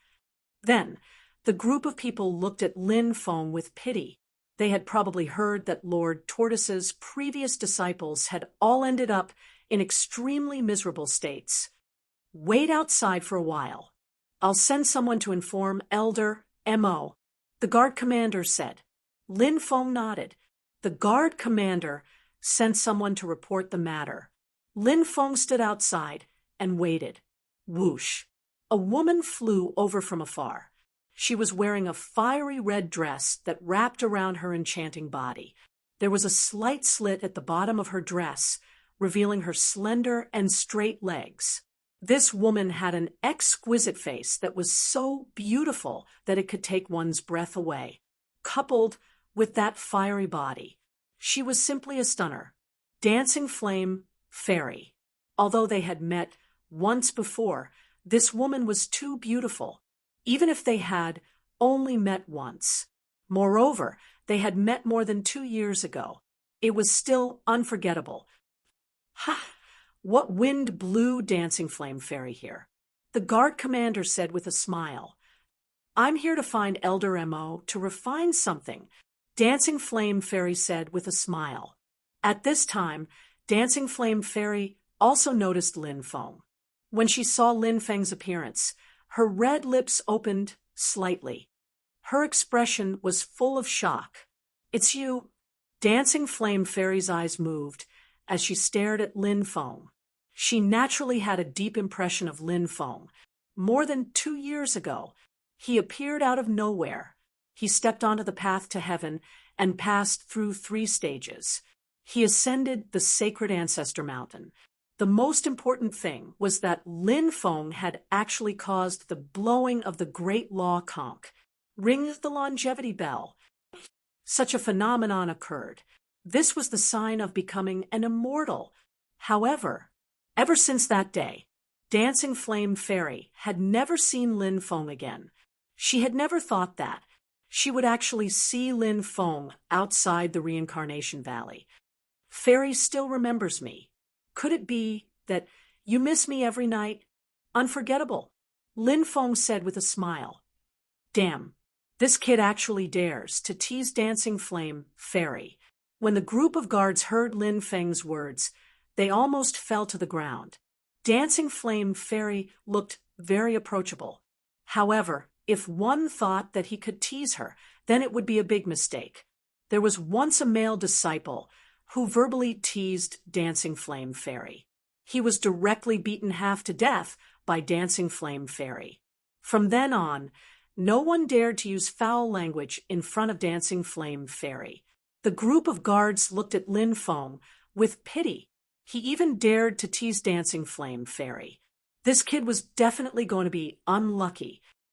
Then the group of people looked at Lin Feng with pity. They had probably heard that Lord Tortoise's previous disciples had all ended up in extremely miserable states. "Wait outside for a while. I'll send someone to inform Elder M.O., the guard commander said. Lin Feng nodded. The guard commander sent someone to report the matter. Lin Feng stood outside and waited. Whoosh! A woman flew over from afar. She was wearing a fiery red dress that wrapped around her enchanting body. There was a slight slit at the bottom of her dress, revealing her slender and straight legs. This woman had an exquisite face that was so beautiful that it could take one's breath away. Coupled with that fiery body, she was simply a stunner. Dancing Flame Fairy. Although they had met once before, this woman was too beautiful, even if they had only met once. Moreover, they had met more than 2 years ago. It was still unforgettable. Ha! What wind blew Dancing Flame Fairy here? The guard commander said with a smile. I'm here to find Elder M.O. to refine something, Dancing Flame Fairy said with a smile. At this time, Dancing Flame Fairy also noticed Lin Feng. When she saw Lin Feng's appearance, her red lips opened slightly. Her expression was full of shock. It's you. Dancing Flame Fairy's eyes moved as she stared at Lin Feng. She naturally had a deep impression of Lin Feng. More than 2 years ago, he appeared out of nowhere. He stepped onto the path to heaven and passed through 3 stages. He ascended the sacred ancestor mountain. The most important thing was that Lin Feng had actually caused the blowing of the great law conch. Ring the longevity bell. Such a phenomenon occurred. This was the sign of becoming an immortal. However, ever since that day, Dancing Flame Fairy had never seen Lin Feng again. She had never thought that she would actually see Lin Feng outside the Reincarnation Valley. Fairy still remembers me. Could it be that you miss me every night? Unforgettable, Lin Feng said with a smile. Damn, this kid actually dares to tease Dancing Flame Fairy. When the group of guards heard Lin Feng's words, they almost fell to the ground. Dancing Flame Fairy looked very approachable. However, if one thought that he could tease her, then it would be a big mistake. There was once a male disciple who verbally teased Dancing Flame Fairy. He was directly beaten half to death by Dancing Flame Fairy. From then on, no one dared to use foul language in front of Dancing Flame Fairy. The group of guards looked at Lin Feng with pity. He even dared to tease Dancing Flame Fairy. This kid was definitely going to be unlucky